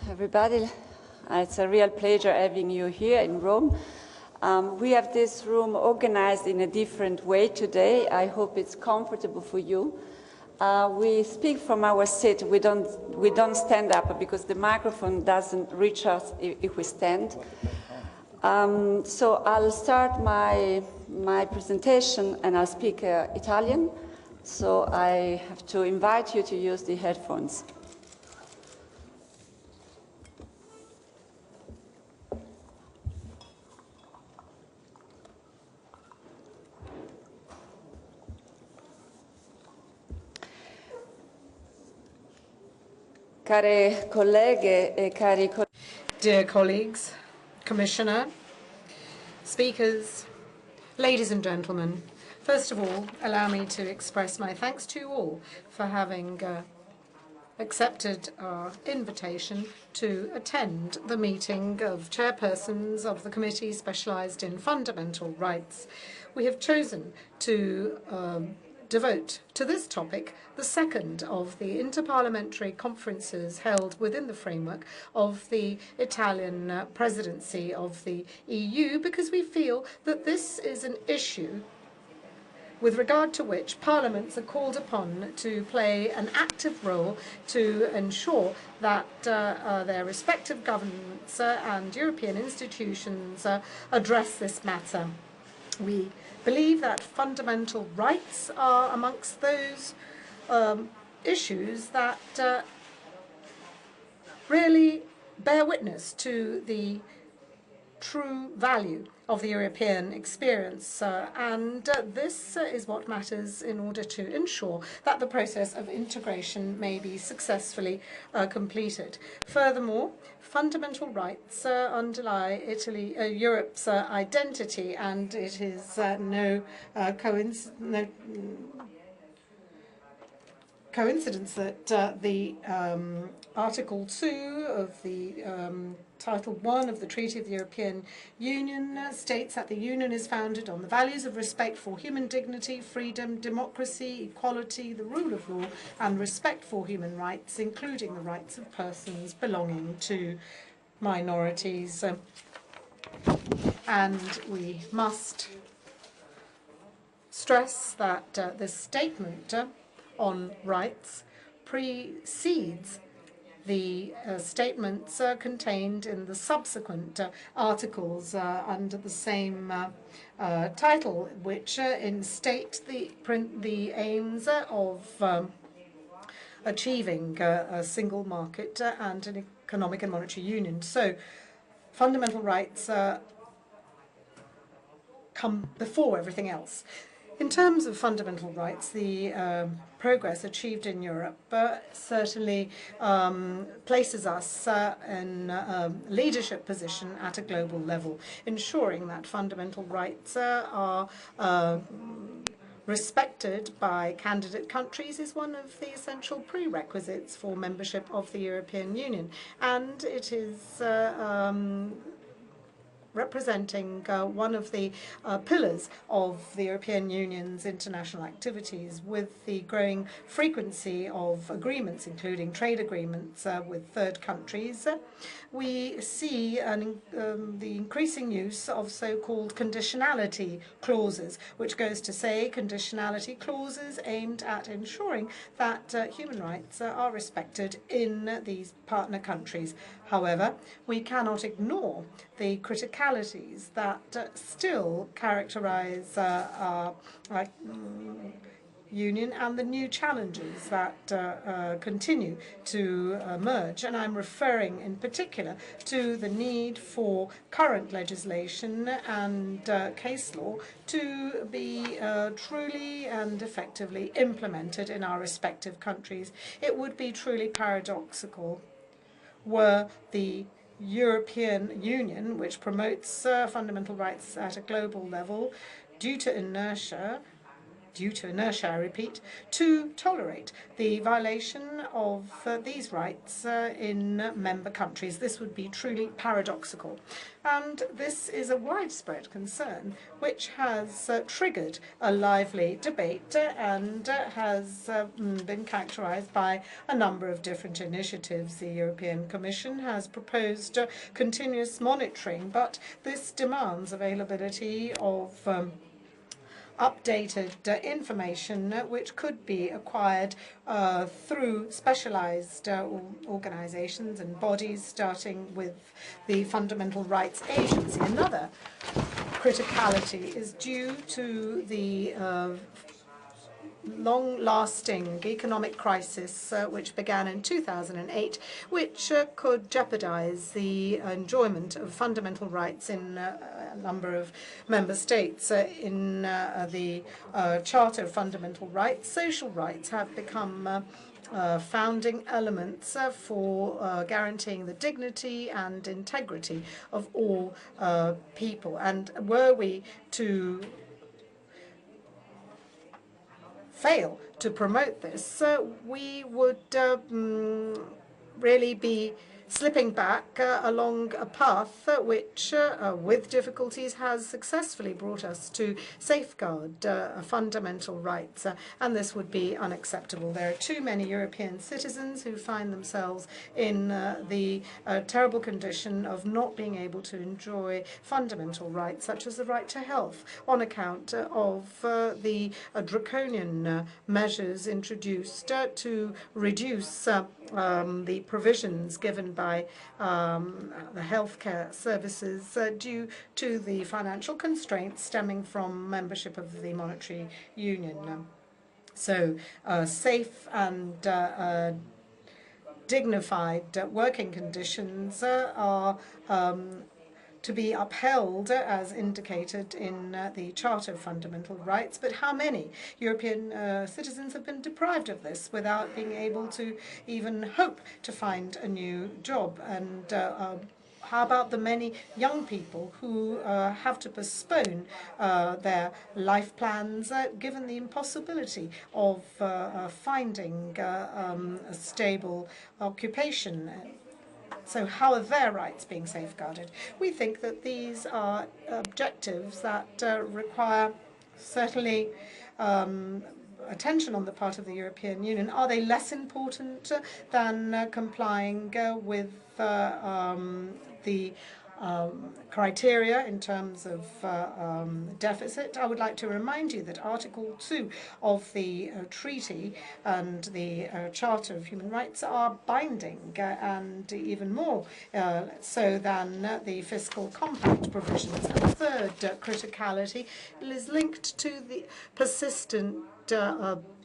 everybody. It's a real pleasure having you here in Rome. We have this room organized in a different way today. I hope it's comfortable for you. We speak from our seat. We don't stand up because the microphone doesn't reach us if we stand. So I'll start my presentation and I'll speak Italian. So I have to invite you to use the headphones. Care colleghe e cari colleghi. Dear colleagues, Commissioner, speakers, ladies and gentlemen, first of all, allow me to express my thanks to you all for having accepted our invitation to attend the meeting of chairpersons of the committee specialized in fundamental rights. We have chosen to devote to this topic the second of the interparliamentary conferences held within the framework of the Italian presidency of the EU, because we feel that this is an issue with regard to which parliaments are called upon to play an active role to ensure that their respective governments and European institutions address this matter. We believe that fundamental rights are amongst those issues that really bear witness to the true value of the European experience, and this is what matters in order to ensure that the process of integration may be successfully completed. Furthermore, fundamental rights underlie Europe's identity, and it is no coincidence that the Article 2 of the Title 1 of the Treaty of the European Union states that the Union is founded on the values of respect for human dignity, freedom, democracy, equality, the rule of law, and respect for human rights, including the rights of persons belonging to minorities. And we must stress that this statement on rights precedes the statements contained in the subsequent articles under the same title, which instate the aims of achieving a single market and an economic and monetary union. So fundamental rights come before everything else. In terms of fundamental rights, the progress achieved in Europe certainly places us in a leadership position at a global level. Ensuring that fundamental rights are respected by candidate countries is one of the essential prerequisites for membership of the European Union, and it is representing one of the pillars of the European Union's international activities, with the growing frequency of agreements, including trade agreements with third countries. We see the increasing use of so-called conditionality clauses, which goes to say conditionality clauses aimed at ensuring that human rights are respected in these partner countries. However, we cannot ignore the criticalities that still characterize our Union and the new challenges that continue to emerge. And I'm referring in particular to the need for current legislation and case law to be truly and effectively implemented in our respective countries. It would be truly paradoxical were the European Union, which promotes fundamental rights at a global level, due to inertia, due to inertia, I repeat, to tolerate the violation of these rights in member countries. This would be truly paradoxical. And this is a widespread concern which has triggered a lively debate and has been characterized by a number of different initiatives. The European Commission has proposed continuous monitoring, but this demands availability of updated information which could be acquired through specialized organizations and bodies, starting with the Fundamental Rights Agency. Another criticality is due to the long-lasting economic crisis which began in 2008, which could jeopardize the enjoyment of fundamental rights in a number of member states. In the Charter of Fundamental Rights, social rights have become founding elements for guaranteeing the dignity and integrity of all people. And were we to fail to promote this, we would really be slipping back along a path which, with difficulties, has successfully brought us to safeguard fundamental rights, and this would be unacceptable. There are too many European citizens who find themselves in the terrible condition of not being able to enjoy fundamental rights, such as the right to health, on account of the draconian measures introduced to reduce the provisions given by the healthcare services due to the financial constraints stemming from membership of the monetary union. So safe and dignified working conditions are to be upheld as indicated in the Charter of Fundamental Rights. But how many European citizens have been deprived of this without being able to even hope to find a new job? And how about the many young people who have to postpone their life plans given the impossibility of finding a stable occupation? So how are their rights being safeguarded? We think that these are objectives that require certainly attention on the part of the European Union. Are they less important than complying with the criteria in terms of deficit? I would like to remind you that Article 2 of the treaty and the Charter of Human Rights are binding, and even more so than the fiscal compact provisions. And the third criticality is linked to the persistent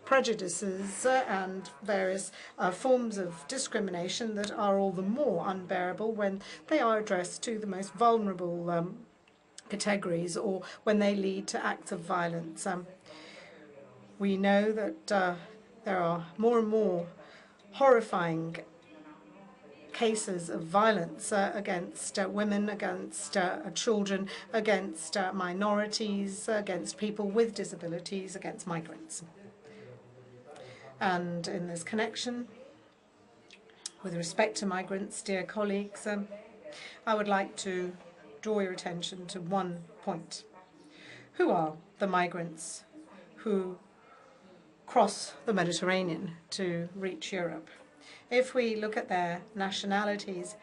prejudices and various forms of discrimination that are all the more unbearable when they are addressed to the most vulnerable categories or when they lead to acts of violence. We know that there are more and more horrifying cases of violence against women, against children, against minorities, against people with disabilities, against migrants. And in this connection, with respect to migrants, dear colleagues, I would like to draw your attention to one point. Who are the migrants who cross the Mediterranean to reach Europe? If we look at their nationalities,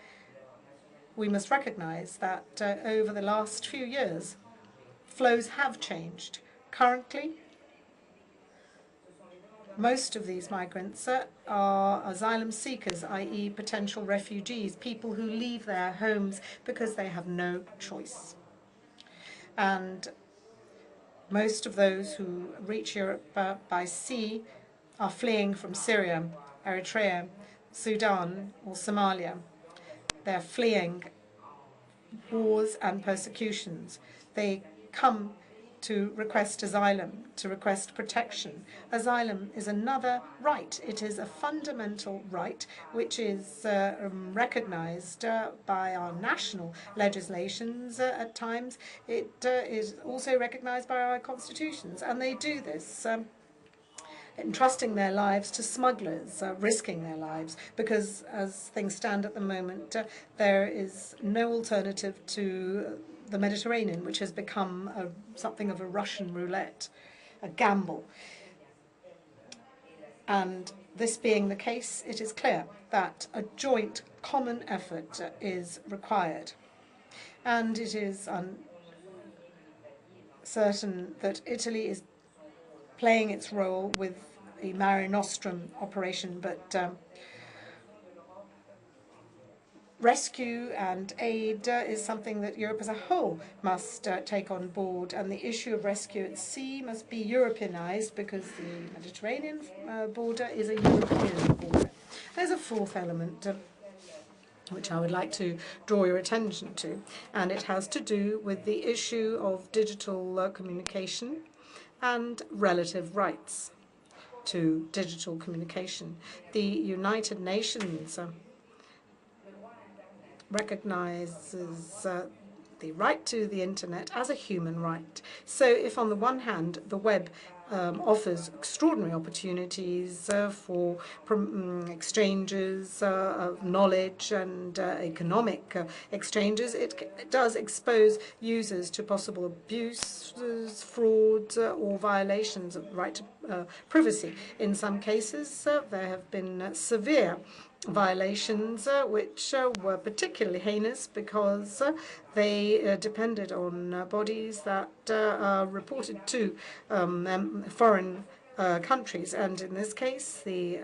we must recognize that over the last few years, flows have changed. Currently, most of these migrants are asylum seekers, i.e. potential refugees, people who leave their homes because they have no choice. And most of those who reach Europe by sea are fleeing from Syria, Eritrea, Sudan, or Somalia. They're fleeing wars and persecutions. They come to request asylum, to request protection. Asylum is another right. It is a fundamental right which is recognized by our national legislations at times. It is also recognized by our constitutions, and they do this entrusting their lives to smugglers, risking their lives, because as things stand at the moment, there is no alternative to the Mediterranean, which has become something of a Russian roulette, a gamble. And this being the case, it is clear that a joint common effort is required. And it is certain that Italy is playing its role with the Mare Nostrum operation, but rescue and aid is something that Europe as a whole must take on board, and the issue of rescue at sea must be Europeanized because the Mediterranean border is a European border. There's a fourth element which I would like to draw your attention to, and it has to do with the issue of digital communication and relative rights to digital communication. The United Nations recognizes the right to the internet as a human right. So if on the one hand the web offers extraordinary opportunities for exchanges of knowledge and economic exchanges, it does expose users to possible abuses, frauds, or violations of the right to privacy. In some cases, there have been severe violations which were particularly heinous because they depended on bodies that are reported to foreign countries. And in this case, the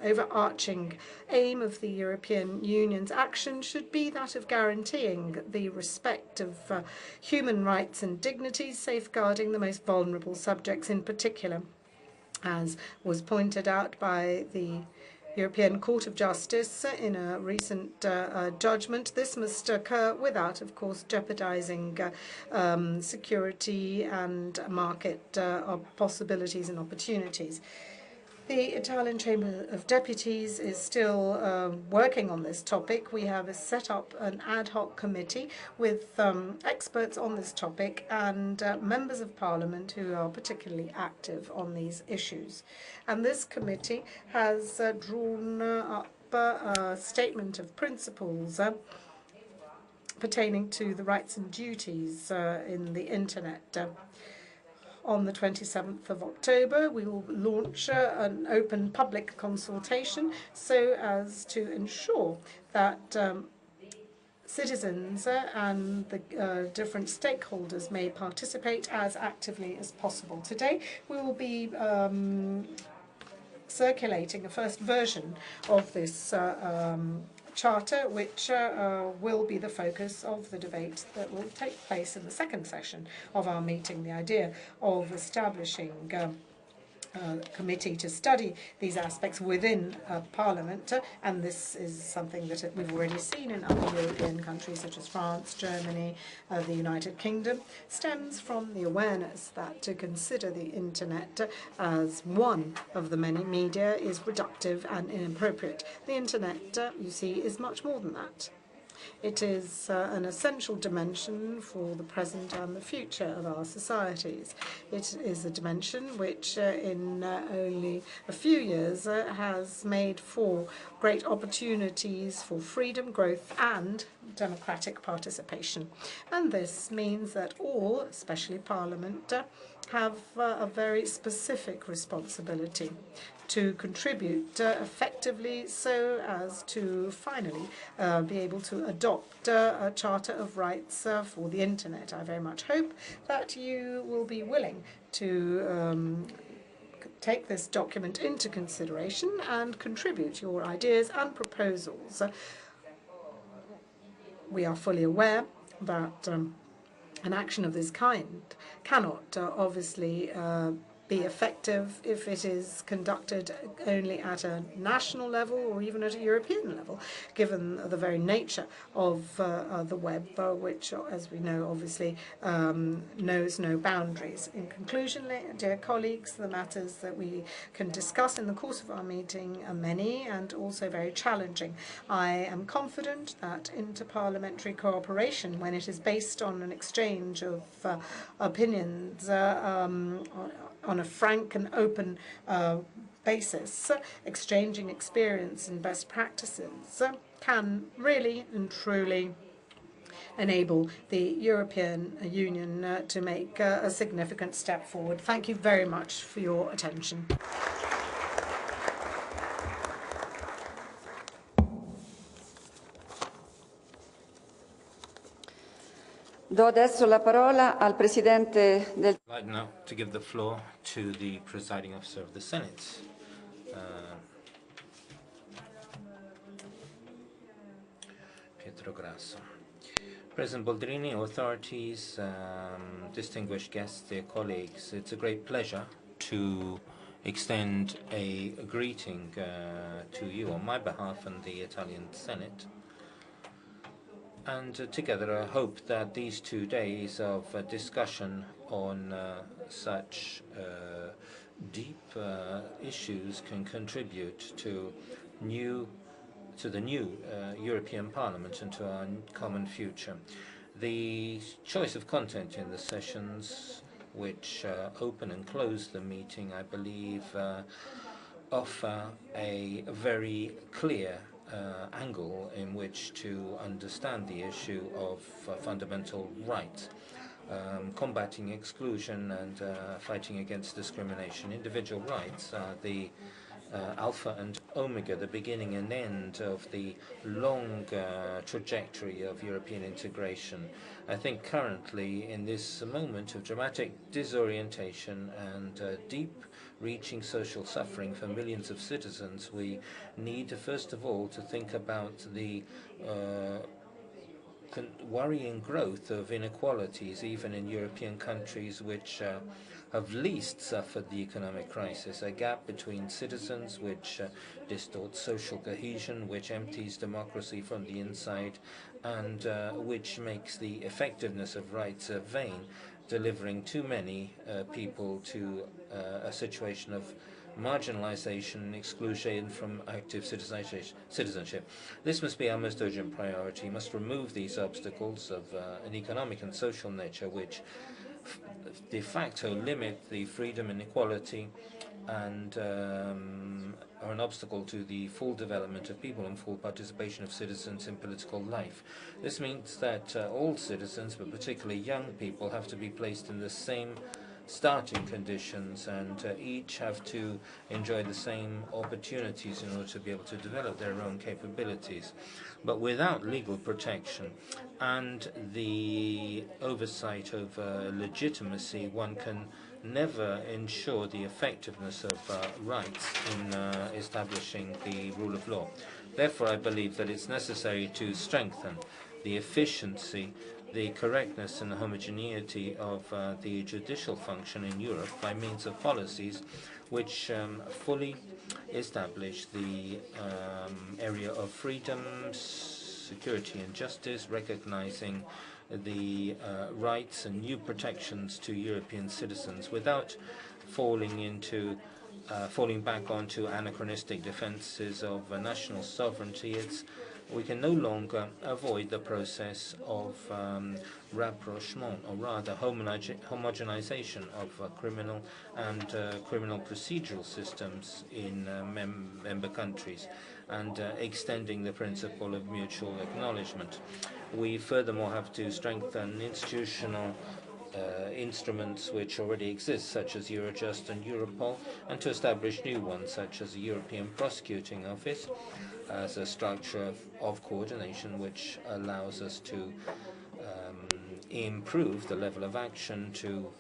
overarching aim of the European Union's action should be that of guaranteeing the respect of human rights and dignity, safeguarding the most vulnerable subjects in particular. As was pointed out by the European Court of Justice in a recent judgment, this must occur without, of course, jeopardizing security and market possibilities and opportunities. The Italian Chamber of Deputies is still working on this topic. We have set up an ad hoc committee with experts on this topic and members of parliament who are particularly active on these issues. And this committee has drawn up a statement of principles pertaining to the rights and duties in the internet. On the 27th of October, we will launch an open public consultation so as to ensure that citizens and the different stakeholders may participate as actively as possible. Today, we will be circulating a first version of this charter, which will be the focus of the debate that will take place in the second session of our meeting. The idea of establishing a committee to study these aspects within Parliament, and this is something that we've already seen in other European countries such as France, Germany, the United Kingdom, stems from the awareness that to consider the internet as one of the many media is reductive and inappropriate. The internet, you see, is much more than that. It is an essential dimension for the present and the future of our societies. It is a dimension which in only a few years has made for great opportunities for freedom, growth and democratic participation. And this means that all, especially Parliament, have a very specific responsibility to contribute effectively so as to finally be able to adopt a Charter of Rights for the Internet. I very much hope that you will be willing to take this document into consideration and contribute your ideas and proposals. We are fully aware that an action of this kind cannot obviously be effective if it is conducted only at a national level or even at a European level, given the very nature of the web, which, as we know, obviously knows no boundaries. In conclusion, dear colleagues, the matters that we can discuss in the course of our meeting are many and also very challenging. I am confident that interparliamentary cooperation, when it is based on an exchange of opinions on a frank and open basis, exchanging experience and best practices, can really and truly enable the European Union to make a significant step forward. Thank you very much for your attention. Do adesso la parola al Presidente del I'd like now to give the floor to the presiding officer of the Senate, Pietro Grasso. President Boldrini, authorities, distinguished guests, dear colleagues, it's a great pleasure to extend a greeting to you on my behalf and the Italian Senate. And together I hope that these 2 days of discussion on such deep issues can contribute to the new European Parliament and to our common future. The choice of content in the sessions which open and close the meeting, I believe, offer a very clear angle in which to understand the issue of fundamental rights, combating exclusion and fighting against discrimination. Individual rights are the alpha and omega, the beginning and end of the long trajectory of European integration. I think currently, in this moment of dramatic disorientation and deep-reaching social suffering for millions of citizens, we need, first of all, to think about the worrying growth of inequalities, even in European countries which have least suffered the economic crisis, a gap between citizens which distorts social cohesion, which empties democracy from the inside, and which makes the effectiveness of rights vain, delivering too many people to a situation of marginalization and exclusion from active citizenship. This must be our most urgent priority. We must remove these obstacles of an economic and social nature which de facto limit the freedom and equality and are an obstacle to the full development of people and full participation of citizens in political life. This means that all citizens, but particularly young people, have to be placed in the same starting conditions and each have to enjoy the same opportunities in order to be able to develop their own capabilities. But without legal protection and the oversight of legitimacy, one can never ensure the effectiveness of rights in establishing the rule of law. Therefore, I believe that it's necessary to strengthen the efficiency, the correctness and the homogeneity of the judicial function in Europe by means of policies which fully establish the area of freedom, security and justice, recognizing the rights and new protections to European citizens without falling back onto anachronistic defenses of national sovereignty. We can no longer avoid the process of rapprochement, or rather homogenization of criminal and criminal procedural systems in member countries and extending the principle of mutual acknowledgement. We furthermore have to strengthen institutional instruments which already exist, such as Eurojust and Europol, and to establish new ones, such as the European Prosecuting Office, as a structure of coordination which allows us to improve the level of action, to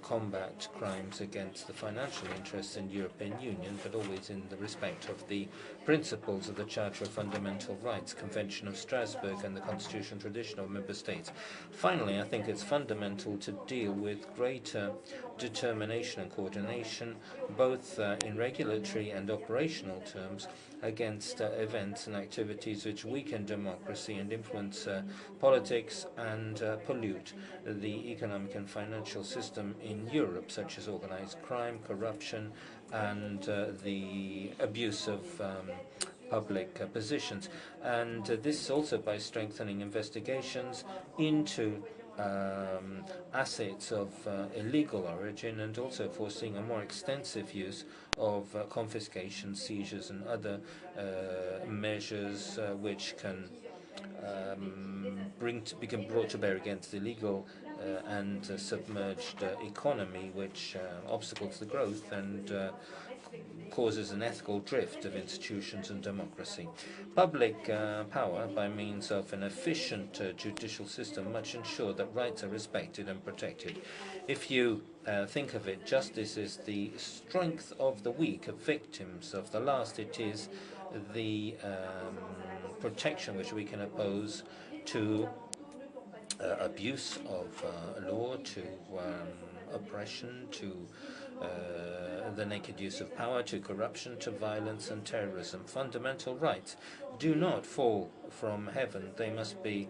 combat crimes against the financial interests in the European Union, but always in the respect of the principles of the Charter of Fundamental Rights, Convention of Strasbourg, and the constitutional tradition of member states. Finally, I think it's fundamental to deal with greater determination and coordination, both in regulatory and operational terms, against events and activities which weaken democracy and influence politics and pollute the economic and financial system in Europe, such as organized crime, corruption, and the abuse of public positions. And this also by strengthening investigations into assets of illegal origin, and also foreseeing a more extensive use of confiscation, seizures, and other measures which can become brought to bear against illegal and submerged economy, which obstacles the growth and causes an ethical drift of institutions and democracy. Public power, by means of an efficient judicial system, must ensure that rights are respected and protected. If you think of it, justice is the strength of the weak, of victims of the last. It is the protection which we can oppose to abuse of law, to oppression, to the naked use of power, to corruption, to violence and terrorism. Fundamental rights do not fall from heaven. They must be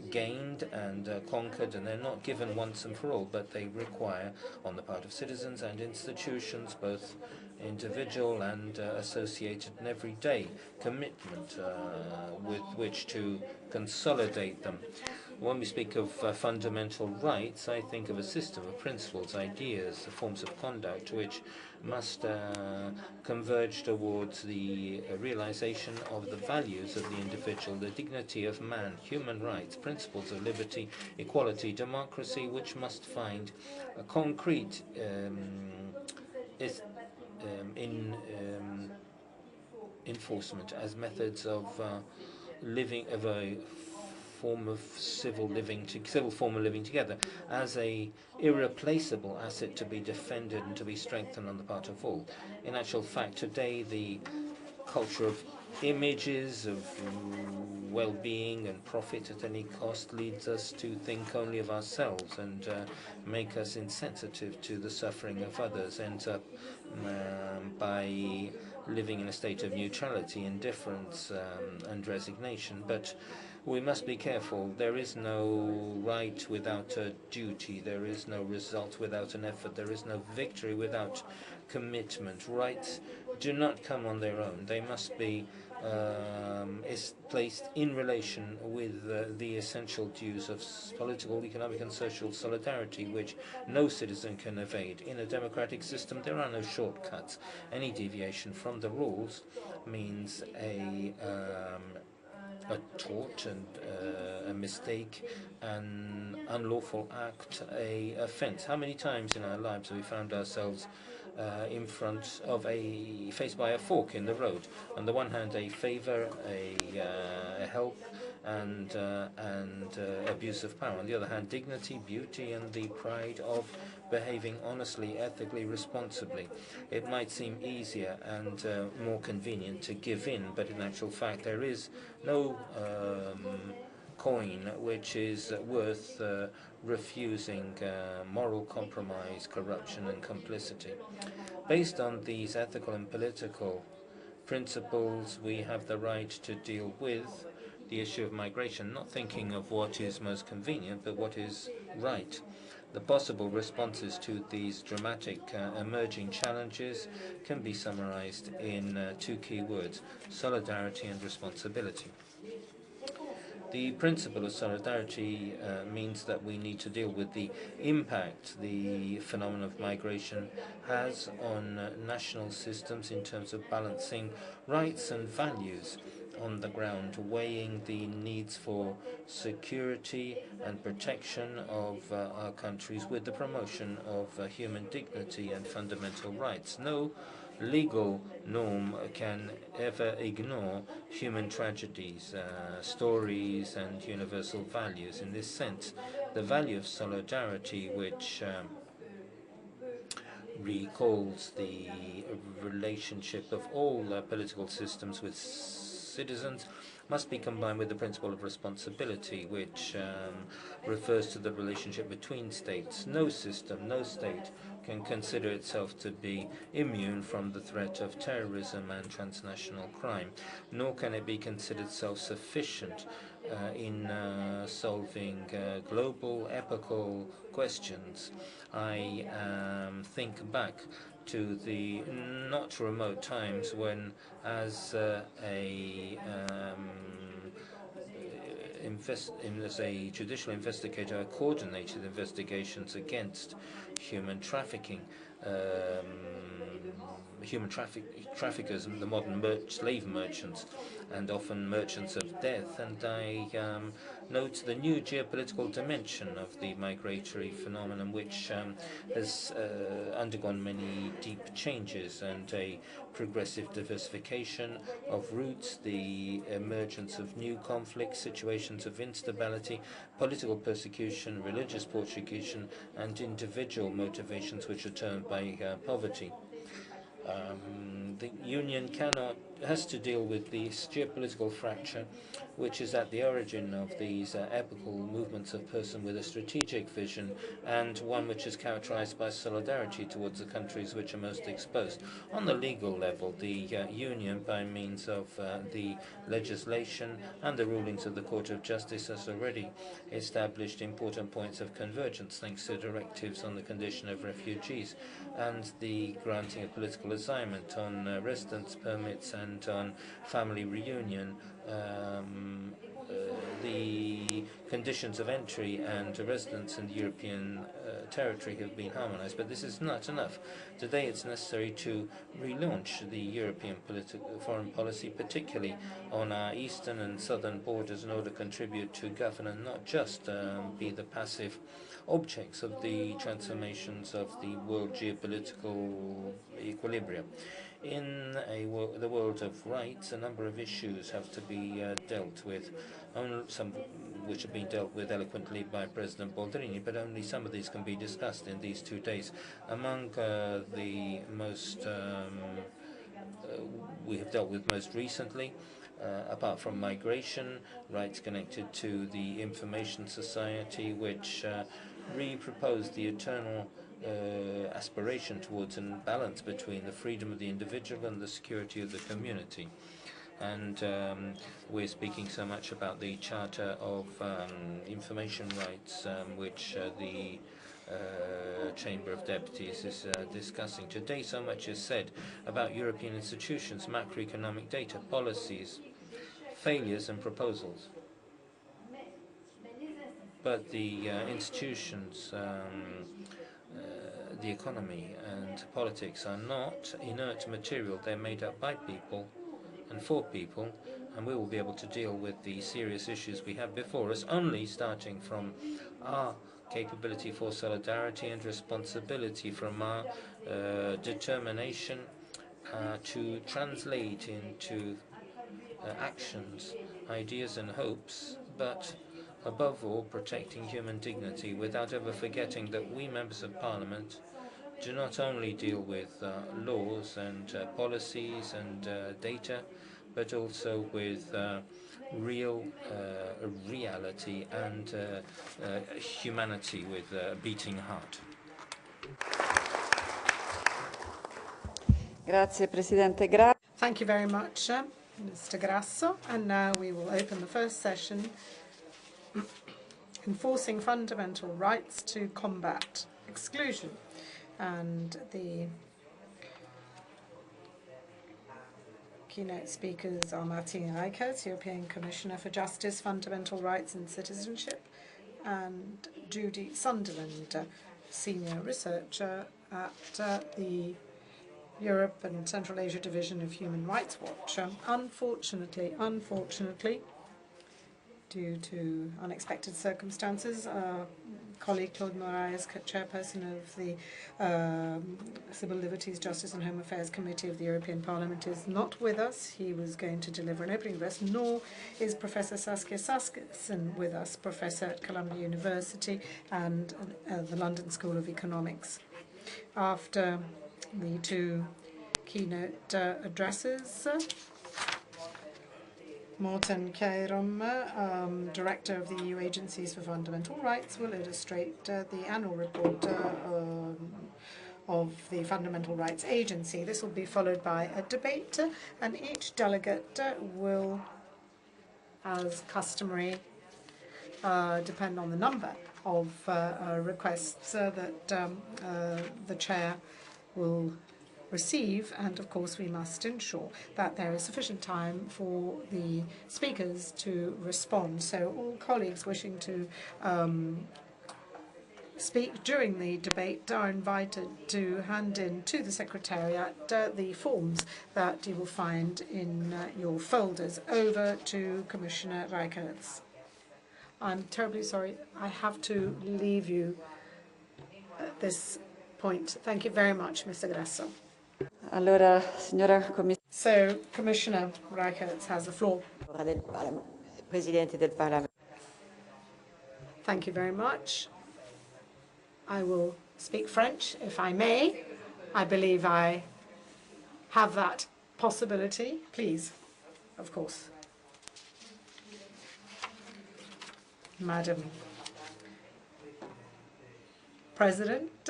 gained and conquered, and they're not given once and for all, but they require, on the part of citizens and institutions, both individual and associated and everyday commitment with which to consolidate them. When we speak of fundamental rights, I think of a system of principles, ideas, forms of conduct which must converge towards the realization of the values of the individual, the dignity of man, human rights, principles of liberty, equality, democracy, which must find a concrete enforcement as methods of living, of a form of civil form of living together, as a irreplaceable asset to be defended and to be strengthened on the part of all. In actual fact, today the culture of images, of well-being and profit at any cost leads us to think only of ourselves and make us insensitive to the suffering of others, ends up by living in a state of neutrality, indifference and resignation. But we must be careful. There is no right without a duty. There is no result without an effort. There is no victory without commitment. Rights do not come on their own. They must be placed in relation with the essential dues of political, economic and social solidarity, which no citizen can evade. In a democratic system, there are no shortcuts. Any deviation from the rules means a tort and a mistake, an unlawful act, a offence. How many times in our lives have we found ourselves in front of faced by a fork in the road? On the one hand, a favor, a help, and abuse of power. On the other hand, dignity, beauty, and the pride of behaving honestly, ethically, responsibly. It might seem easier and more convenient to give in, but in actual fact, there is no coin which is worth refusing moral compromise, corruption, and complicity. Based on these ethical and political principles, we have the right to deal with the issue of migration, not thinking of what is most convenient, but what is right. The possible responses to these dramatic emerging challenges can be summarized in two key words: solidarity and responsibility. The principle of solidarity means that we need to deal with the impact the phenomenon of migration has on national systems in terms of balancing rights and values on the ground, weighing the needs for security and protection of our countries with the promotion of human dignity and fundamental rights. No legal norm can ever ignore human tragedies, stories, and universal values. In this sense, the value of solidarity, which recalls the relationship of all political systems with citizens, must be combined with the principle of responsibility, which refers to the relationship between states. No system, no state can consider itself to be immune from the threat of terrorism and transnational crime, nor can it be considered self-sufficient in solving global, epochal questions. I think back to the not remote times when, as a judicial investigator, I coordinated investigations against human trafficking, traffickers, the modern slave merchants, and often merchants of death. And I note the new geopolitical dimension of the migratory phenomenon, which has undergone many deep changes and a progressive diversification of routes, the emergence of new conflicts, situations of instability, political persecution, religious persecution, and individual motivations which are turned by poverty. The Union has to deal with this geopolitical fracture, which is at the origin of these epochal movements of person with a strategic vision, and one which is characterized by solidarity towards the countries which are most exposed. On the legal level, the Union, by means of the legislation and the rulings of the Court of Justice, has already established important points of convergence thanks to directives on the condition of refugees and the granting of political assignment, on residence permits and on family reunion. The conditions of entry and residence in the European territory have been harmonized, but this is not enough. Today it's necessary to relaunch the European foreign policy, particularly on our eastern and southern borders, in order to contribute to govern, not just be the passive objects of the transformations of the world geopolitical equilibrium. In the world of rights, a number of issues have to be dealt with, some which have been dealt with eloquently by President Boldrini, but only some of these can be discussed in these 2 days. Among the most we have dealt with most recently, apart from migration, rights connected to the information society, which re-proposed the eternal aspiration towards a balance between the freedom of the individual and the security of the community. And we're speaking so much about the Charter of Information Rights, which the Chamber of Deputies is discussing. Today so much is said about European institutions, macroeconomic data, policies, failures and proposals. But the institutions, the economy and politics are not inert material. They're made up by people and for people, and we will be able to deal with the serious issues we have before us only starting from our capability for solidarity and responsibility, from our determination to translate into actions, ideas and hopes, but above all protecting human dignity, without ever forgetting that we members of Parliament do not only deal with laws and policies and data, but also with real reality and humanity with a beating heart. Grazie, Presidente. Thank you very much, Mr. Grasso. And now we will open the first session, Enforcing Fundamental Rights to Combat Exclusion. And the keynote speakers are Martin Kjaerum, European Commissioner for Justice, Fundamental Rights and Citizenship, and Judy Sunderland, Senior Researcher at the Europe and Central Asia Division of Human Rights Watch. Unfortunately, due to unexpected circumstances, our colleague Claude Moraes, chairperson of the Civil Liberties, Justice and Home Affairs Committee of the European Parliament, is not with us. He was going to deliver an opening address, nor is Professor Saskia Saskissen with us, professor at Columbia University and the London School of Economics. After the two keynote addresses, Morten Kjaerum, Director of the EU Agencies for Fundamental Rights, will illustrate the annual report of the Fundamental Rights Agency. This will be followed by a debate, and each delegate will, as customary, depend on the number of requests that the chair will receive, and of course we must ensure that there is sufficient time for the speakers to respond. So all colleagues wishing to speak during the debate are invited to hand in to the Secretariat the forms that you will find in your folders. Over to Commissioner Reichertz. I'm terribly sorry, I have to leave you at this point. Thank you very much, Mr. Grasso. Allora, signora So, Commissioner Reichertz has the floor. Presidente del Parlamento. Thank you very much. I will speak French, if I may. I believe I have that possibility. Please, of course. Madam President,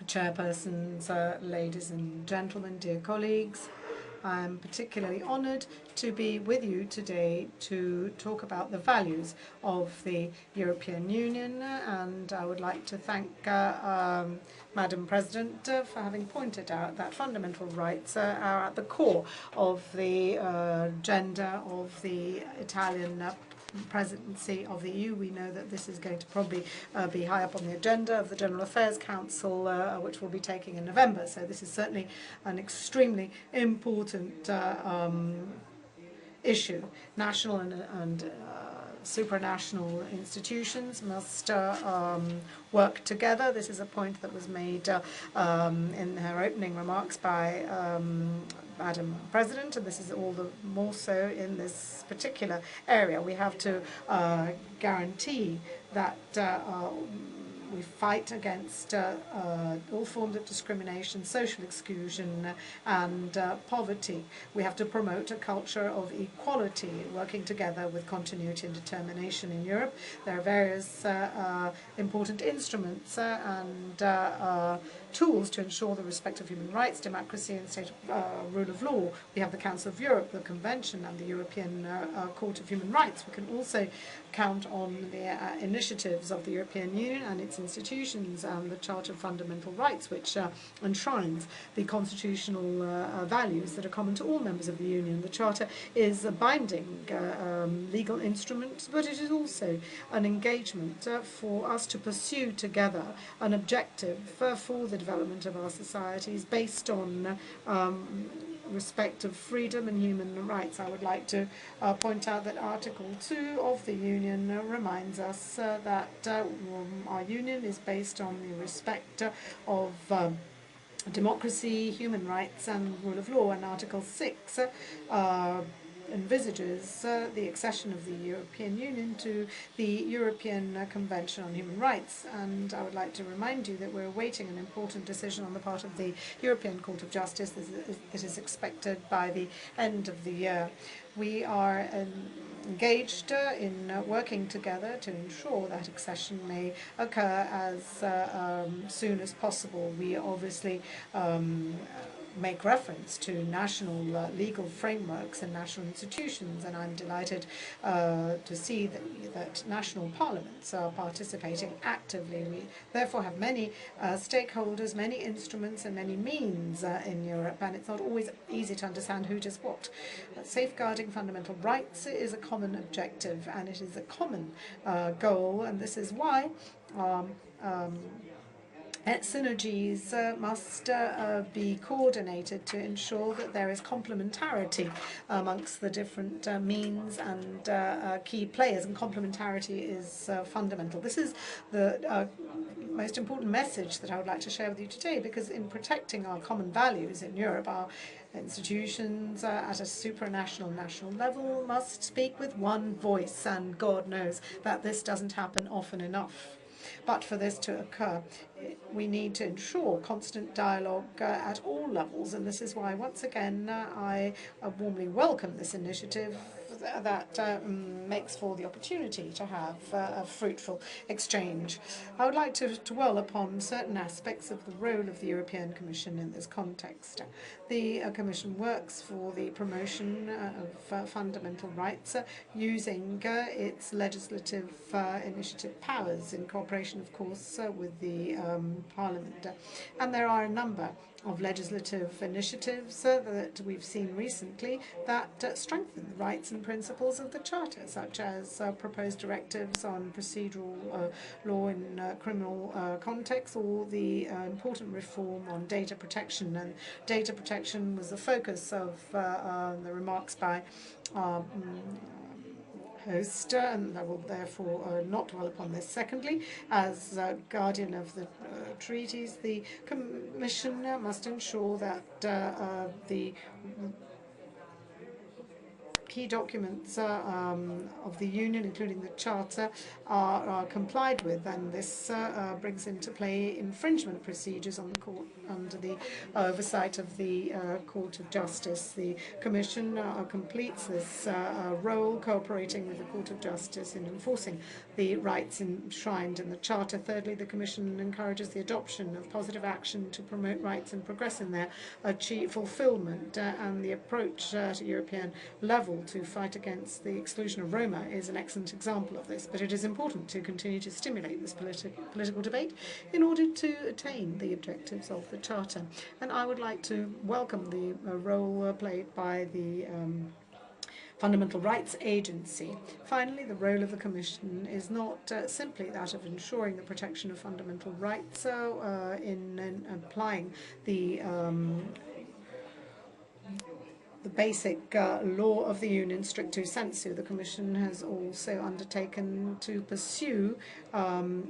chairpersons, ladies and gentlemen, dear colleagues, I'm particularly honored to be with you today to talk about the values of the European Union, and I would like to thank Madam President for having pointed out that fundamental rights are at the core of the agenda of the Italian presidency of the EU. We know that this is going to probably be high up on the agenda of the General Affairs Council, which we'll be taking in November. So this is certainly an extremely important issue. National and supranational institutions must work together. This is a point that was made in her opening remarks by Madam President, and this is all the more so in this particular area. We have to guarantee that we fight against all forms of discrimination, social exclusion, and poverty. We have to promote a culture of equality, working together with continuity and determination in Europe. There are various important instruments and tools to ensure the respect of human rights, democracy, and state rule of law. We have the Council of Europe, the Convention, and the European Court of Human Rights. We can also count on the initiatives of the European Union and its institutions and the Charter of Fundamental Rights, which enshrines the constitutional values that are common to all members of the Union. The Charter is a binding legal instrument, but it is also an engagement for us to pursue together an objective for the development of our societies based on respect of freedom and human rights. I would like to point out that Article 2 of the Union reminds us that our Union is based on the respect of democracy, human rights, and rule of law, and Article 6 envisages the accession of the European Union to the European Convention on Human Rights. And I would like to remind you that we're awaiting an important decision on the part of the European Court of Justice that is expected by the end of the year. We are engaged in working together to ensure that accession may occur as soon as possible. We obviously make reference to national legal frameworks and national institutions, and I'm delighted to see that national parliaments are participating actively. We therefore have many stakeholders, many instruments, and many means in Europe, and it's not always easy to understand who does what. Safeguarding fundamental rights is a common objective, and it is a common goal, and this is why synergies must be coordinated to ensure that there is complementarity amongst the different means and key players, and complementarity is fundamental. This is the most important message that I would like to share with you today, because in protecting our common values in Europe, our institutions at a supranational national level must speak with one voice, and God knows that this doesn't happen often enough. But for this to occur, we need to ensure constant dialogue at all levels, and this is why, once again, I warmly welcome this initiative that makes for the opportunity to have a fruitful exchange. I would like to dwell upon certain aspects of the role of the European Commission in this context. The Commission works for the promotion of fundamental rights using its legislative initiative powers in cooperation, of course, with the Parliament. And there are a number of legislative initiatives that we've seen recently that strengthen the rights and principles of the Charter, such as proposed directives on procedural law in criminal context, or the important reform on data protection. And data protection was the focus of the remarks by host, and I will therefore not dwell upon this. Secondly, as guardian of the treaties, the Commission must ensure that the key documents of the Union, including the Charter, are complied with, and this brings into play infringement procedures on the court under the oversight of the Court of Justice. The Commission completes this role, cooperating with the Court of Justice in enforcing the rights enshrined in the Charter. Thirdly, the Commission encourages the adoption of positive action to promote rights and progress in their fulfilment, and the approach at a European level to fight against the exclusion of Roma is an excellent example of this. But it is important to continue to stimulate this political debate in order to attain the objectives of the Charter. And I would like to welcome the role played by the Fundamental Rights Agency. Finally, the role of the Commission is not simply that of ensuring the protection of fundamental rights in applying the basic law of the Union, stricto sensu. The Commission has also undertaken to pursue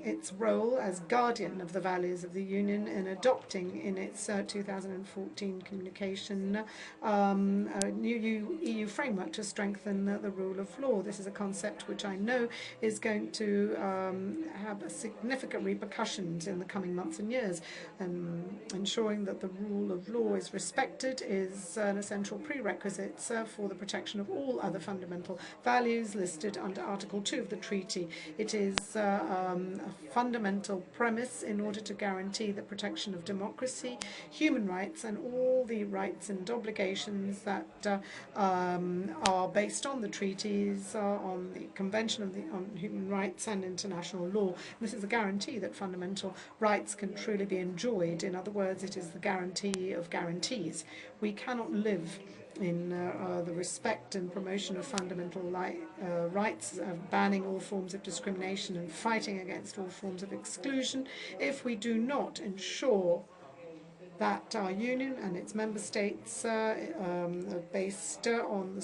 its role as guardian of the values of the Union in adopting in its 2014 communication a new EU framework to strengthen the rule of law. This is a concept which I know is going to have significant repercussions in the coming months and years. Ensuring that the rule of law is respected is an essential prerequisite for the protection of all other fundamental values listed under Article 2 of the Treaty. It is a fundamental premise in order to guarantee the protection of democracy, human rights, and all the rights and obligations that are based on the treaties, on the Convention on Human Rights and international law. This is a guarantee that fundamental rights can truly be enjoyed. In other words, it is the guarantee of guarantees. We cannot live in the respect and promotion of fundamental rights, banning all forms of discrimination and fighting against all forms of exclusion, if we do not ensure that our Union and its member states are based on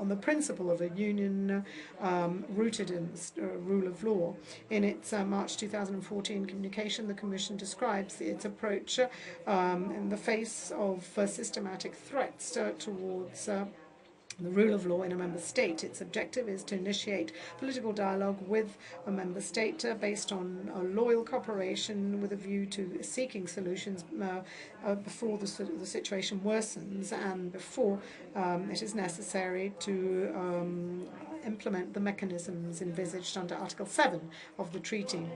the principle of a Union rooted in the rule of law. In its March 2014 communication, the Commission describes its approach in the face of systematic threats towards the rule of law in a member state. Its objective is to initiate political dialogue with a member state based on a loyal cooperation with a view to seeking solutions before the situation worsens and before it is necessary to implement the mechanisms envisaged under Article 7 of the treaty.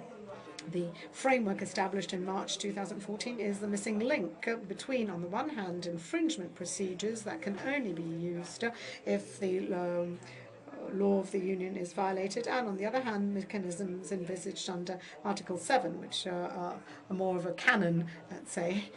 The framework established in March 2014 is the missing link between, on the one hand, infringement procedures that can only be used if the law of the Union is violated, and on the other hand, mechanisms envisaged under Article 7, which are more of a canon, let's say.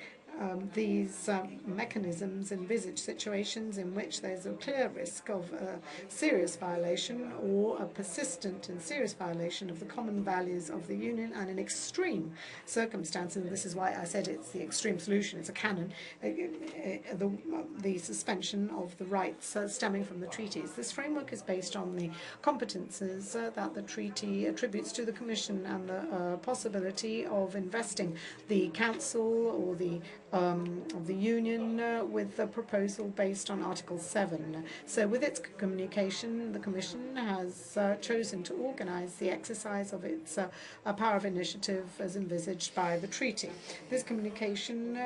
These mechanisms envisage situations in which there's a clear risk of a serious violation or a persistent and serious violation of the common values of the Union, and in extreme circumstances, and this is why I said it's the extreme solution, it's a canon, the suspension of the rights stemming from the treaties. This framework is based on the competences that the treaty attributes to the Commission and the possibility of investing the Council or the of the Union with a proposal based on Article 7. So with its communication, the Commission has chosen to organize the exercise of its power of initiative as envisaged by the treaty. This communication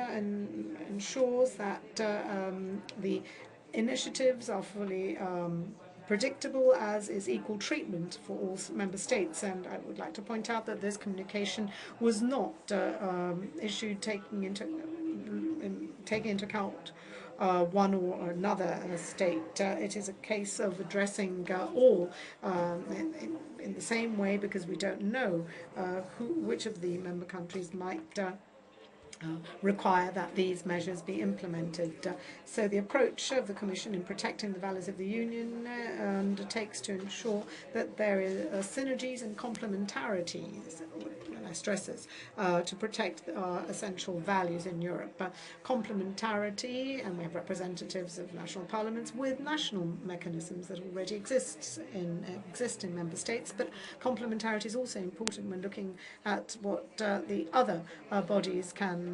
ensures that the initiatives are fully predictable, as is equal treatment for all member states. And I would like to point out that this communication was not issued taking into account one or another state. It is a case of addressing all in the same way, because we don't know which of the member countries might require that these measures be implemented. So the approach of the Commission in protecting the values of the Union undertakes to ensure that there are synergies and complementarities, and I stress this, to protect our essential values in Europe. Complementarity, and we have representatives of national parliaments with national mechanisms that already exist in member states, but complementarity is also important when looking at what the other bodies can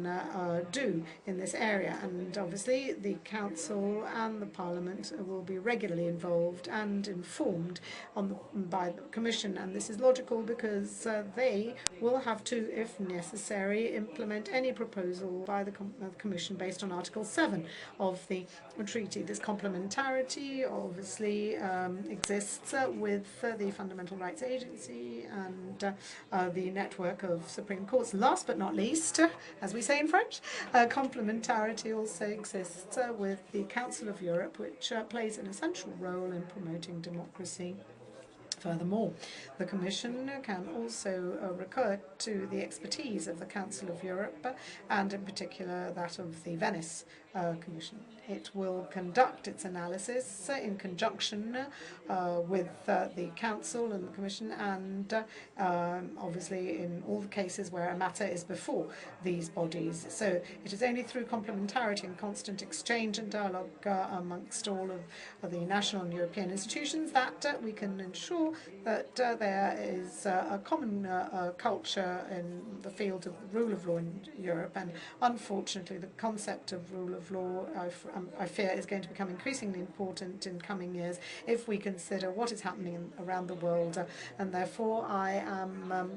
do in this area. And obviously the Council and the Parliament will be regularly involved and informed by the Commission, and this is logical because they will have to, if necessary, implement any proposal by the Commission based on Article 7 of the treaty. This complementarity obviously exists with the Fundamental Rights Agency and the network of Supreme Courts. Last but not least, as we say in French, complementarity also exists with the Council of Europe, which plays an essential role in promoting democracy. Furthermore, the Commission can also recur to the expertise of the Council of Europe, and in particular that of the Venice Commission. It will conduct its analysis in conjunction with the Council and the Commission, and obviously in all the cases where a matter is before these bodies. So it is only through complementarity and constant exchange and dialogue amongst all of the national and European institutions that we can ensure that there is a common culture in the field of the rule of law in Europe. And unfortunately, the concept of rule of law, I fear, is going to become increasingly important in coming years if we consider what is happening around the world. And therefore, I am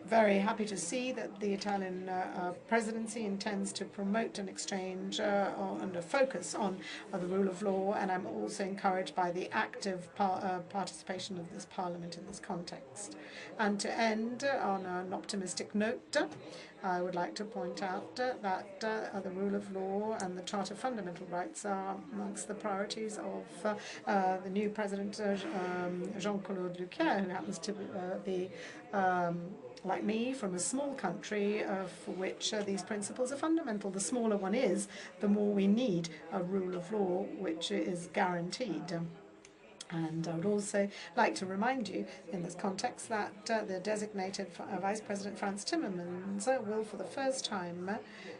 very happy to see that the Italian presidency intends to promote an exchange and a focus on the rule of law, and I'm also encouraged by the active participation of this Parliament in this context. And to end on an optimistic note, I would like to point out that the rule of law and the Charter of Fundamental Rights are amongst the priorities of the new President Jean-Claude Juncker, who happens to be like me, from a small country for which these principles are fundamental. The smaller one is, the more we need a rule of law which is guaranteed. And I would also like to remind you in this context that the designated Vice President Frans Timmermans will for the first time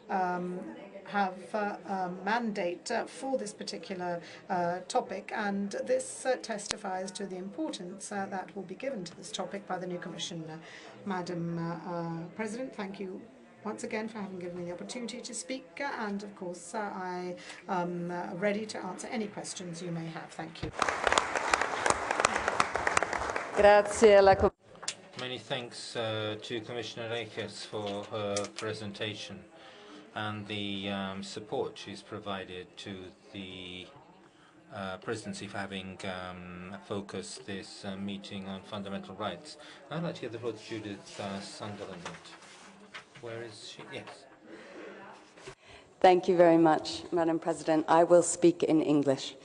have a mandate for this particular topic, and this testifies to the importance that will be given to this topic by the new Commission. Madam President, thank you once again for having given me the opportunity to speak, and of course I am ready to answer any questions you may have. Thank you. Many thanks to Commissioner Reikers for her presentation and the support she's provided to the presidency for having focused this meeting on fundamental rights. I'd like to give the floor to Judith Sunderland. Where is she? Yes. Thank you very much, Madam President. I will speak in English.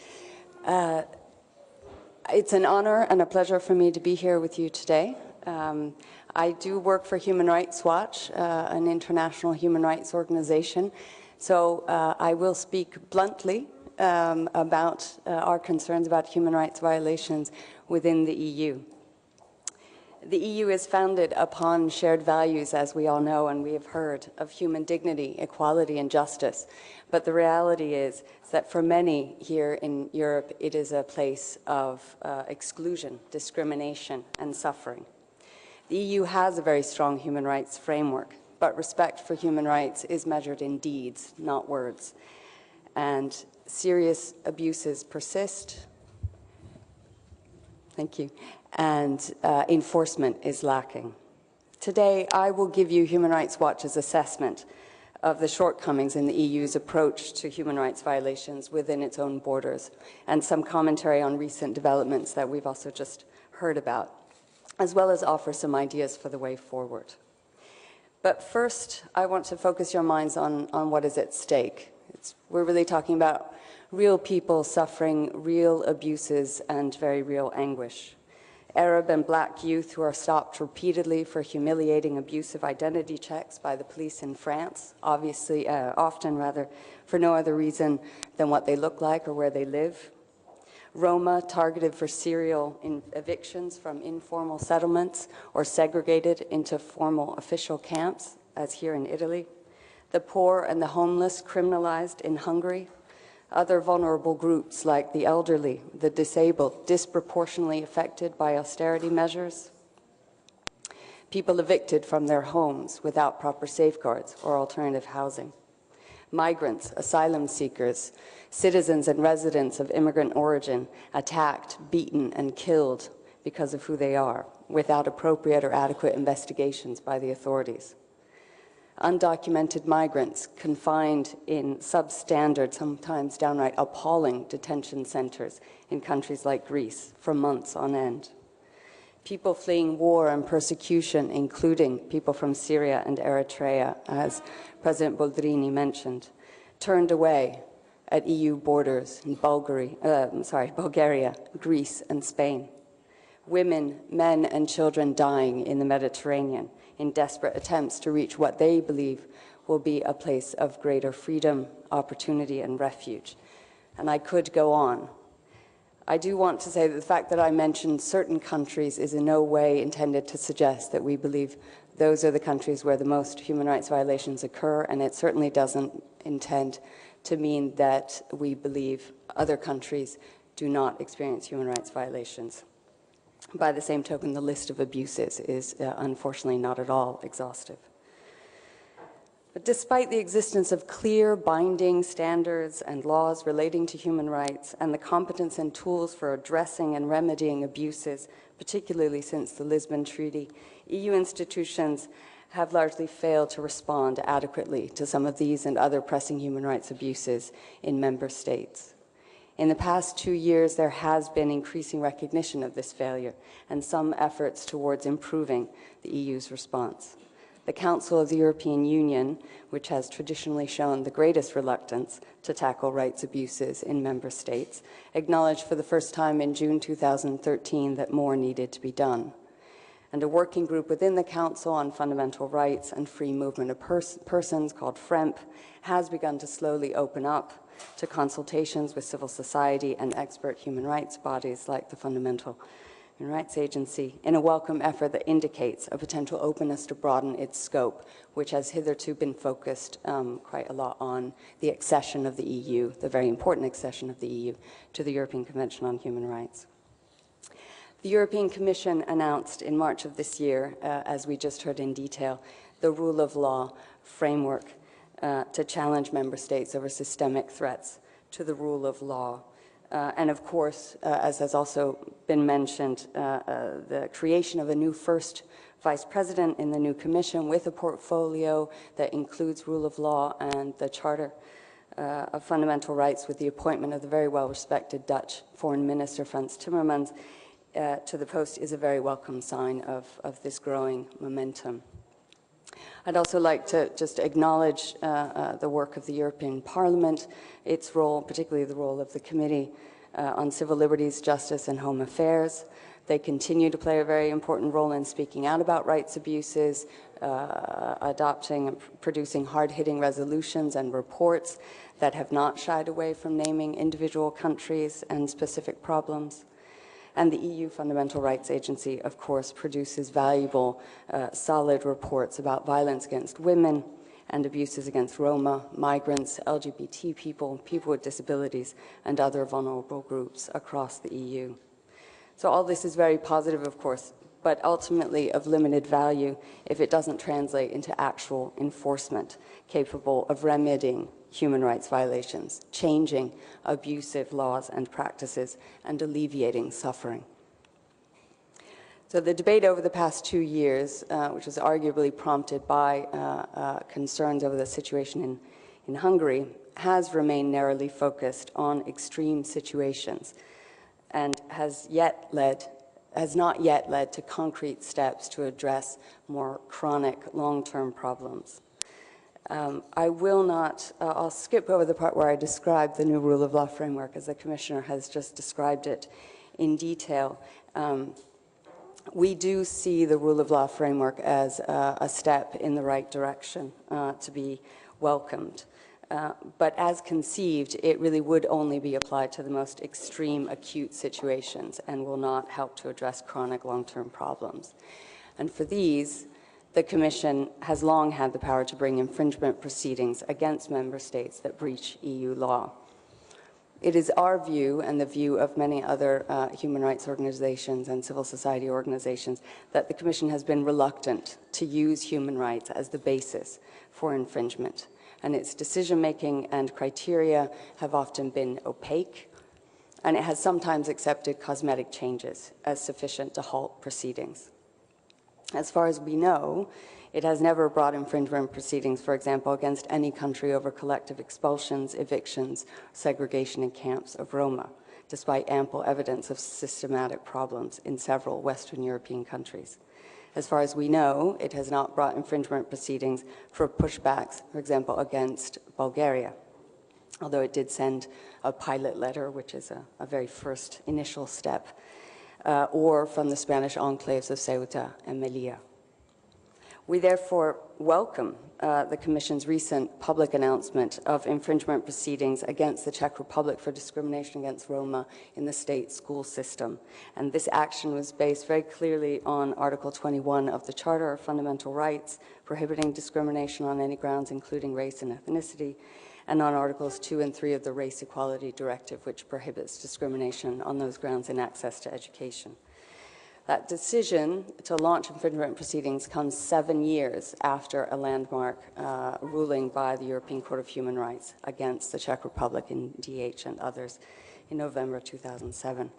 It's an honor and a pleasure for me to be here with you today. I do work for Human Rights Watch, an international human rights organization, so I will speak bluntly about our concerns about human rights violations within the EU. The EU is founded upon shared values, as we all know and we have heard, of human dignity, equality, and justice. But the reality is that for many here in Europe, it is a place of exclusion, discrimination, and suffering. The EU has a very strong human rights framework, but respect for human rights is measured in deeds, not words. And serious abuses persist. Thank you. And enforcement is lacking. Today, I will give you Human Rights Watch's assessment of the shortcomings in the EU's approach to human rights violations within its own borders, and some commentary on recent developments that we've also just heard about, as well as offer some ideas for the way forward. But first, I want to focus your minds on what is at stake. We're really talking about real people suffering real abuses and very real anguish. Arab and Black youth who are stopped repeatedly for humiliating abusive identity checks by the police in France, often for no other reason than what they look like or where they live. Roma targeted for serial evictions from informal settlements or segregated into formal official camps, as here in Italy. The poor and the homeless criminalized in Hungary. Other vulnerable groups like the elderly, the disabled, disproportionately affected by austerity measures. People evicted from their homes without proper safeguards or alternative housing. Migrants, asylum seekers, citizens and residents of immigrant origin attacked, beaten, and killed because of who they are, without appropriate or adequate investigations by the authorities. Undocumented migrants confined in substandard, sometimes downright appalling detention centers in countries like Greece for months on end. People fleeing war and persecution, including people from Syria and Eritrea, as President Boldrini mentioned, turned away at EU borders in Bulgaria, Greece, and Spain. Women, men, and children dying in the Mediterranean in desperate attempts to reach what they believe will be a place of greater freedom, opportunity, and refuge. And I could go on. I do want to say that the fact that I mentioned certain countries is in no way intended to suggest that we believe those are the countries where the most human rights violations occur, and it certainly doesn't intend to mean that we believe other countries do not experience human rights violations. By the same token, the list of abuses is unfortunately not at all exhaustive. But despite the existence of clear, binding standards and laws relating to human rights and the competence and tools for addressing and remedying abuses, particularly since the Lisbon Treaty, EU institutions have largely failed to respond adequately to some of these and other pressing human rights abuses in member states. In the past 2 years, there has been increasing recognition of this failure and some efforts towards improving the EU's response. The Council of the European Union, which has traditionally shown the greatest reluctance to tackle rights abuses in member states, acknowledged for the first time in June 2013 that more needed to be done. And a working group within the Council on Fundamental Rights and Free Movement of Persons, called FREMP, has begun to slowly open up to consultations with civil society and expert human rights bodies like the Fundamental Human Rights Agency in a welcome effort that indicates a potential openness to broaden its scope, which has hitherto been focused quite a lot on the accession of the EU, the very important accession of the EU to the European Convention on Human Rights. The European Commission announced in March of this year, as we just heard in detail, the rule of law framework to challenge member states over systemic threats to the rule of law. And of course, as has also been mentioned, the creation of a new first vice president in the new commission with a portfolio that includes rule of law and the Charter of Fundamental Rights, with the appointment of the very well-respected Dutch Foreign Minister Frans Timmermans to the post, is a very welcome sign of this growing momentum. I'd also like to just acknowledge the work of the European Parliament, its role, particularly the role of the Committee on Civil Liberties, Justice and Home Affairs. They continue to play a very important role in speaking out about rights abuses, adopting and producing hard-hitting resolutions and reports that have not shied away from naming individual countries and specific problems. And the EU Fundamental Rights Agency, of course, produces valuable, solid reports about violence against women and abuses against Roma, migrants, LGBT people, people with disabilities, and other vulnerable groups across the EU. So all this is very positive, of course, but ultimately of limited value if it doesn't translate into actual enforcement capable of remedying human rights violations, changing abusive laws and practices, and alleviating suffering. So the debate over the past 2 years, which was arguably prompted by concerns over the situation in Hungary, has remained narrowly focused on extreme situations and has not yet led to concrete steps to address more chronic long-term problems. I'll skip over the part where I describe the new rule of law framework, as the Commissioner has just described it in detail. We do see the rule of law framework as a step in the right direction to be welcomed. But as conceived, it really would only be applied to the most extreme acute situations and will not help to address chronic long-term problems. And for these, the Commission has long had the power to bring infringement proceedings against member states that breach EU law. It is our view, and the view of many other human rights organizations and civil society organizations, that the Commission has been reluctant to use human rights as the basis for infringement. And its decision-making and criteria have often been opaque, and it has sometimes accepted cosmetic changes as sufficient to halt proceedings. As far as we know, it has never brought infringement proceedings, for example, against any country over collective expulsions, evictions, segregation in camps of Roma, despite ample evidence of systematic problems in several Western European countries. As far as we know, it has not brought infringement proceedings for pushbacks, for example, against Bulgaria, although it did send a pilot letter, which is a very first initial step, or from the Spanish enclaves of Ceuta and Melilla. We therefore welcome the Commission's recent public announcement of infringement proceedings against the Czech Republic for discrimination against Roma in the state school system. And this action was based very clearly on Article 21 of the Charter of Fundamental Rights, prohibiting discrimination on any grounds, including race and ethnicity, and on Articles 2 and 3 of the Race Equality Directive, which prohibits discrimination on those grounds in access to education. That decision to launch infringement proceedings comes 7 years after a landmark ruling by the European Court of Human Rights against the Czech Republic in DH and others in November 2007.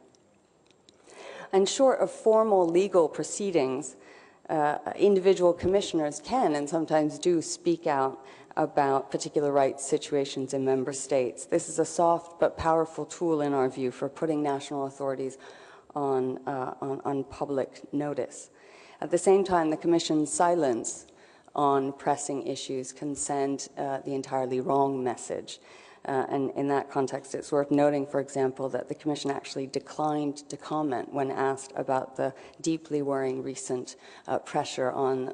And short of formal legal proceedings, individual commissioners can and sometimes do speak out about particular rights situations in member states. This is a soft but powerful tool in our view for putting national authorities on public notice. At the same time, the Commission's silence on pressing issues can send the entirely wrong message. And in that context, it's worth noting, for example, that the Commission actually declined to comment when asked about the deeply worrying recent pressure on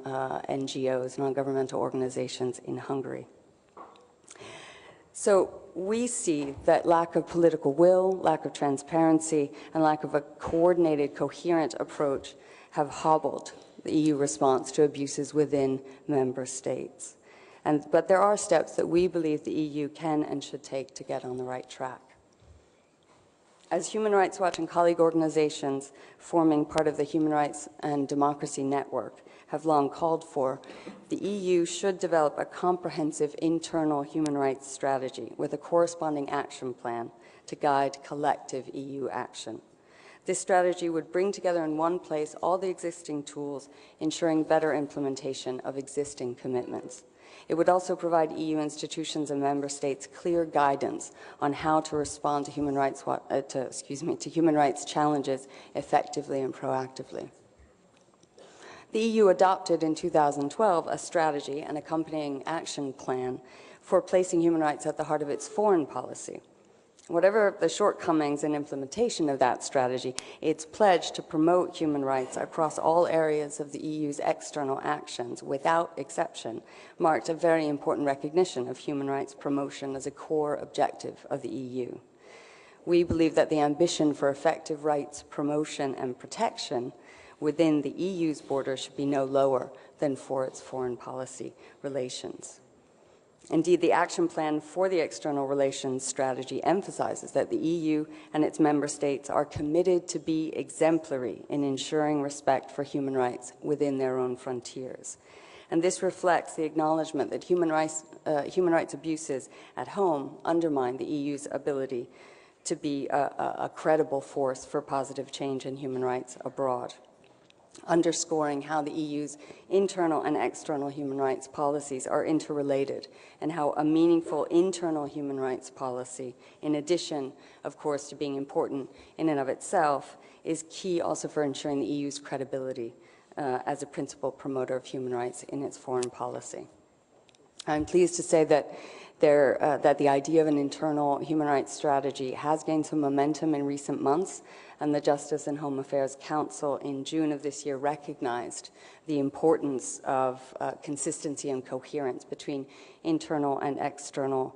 NGOs, non-governmental organizations in Hungary. So we see that lack of political will, lack of transparency, and lack of a coordinated, coherent approach have hobbled the EU response to abuses within member states. But there are steps that we believe the EU can and should take to get on the right track. As Human Rights Watch and colleague organizations forming part of the Human Rights and Democracy Network have long called for, the EU should develop a comprehensive internal human rights strategy with a corresponding action plan to guide collective EU action. This strategy would bring together in one place all the existing tools, ensuring better implementation of existing commitments. It would also provide EU institutions and member states clear guidance on how to respond to human rights challenges effectively and proactively. The EU adopted in 2012 a strategy and accompanying action plan for placing human rights at the heart of its foreign policy. Whatever the shortcomings in implementation of that strategy, its pledge to promote human rights across all areas of the EU's external actions, without exception, marked a very important recognition of human rights promotion as a core objective of the EU. We believe that the ambition for effective rights promotion and protection within the EU's borders should be no lower than for its foreign policy relations. Indeed, the action plan for the external relations strategy emphasizes that the EU and its member states are committed to be exemplary in ensuring respect for human rights within their own frontiers. And this reflects the acknowledgement that human rights abuses at home undermine the EU's ability to be a credible force for positive change in human rights abroad, underscoring how the EU's internal and external human rights policies are interrelated and how a meaningful internal human rights policy, in addition, of course, to being important in and of itself, is key also for ensuring the EU's credibility as a principal promoter of human rights in its foreign policy. I'm pleased to say that that the idea of an internal human rights strategy has gained some momentum in recent months, and the Justice and Home Affairs Council in June of this year recognized the importance of consistency and coherence between internal and external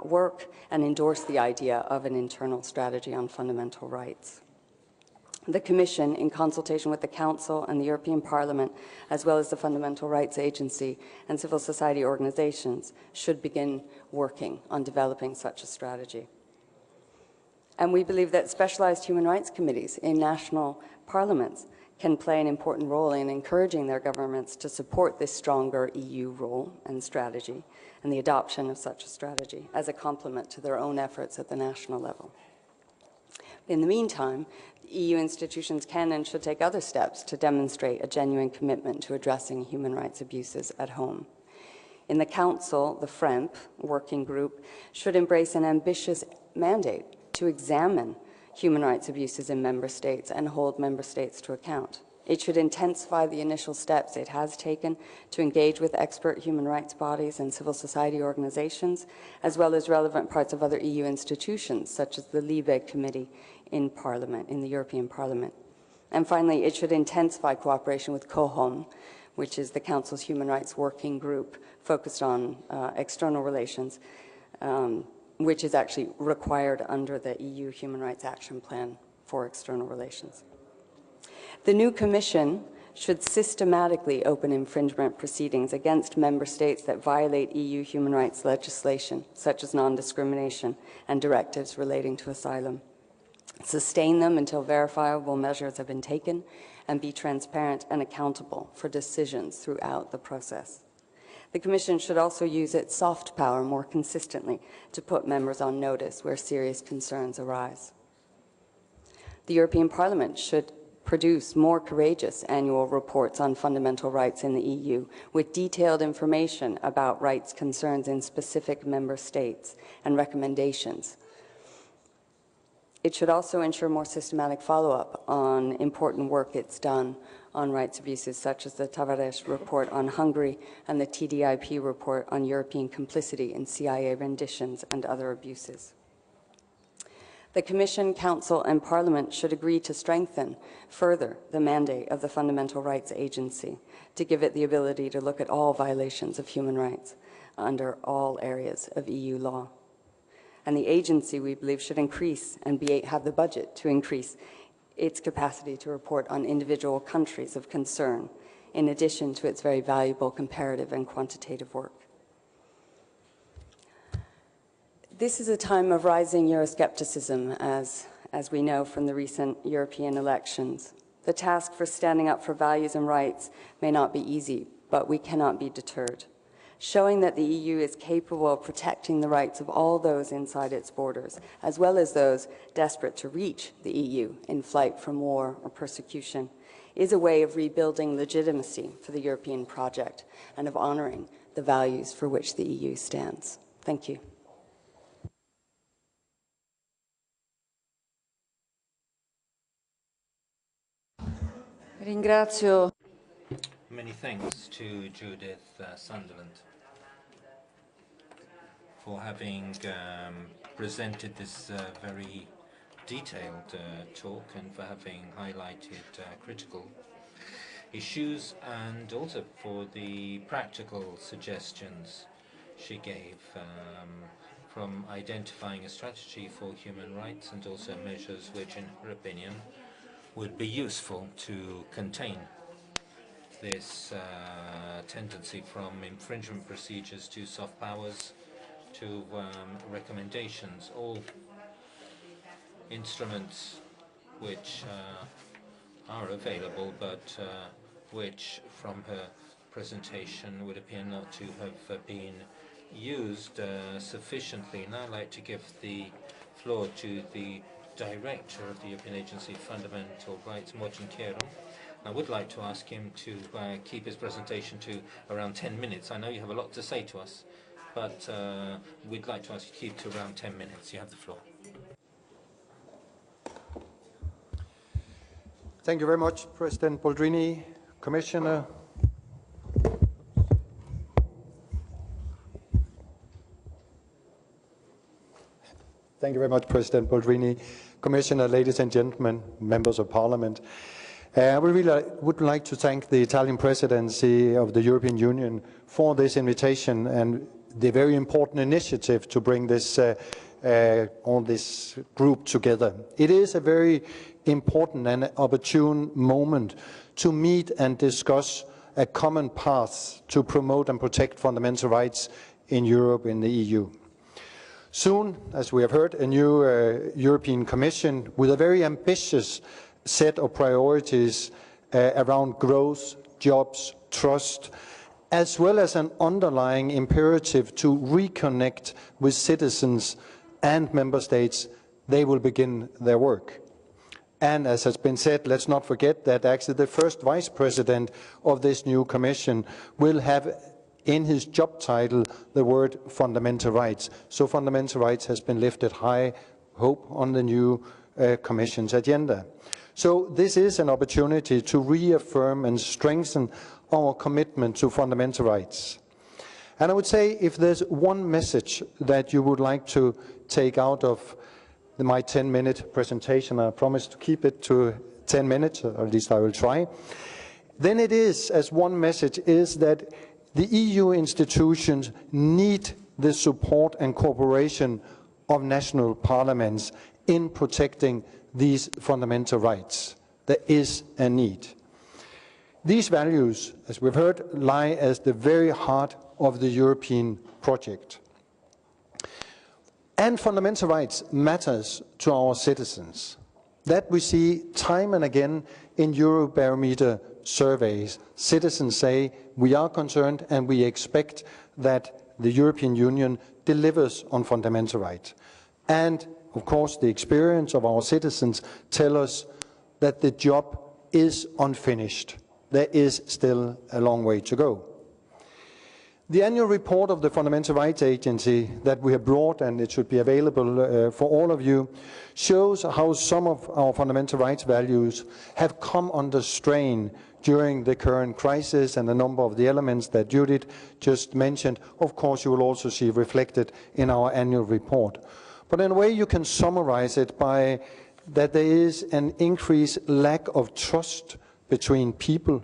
work and endorsed the idea of an internal strategy on fundamental rights. The Commission, in consultation with the Council and the European Parliament, as well as the Fundamental Rights Agency and civil society organizations, should begin working on developing such a strategy. And we believe that specialized human rights committees in national parliaments can play an important role in encouraging their governments to support this stronger EU role and strategy and the adoption of such a strategy as a complement to their own efforts at the national level. In the meantime, EU institutions can and should take other steps to demonstrate a genuine commitment to addressing human rights abuses at home. In the Council, the FREMP working group should embrace an ambitious mandate to examine human rights abuses in member states and hold member states to account. It should intensify the initial steps it has taken to engage with expert human rights bodies and civil society organizations, as well as relevant parts of other EU institutions, such as the LIBE Committee in Parliament, in the European Parliament. And finally, it should intensify cooperation with COHOM, which is the Council's Human Rights Working Group focused on external relations, which is actually required under the EU Human Rights Action Plan for external relations. The new Commission should systematically open infringement proceedings against member states that violate EU human rights legislation, such as non-discrimination and directives relating to asylum. Sustain them until verifiable measures have been taken, and be transparent and accountable for decisions throughout the process. The Commission should also use its soft power more consistently to put members on notice where serious concerns arise. The European Parliament should produce more courageous annual reports on fundamental rights in the EU with detailed information about rights concerns in specific member states and recommendations. It should also ensure more systematic follow-up on important work it's done on rights abuses, such as the Tavares report on Hungary and the TDIP report on European complicity in CIA renditions and other abuses. The Commission, Council, and Parliament should agree to strengthen further the mandate of the Fundamental Rights Agency to give it the ability to look at all violations of human rights under all areas of EU law. And the agency, we believe, should increase and have the budget to increase its capacity to report on individual countries of concern, in addition to its very valuable comparative and quantitative work. This is a time of rising Euroscepticism, as we know from the recent European elections. The task for standing up for values and rights may not be easy, but we cannot be deterred. Showing that the EU is capable of protecting the rights of all those inside its borders, as well as those desperate to reach the EU in flight from war or persecution, is a way of rebuilding legitimacy for the European project and of honoring the values for which the EU stands. Thank you. Ringrazio. Many thanks to Judith Sunderland for having presented this very detailed talk and for having highlighted critical issues, and also for the practical suggestions she gave, from identifying a strategy for human rights and also measures which, in her opinion, would be useful to contain this tendency from infringement procedures to soft powers to recommendations, all instruments which are available, but which, from her presentation, would appear not to have been used sufficiently. Now I'd like to give the floor to the Director of the European Agency for Fundamental Rights, Morten Kjaerum. I would like to ask him to keep his presentation to around 10 minutes. I know you have a lot to say to us, but we'd like to ask you to keep to around 10 minutes. You have the floor. Thank you very much, President Boldrini, Commissioner. Thank you very much, President Boldrini, Commissioner, ladies and gentlemen, members of Parliament. We really would like to thank the Italian Presidency of the European Union for this invitation and the very important initiative to bring this all this group together. It is a very important and opportune moment to meet and discuss a common path to promote and protect fundamental rights in Europe, in the EU. Soon, as we have heard, a new European Commission with a very ambitious set of priorities around growth, jobs, trust, as well as an underlying imperative to reconnect with citizens and member states. They will begin their work. And as has been said, let's not forget that actually the first vice president of this new commission will have in his job title the word fundamental rights. So fundamental rights has been lifted high, hope, on the new Commission's agenda. So this is an opportunity to reaffirm and strengthen our commitment to fundamental rights. And I would say, if there's one message that you would like to take out of my 10-minute presentation, I promise to keep it to 10 minutes, or at least I will try, then it is, as one message, is that the EU institutions need the support and cooperation of national parliaments in protecting these fundamental rights. There is a need. These values, as we've heard, lie at the very heart of the European project. And fundamental rights matters to our citizens. That we see time and again in Eurobarometer surveys. Citizens say, we are concerned and we expect that the European Union delivers on fundamental rights. And, of course, the experience of our citizens tell us that the job is unfinished. There is still a long way to go. The annual report of the Fundamental Rights Agency that we have brought, and it should be available for all of you, shows how some of our fundamental rights values have come under strain during the current crisis, and a number of the elements that Judith just mentioned, of course, you will also see reflected in our annual report. But in a way, you can summarize it by that there is an increased lack of trust between people,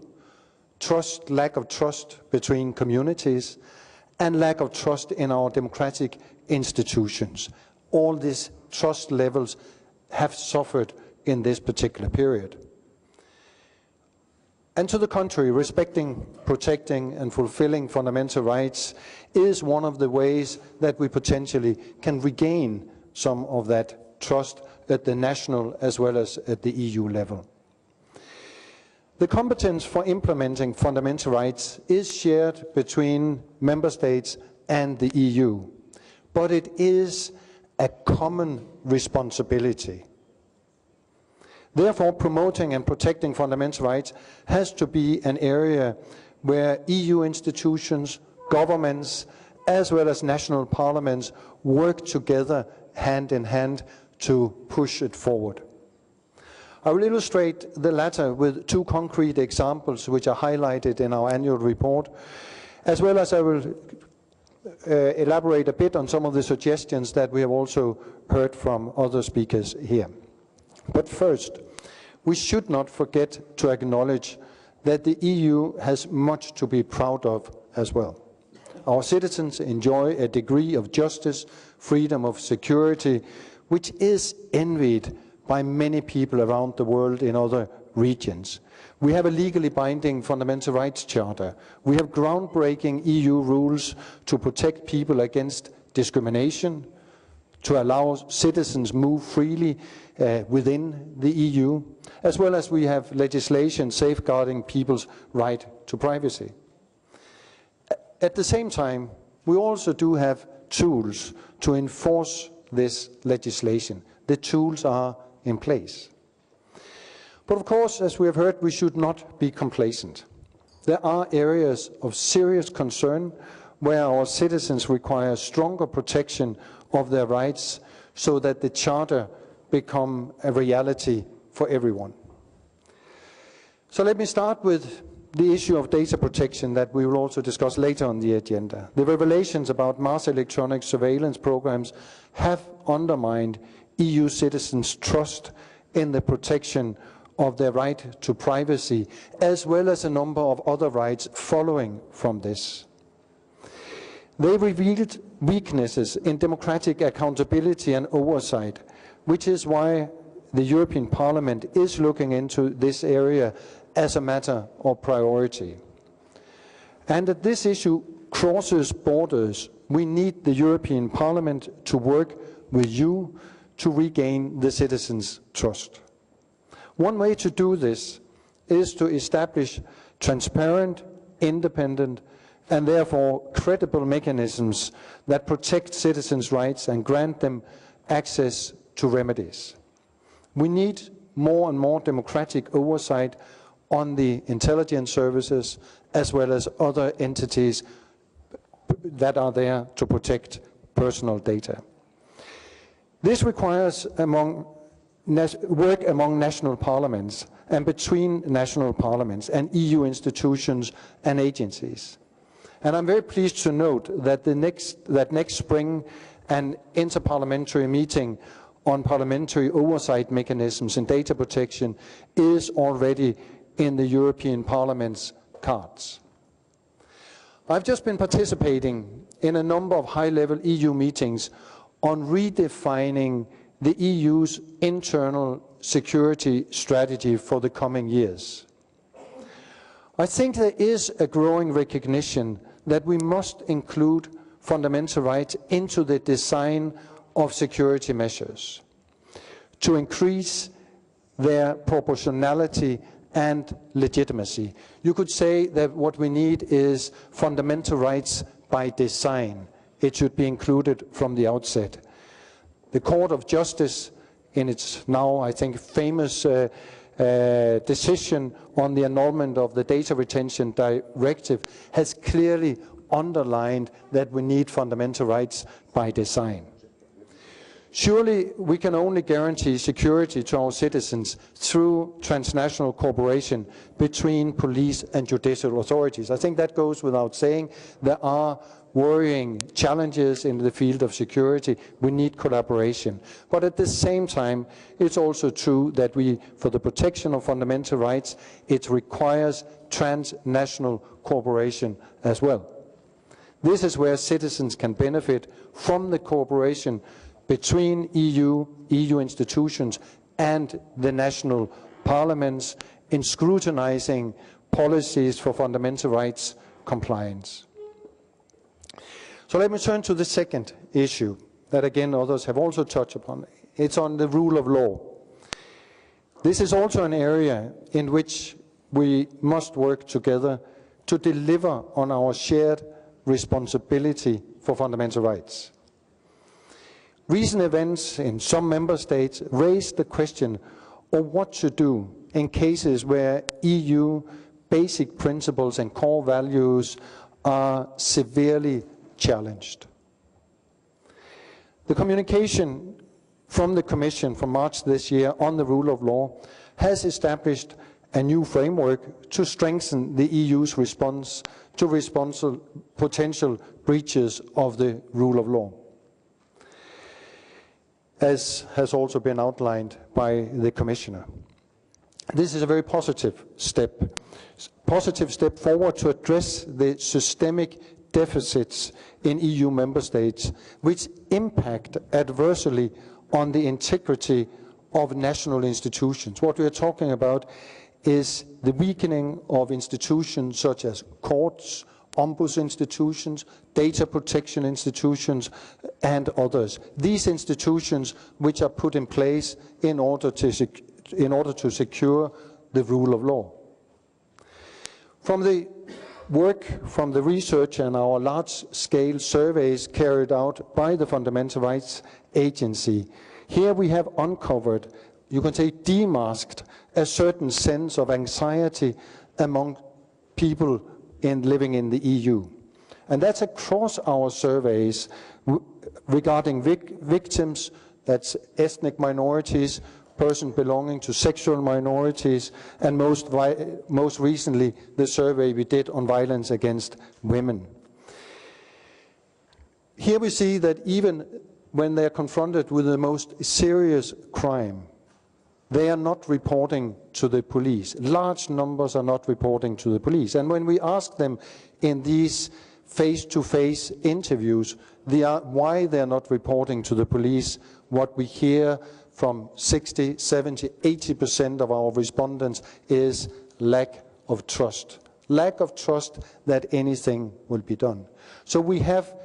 lack of trust between communities, and lack of trust in our democratic institutions. All these trust levels have suffered in this particular period. And to the contrary, respecting, protecting, and fulfilling fundamental rights is one of the ways that we potentially can regain some of that trust at the national as well as at the EU level. The competence for implementing fundamental rights is shared between member states and the EU, but it is a common responsibility. Therefore, promoting and protecting fundamental rights has to be an area where EU institutions, governments, as well as national parliaments work together hand in hand to push it forward. I will illustrate the latter with two concrete examples which are highlighted in our annual report, as well as I will elaborate a bit on some of the suggestions that we have also heard from other speakers here. But first, we should not forget to acknowledge that the EU has much to be proud of as well. Our citizens enjoy a degree of justice, freedom of security, which is envied by many people around the world in other regions. We have a legally binding fundamental rights charter. We have groundbreaking EU rules to protect people against discrimination, to allow citizens move freely within the EU, as well as we have legislation safeguarding people's right to privacy. At the same time, we also do have tools to enforce this legislation. The tools are in place. But of course, as we have heard, we should not be complacent. There are areas of serious concern where our citizens require stronger protection of their rights so that the Charter become a reality for everyone. So let me start with the issue of data protection that we will also discuss later on the agenda. The revelations about mass electronic surveillance programs have undermined EU citizens' trust in the protection of their right to privacy, as well as a number of other rights following from this. They revealed weaknesses in democratic accountability and oversight, which is why the European Parliament is looking into this area as a matter of priority. And that this issue crosses borders, we need the European Parliament to work with you to regain the citizens' trust. One way to do this is to establish transparent, independent, and therefore credible mechanisms that protect citizens' rights and grant them access to remedies. We need more and more democratic oversight on the intelligence services as well as other entities that are there to protect personal data. This requires work among national parliaments and between national parliaments and EU institutions and agencies. And I'm very pleased to note that next spring an interparliamentary meeting on parliamentary oversight mechanisms and data protection is already in the European Parliament's cards. I've just been participating in a number of high-level EU meetings on redefining the EU's internal security strategy for the coming years. I think there is a growing recognition that we must include fundamental rights into the design of security measures to increase their proportionality and legitimacy. You could say that what we need is fundamental rights by design. It should be included from the outset. The Court of Justice, in its now, I think, famous decision on the annulment of the Data Retention Directive, has clearly underlined that we need fundamental rights by design. Surely we can only guarantee security to our citizens through transnational cooperation between police and judicial authorities. I think that goes without saying. There are worrying challenges in the field of security. We need collaboration. But at the same time, it's also true that for the protection of fundamental rights, it requires transnational cooperation as well. This is where citizens can benefit from the cooperation between EU institutions and the national parliaments in scrutinizing policies for fundamental rights compliance. So let me turn to the second issue that again others have also touched upon. It's on the rule of law. This is also an area in which we must work together to deliver on our shared responsibility for fundamental rights. Recent events in some member states raised the question of what to do in cases where EU basic principles and core values are severely challenged. The communication from the Commission from March this year on the rule of law has established a new framework to strengthen the EU's response to potential breaches of the rule of law, as has also been outlined by the Commissioner. This is a very positive step forward to address the systemic deficits in EU member states which impact adversely on the integrity of national institutions. What we are talking about is the weakening of institutions such as courts, ombuds institutions, data protection institutions, and others. These institutions which are put in place in order to secure the rule of law. From the work, from the research and our large-scale surveys carried out by the Fundamental Rights Agency, here we have uncovered, you can say demasked, a certain sense of anxiety among people living in the EU. And that's across our surveys regarding victims, that's ethnic minorities, persons belonging to sexual minorities, and most recently the survey we did on violence against women. Here we see that even when they are confronted with the most serious crime, they are not reporting to the police. Large numbers are not reporting to the police. And when we ask them in these face-to-face interviews why they are not reporting to the police, what we hear from 60, 70, 80% of our respondents is lack of trust. Lack of trust that anything will be done. So we have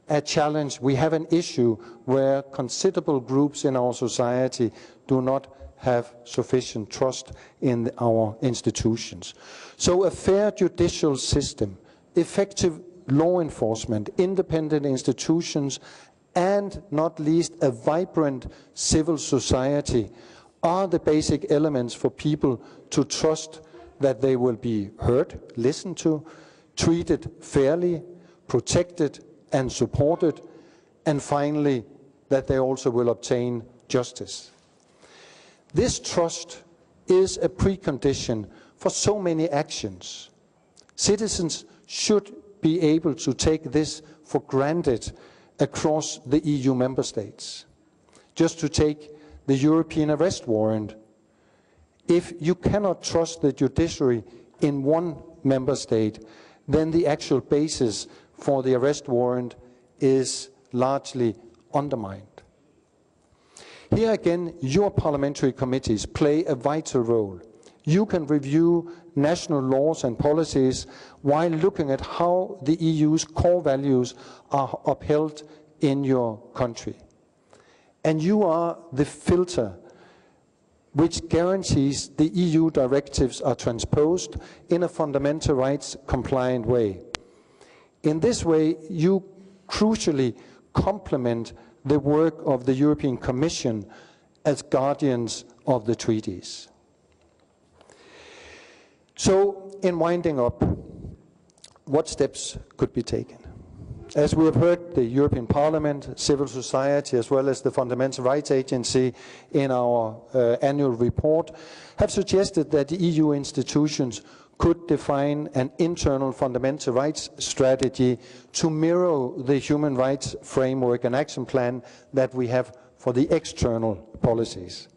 a challenge, we have an issue where considerable groups in our society do not have sufficient trust in our institutions. So a fair judicial system, effective law enforcement, independent institutions, and not least a vibrant civil society are the basic elements for people to trust that they will be heard, listened to, treated fairly, protected and supported, and finally that they also will obtain justice. This trust is a precondition for so many actions. Citizens should be able to take this for granted across the EU member states. Just to take the European arrest warrant. If you cannot trust the judiciary in one member state, then the actual basis for the arrest warrant is largely undermined. Here again, your parliamentary committees play a vital role. You can review national laws and policies while looking at how the EU's core values are upheld in your country. And you are the filter which guarantees the EU directives are transposed in a fundamental rights compliant way. In this way, you crucially complement the work of the European Commission as guardians of the treaties. So, in winding up, what steps could be taken? As we have heard, the European Parliament, civil society, as well as the Fundamental Rights Agency in our annual report, have suggested that the EU institutions could define an internal fundamental rights strategy to mirror the human rights framework and action plan that we have for the external policies.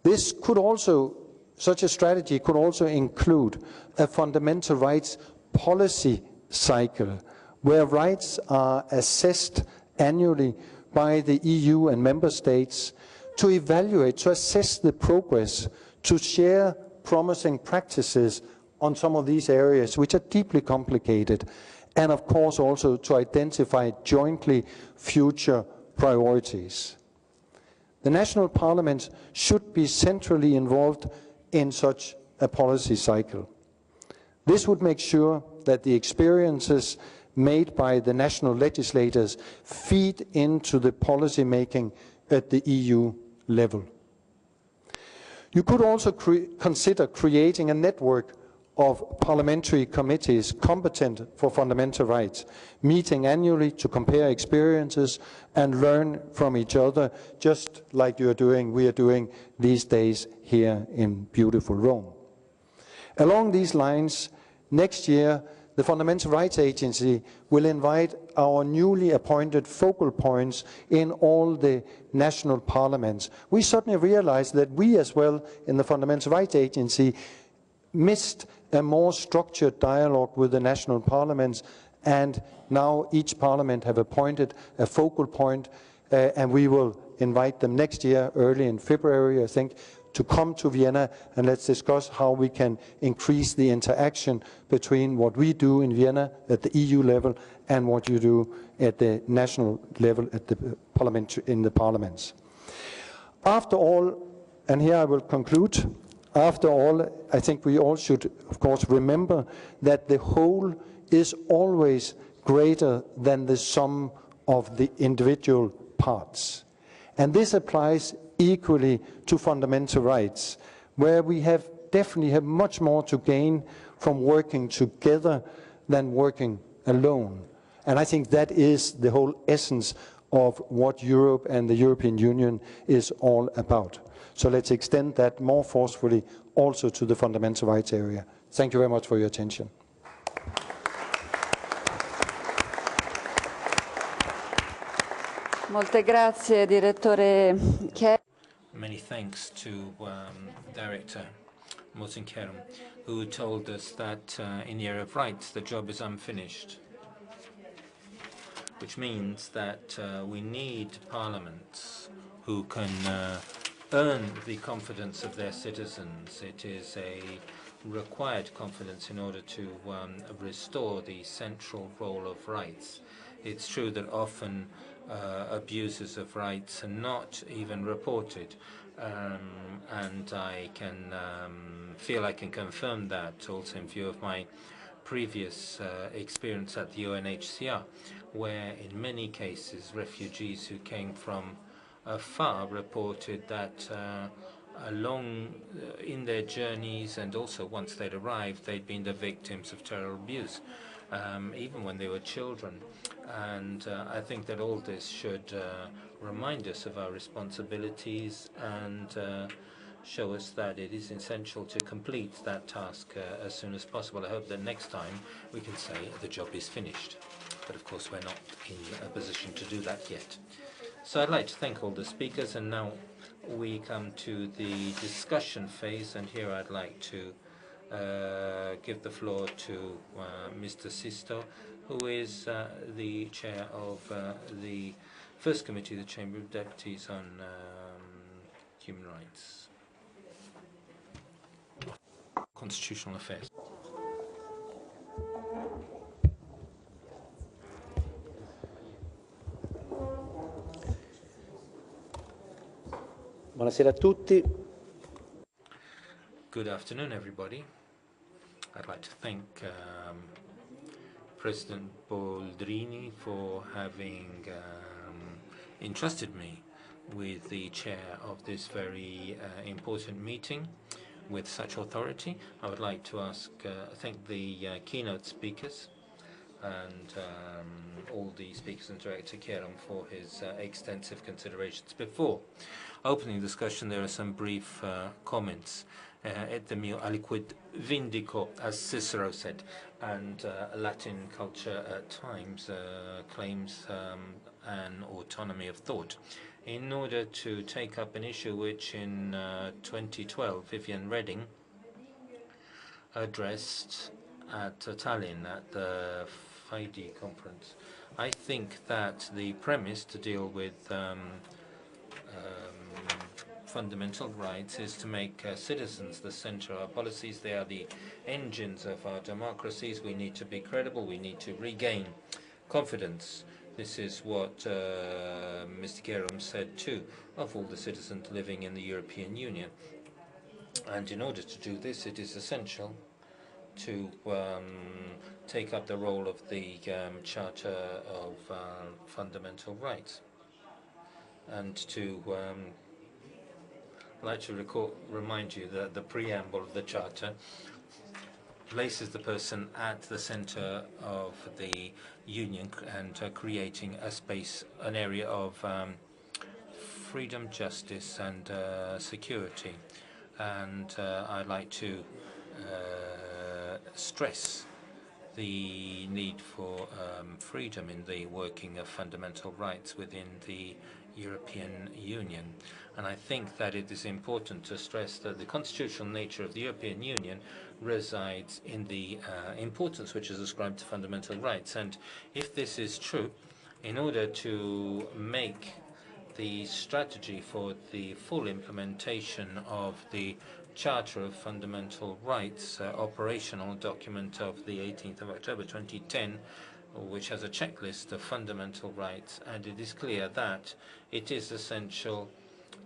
This could also, such a strategy could also include a fundamental rights policy cycle where rights are assessed annually by the EU and member states to evaluate, to assess the progress, to share promising practices on some of these areas which are deeply complicated, and of course also to identify jointly future priorities. The national parliaments should be centrally involved in such a policy cycle. This would make sure that the experiences made by the national legislators feed into the policy making at the EU level. You could also consider creating a network of parliamentary committees competent for fundamental rights, meeting annually to compare experiences and learn from each other, just like we are doing these days here in beautiful Rome. Along these lines, next year, the Fundamental Rights Agency will invite our newly appointed focal points in all the national parliaments. We certainly realize that we as well in the Fundamental Rights Agency missed a more structured dialogue with the national parliaments, and now each parliament have appointed a focal point and we will invite them next year, early in February, I think, to come to Vienna, and let's discuss how we can increase the interaction between what we do in Vienna at the EU level and what you do at the national level at the parliament, in the parliaments. After all, and here I will conclude, after all, I think we all should, of course, remember that the whole is always greater than the sum of the individual parts. And this applies equally to fundamental rights, where we definitely have much more to gain from working together than working alone. And I think that is the whole essence of what Europe and the European Union is all about. So let's extend that more forcefully also to the fundamental rights area. Thank you very much for your attention. Molte grazie, Direttore Kjaerum. Many thanks to Director Morten Kjaerum, who told us that in the area of rights, the job is unfinished, which means that we need parliaments who can earn the confidence of their citizens. It is a required confidence in order to restore the central role of rights. It's true that often abuses of rights are not even reported, and I can feel I can confirm that also in view of my previous experience at the UNHCR, where in many cases refugees who came from afar reported that along in their journeys and also once they'd arrived, they'd been the victims of terrible abuse, even when they were children. And I think that all this should remind us of our responsibilities and show us that it is essential to complete that task as soon as possible. I hope that next time we can say the job is finished. But of course we're not in a position to do that yet. So I'd like to thank all the speakers, and now we come to the discussion phase, and here I'd like to give the floor to Mr. Sisto, who is the chair of the First Committee, the Chamber of Deputies on Human Rights, Constitutional Affairs. Buonasera a tutti. Good afternoon, everybody. I'd like to thank President Boldrini for having entrusted me with the chair of this very important meeting with such authority. I would like to thank the keynote speakers and all the speakers and Director Kjaerum for his extensive considerations. Before opening discussion, there are some brief comments. Et de mio aliquid vindico, as Cicero said, and Latin culture at times claims an autonomy of thought. In order to take up an issue which in 2012 Viviane Reding addressed at Tallinn at the FIDE conference, I think that the premise to deal with fundamental rights is to make citizens the center of our policies. They are the engines of our democracies. We need to be credible. We need to regain confidence. This is what Mr. Kjaerum said too, of all the citizens living in the European Union. And in order to do this, it is essential to take up the role of the Charter of Fundamental Rights, and to I'd like to remind you that the preamble of the Charter places the person at the center of the Union and creating a space, an area of freedom, justice and security. And I'd like to stress the need for freedom in the working of fundamental rights within the European Union. And I think that it is important to stress that the constitutional nature of the European Union resides in the importance which is ascribed to fundamental rights. And if this is true, in order to make the strategy for the full implementation of the Charter of Fundamental Rights, operational document of the 18th of October 2010, which has a checklist of fundamental rights, and it is clear that it is essential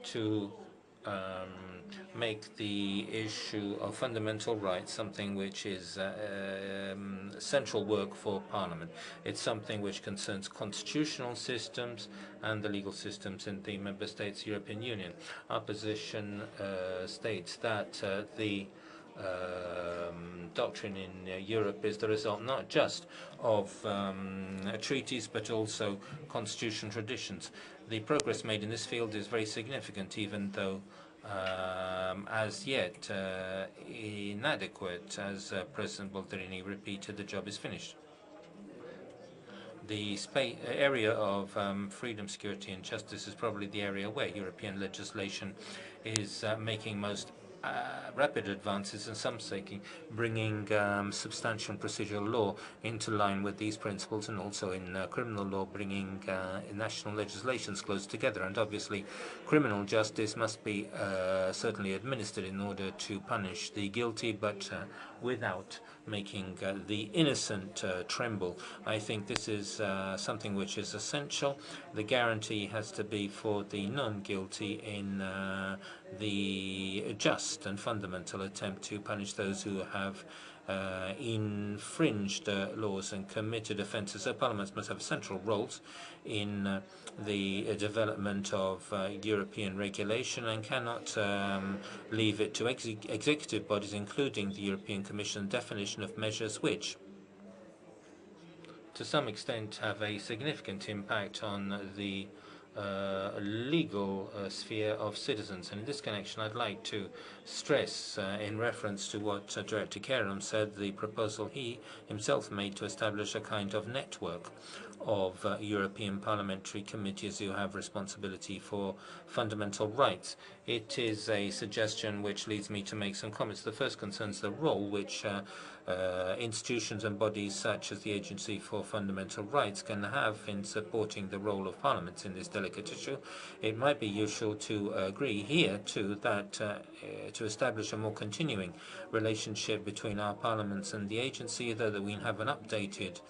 to make the issue of fundamental rights something which is central work for Parliament. It's something which concerns constitutional systems and the legal systems in the Member States European Union. Our position states that the doctrine in Europe is the result not just of treaties but also constitutional traditions. The progress made in this field is very significant, even though as yet inadequate. As President Bolterini repeated, the job is finished. The area of freedom, security and justice is probably the area where European legislation is making most rapid advances, and some saying bringing substantial and procedural law into line with these principles, and also in criminal law bringing national legislations close together. And obviously criminal justice must be certainly administered in order to punish the guilty, but without making the innocent tremble. I think this is something which is essential. The guarantee has to be for the non-guilty in the just and fundamental attempt to punish those who have infringed laws and committed offences. So parliaments must have central roles in the development of European regulation, and cannot leave it to executive bodies, including the European Commission, definition of measures which to some extent have a significant impact on the legal sphere of citizens. And in this connection, I'd like to stress, in reference to what Director Kjaerum said, the proposal he himself made to establish a kind of network of European parliamentary committees who have responsibility for fundamental rights. It is a suggestion which leads me to make some comments. The first concerns the role which institutions and bodies such as the Agency for Fundamental Rights can have in supporting the role of parliaments in this delicate issue. It might be useful to agree here too that to establish a more continuing relationship between our parliaments and the agency, though that we have an updated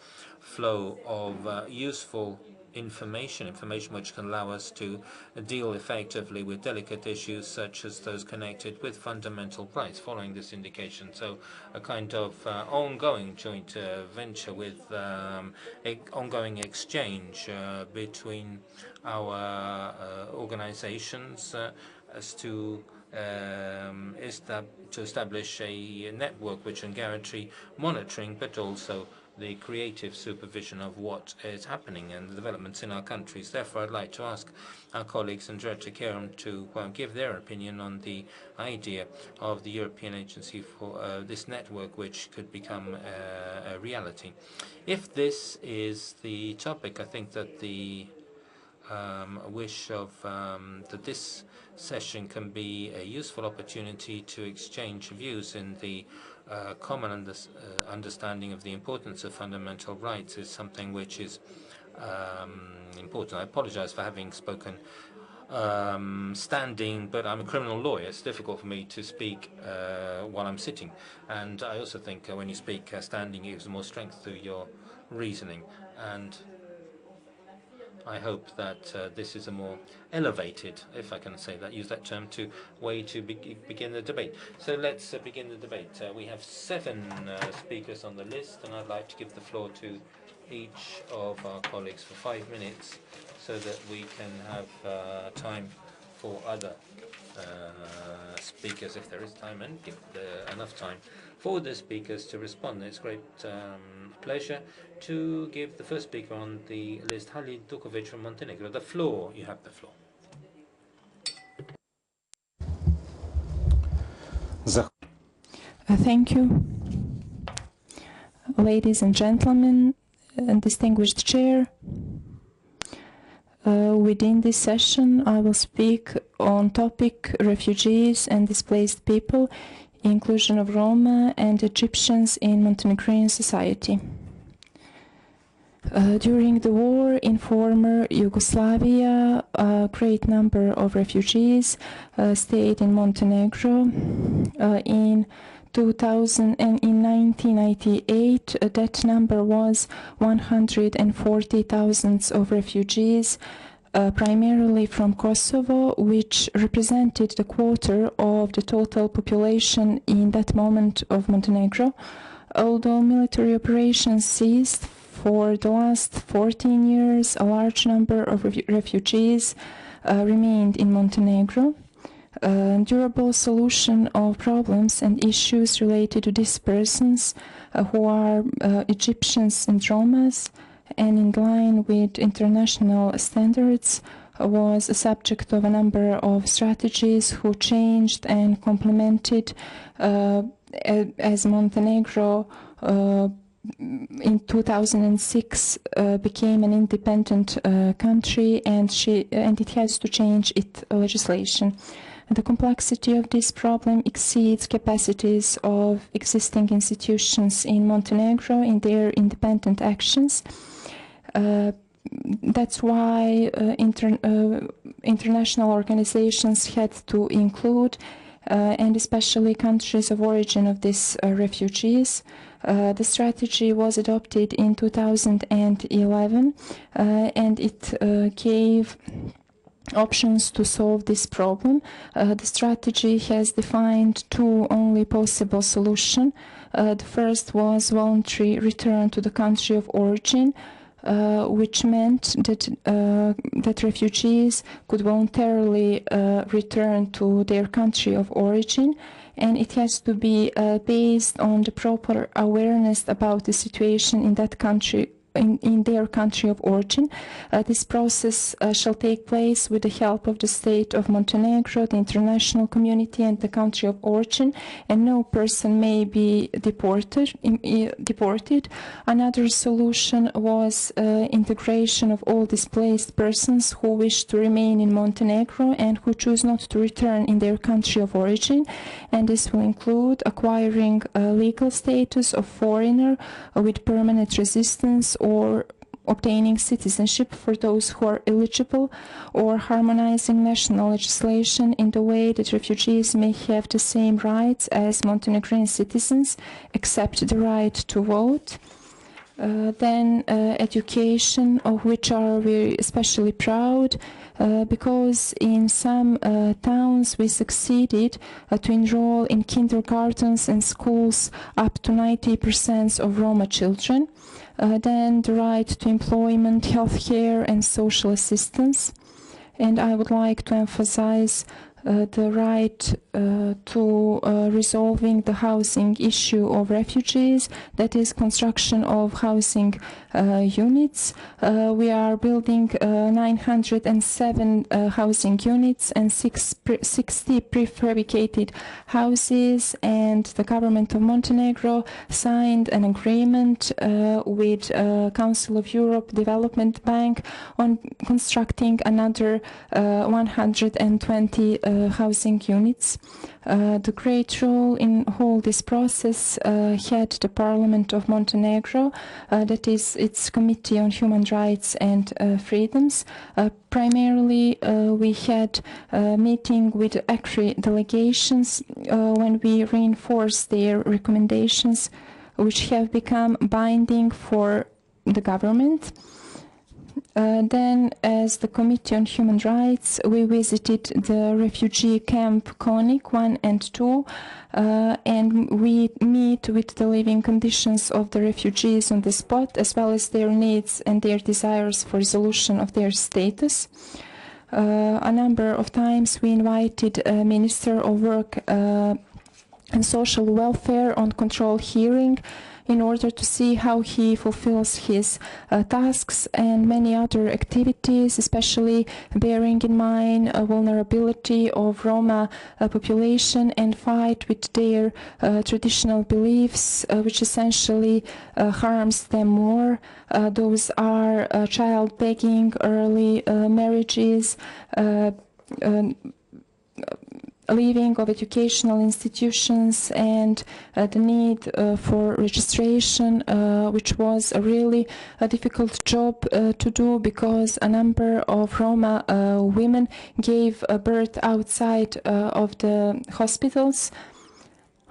flow of useful information which can allow us to deal effectively with delicate issues such as those connected with fundamental rights following this indication. So a kind of ongoing joint venture with ongoing exchange between our organizations as to establish a network which can guarantee monitoring, but also the creative supervision of what is happening and the developments in our countries. Therefore, I'd like to ask our colleagues and Director Kjaerum to give their opinion on the idea of the European Agency for this network, which could become a reality. If this is the topic, I think that the wish of that this session can be a useful opportunity to exchange views in the common understanding of the importance of fundamental rights is something which is important. I apologize for having spoken standing, but I'm a criminal lawyer. It's difficult for me to speak while I'm sitting. And I also think when you speak standing, it gives more strength to your reasoning. And I hope that this is a more elevated, if I can say that, use that term, way to begin the debate. So let's begin the debate. We have 7 speakers on the list, and I'd like to give the floor to each of our colleagues for 5 minutes so that we can have time for other speakers, if there is time, and give enough time for the speakers to respond. It's great pleasure to give the first speaker on the list, Halil Dukovic from Montenegro. The floor, you have the floor. Thank you. Ladies and gentlemen, distinguished chair, within this session I will speak on topic refugees and displaced people, inclusion of Roma and Egyptians in Montenegrin society. During the war in former Yugoslavia, a great number of refugees stayed in Montenegro. In 2000 and in 1998, that number was 140,000 of refugees, primarily from Kosovo, which represented the quarter of the total population in that moment of Montenegro. Although military operations ceased for the last 14 years, a large number of refugees remained in Montenegro. Durable solution of problems and issues related to these persons who are Egyptians and Romas and in line with international standards was a subject of a number of strategies who changed and complemented as Montenegro in 2006 became an independent country, and it has to change its legislation. The complexity of this problem exceeds capacities of existing institutions in Montenegro in their independent actions. That's why international organizations had to include and especially countries of origin of these refugees. The strategy was adopted in 2011 and it gave options to solve this problem. The strategy has defined two only possible solutions. The first was voluntary return to the country of origin, which meant that refugees could voluntarily return to their country of origin, and it has to be based on the proper awareness about the situation in that country, in their country of origin. This process shall take place with the help of the state of Montenegro, the international community, and the country of origin, and no person may be deported. Another solution was integration of all displaced persons who wish to remain in Montenegro and who choose not to return in their country of origin, and this will include acquiring a legal status of foreigner with permanent residence or obtaining citizenship for those who are eligible, or harmonizing national legislation in the way that refugees may have the same rights as Montenegrin citizens, except the right to vote. Then education, of which are we especially proud, because in some towns we succeeded to enroll in kindergartens and schools up to 90% of Roma children. Then the right to employment, healthcare, and social assistance. And I would like to emphasize the right to resolving the housing issue of refugees, that is construction of housing units. We are building 907 housing units and 60 prefabricated houses, and the government of Montenegro signed an agreement with Council of Europe Development Bank on constructing another 120 housing units. The great role in all this process had the Parliament of Montenegro, that is its Committee on Human Rights and Freedoms. Primarily, we had a meeting with ACRI delegations when we reinforced their recommendations, which have become binding for the government. Then, as the Committee on Human Rights, we visited the refugee camp Konik 1 and 2, and we meet with the living conditions of the refugees on the spot, as well as their needs and their desires for resolution of their status. A number of times we invited a Minister of Work and Social Welfare on control hearing, in order to see how he fulfills his tasks and many other activities, especially bearing in mind vulnerability of Roma population and fight with their traditional beliefs, which essentially harms them more. Those are child begging, early marriages, leaving of educational institutions and the need for registration, which was a really difficult job to do because a number of Roma women gave birth outside of the hospitals.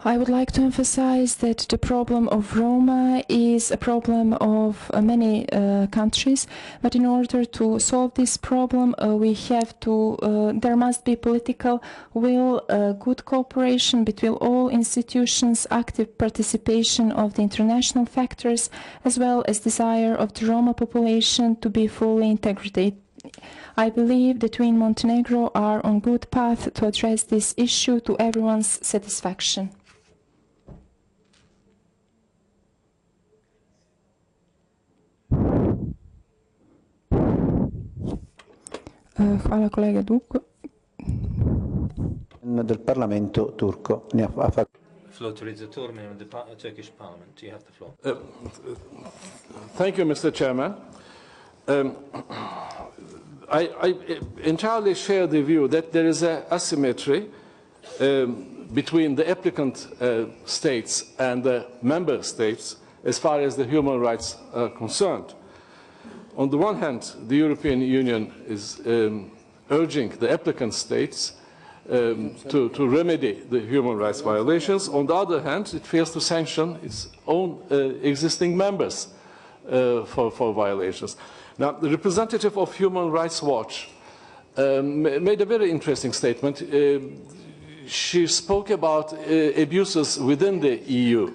I would like to emphasize that the problem of Roma is a problem of many countries, but in order to solve this problem, we have to, there must be political will, good cooperation between all institutions, active participation of the international factors, as well as desire of the Roma population to be fully integrated. I believe that we in Montenegro are on good path to address this issue to everyone's satisfaction. Hvala kolega Duk. Del Parlamento turco. Floor to the Turkish Parliament. You have the floor. Thank you, Mr. Chairman. I entirely share the view that there is an asymmetry between the applicant states and the member states as far as the human rights are concerned. On the one hand, the European Union is urging the applicant states to remedy the human rights violations. On the other hand, it fails to sanction its own existing members for violations. Now, the representative of Human Rights Watch made a very interesting statement. She spoke about abuses within the EU.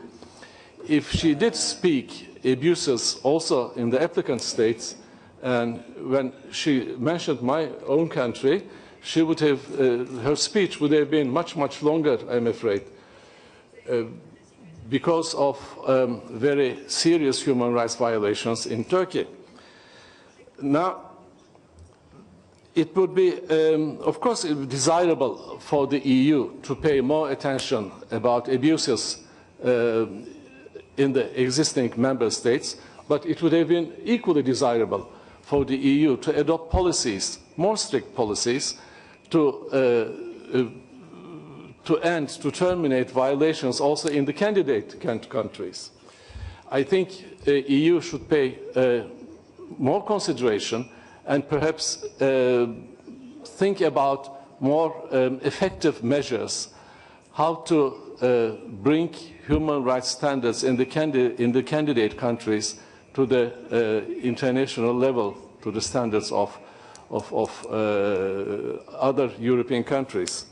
If she did speak abuses also in the applicant states, and when she mentioned my own country, she would have, her speech would have been much, much longer, I'm afraid, because of very serious human rights violations in Turkey. Now, it would be, of course, desirable for the EU to pay more attention about abuses in the existing member states, but it would have been equally desirable for the EU to adopt policies, more strict policies, to terminate violations also in the candidate countries. I think the EU should pay more consideration and perhaps think about more effective measures how to bring human rights standards in the candidate countries to the international level, to the standards of other European countries.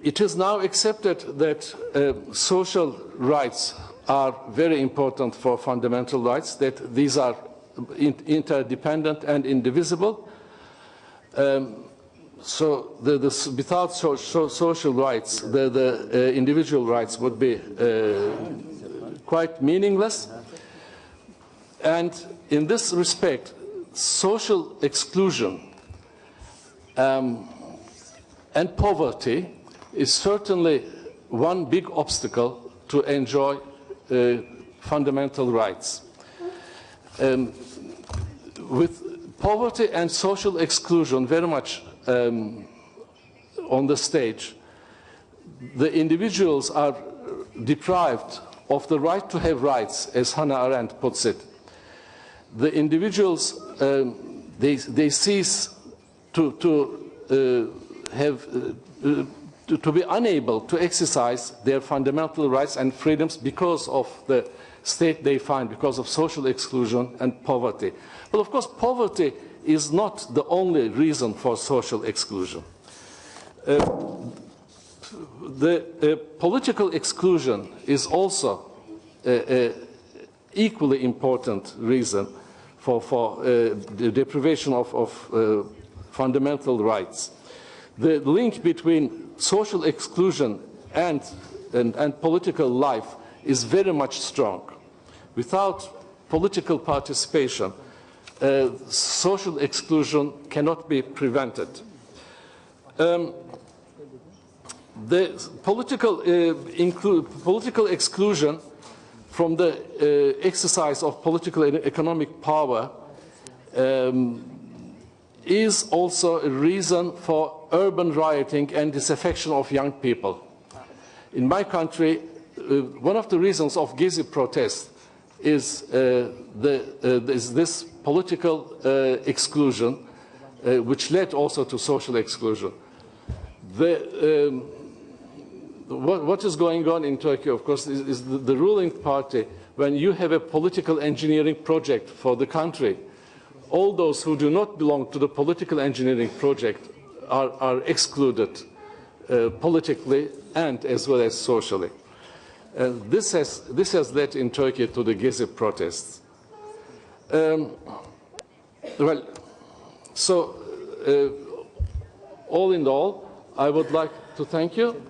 It is now accepted that social rights are very important for fundamental rights, that these are interdependent and indivisible. So without social rights, the individual rights would be quite meaningless. And in this respect, social exclusion and poverty is certainly one big obstacle to enjoy fundamental rights. With poverty and social exclusion very much on the stage, the individuals are deprived of the right to have rights, as Hannah Arendt puts it. The individuals, they cease to be unable to exercise their fundamental rights and freedoms because of the state they find, because of social exclusion and poverty. But of course, poverty is not the only reason for social exclusion. The political exclusion is also an equally important reason for the deprivation of fundamental rights. The link between social exclusion and political life is very much strong. Without political participation, social exclusion cannot be prevented. The political exclusion from the exercise of political and economic power is also a reason for urban rioting and disaffection of young people. In my country, one of the reasons of Gezi protests is this political exclusion, which led also to social exclusion. What is going on in Turkey, of course, is the ruling party. When you have a political engineering project for the country, all those who do not belong to the political engineering project are excluded politically and as well as socially. This has led in Turkey to the Gezi protests. Well, so all in all, I would like to thank you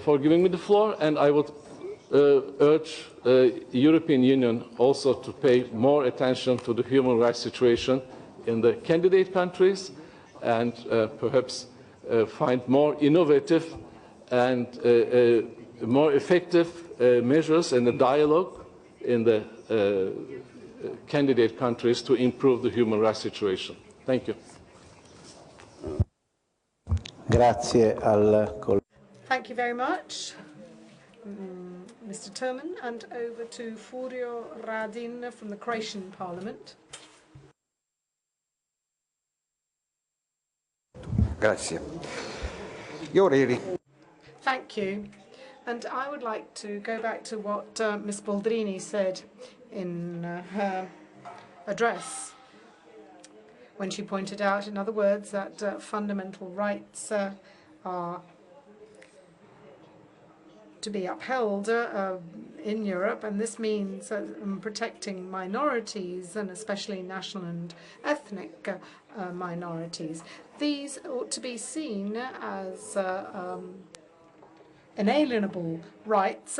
for giving me the floor, and I would urge the European Union also to pay more attention to the human rights situation in the candidate countries and perhaps find more innovative and more effective measures and a dialogue in the candidate countries to improve the human rights situation. Thank you. Thank you very much, Mr. Turman, and over to Furio Radin from the Croatian Parliament. Grazie. Thank you. And I would like to go back to what Ms. Boldrini said in her address, when she pointed out, in other words, that fundamental rights are to be upheld in Europe, and this means protecting minorities, and especially national and ethnic minorities. These ought to be seen as inalienable rights,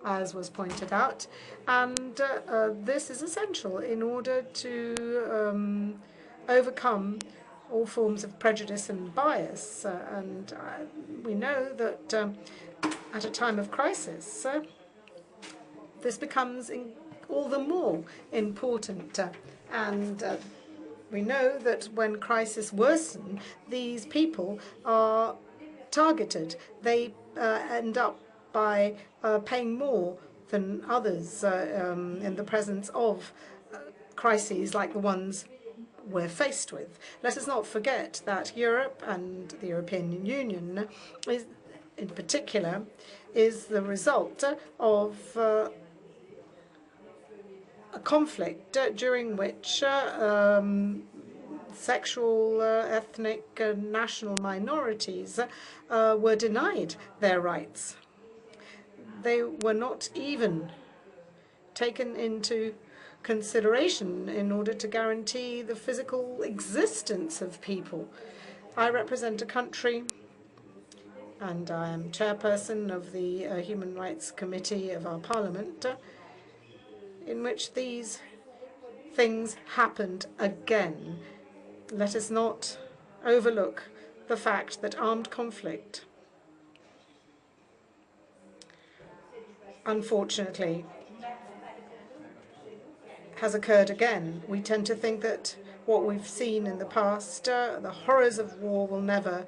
as was pointed out, and this is essential in order to overcome all forms of prejudice and bias. And we know that at a time of crisis, this becomes all the more important. And we know that when crises worsen, these people are targeted. They end up by paying more than others in the presence of crises like the ones we're faced with. Let us not forget that Europe and the European Union, in particular, is the result of a conflict during which sexual, ethnic, national minorities were denied their rights. They were not even taken into consideration in order to guarantee the physical existence of people. I represent a country, and I am chairperson of the Human Rights Committee of our Parliament, in which these things happened again. Let us not overlook the fact that armed conflict, unfortunately, has occurred again. We tend to think that what we've seen in the past, the horrors of war, will never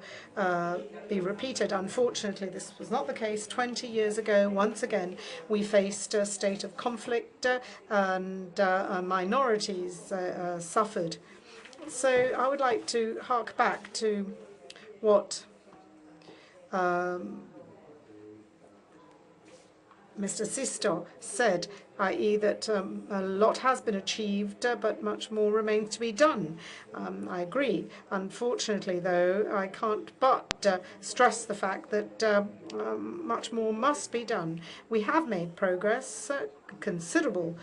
be repeated. Unfortunately, this was not the case. 20 years ago, once again, we faced a state of conflict and minorities suffered. So I would like to hark back to what Mr. Sisto said, i.e. that a lot has been achieved, but much more remains to be done. I agree. Unfortunately, though, I can't but stress the fact that much more must be done. We have made progress, considerable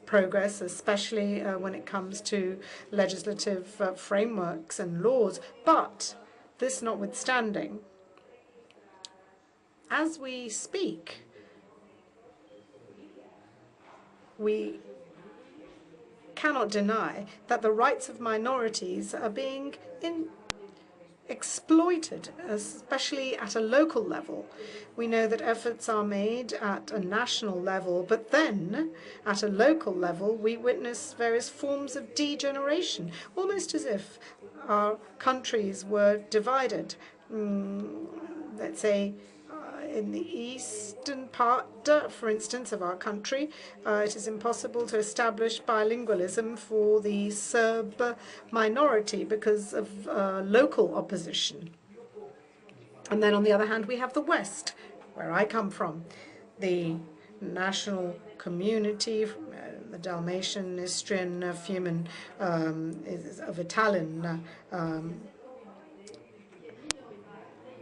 progress, especially when it comes to legislative frameworks and laws. But this notwithstanding, as we speak, we cannot deny that the rights of minorities are being exploited, especially at a local level. We know that efforts are made at a national level, but then at a local level we witness various forms of degeneration, almost as if our countries were divided. Let's say in the eastern part, for instance, of our country, it is impossible to establish bilingualism for the Serb minority because of local opposition. And then on the other hand, we have the West, where I come from. The national community, the Dalmatian, Istrian, Fiuman, is of Italian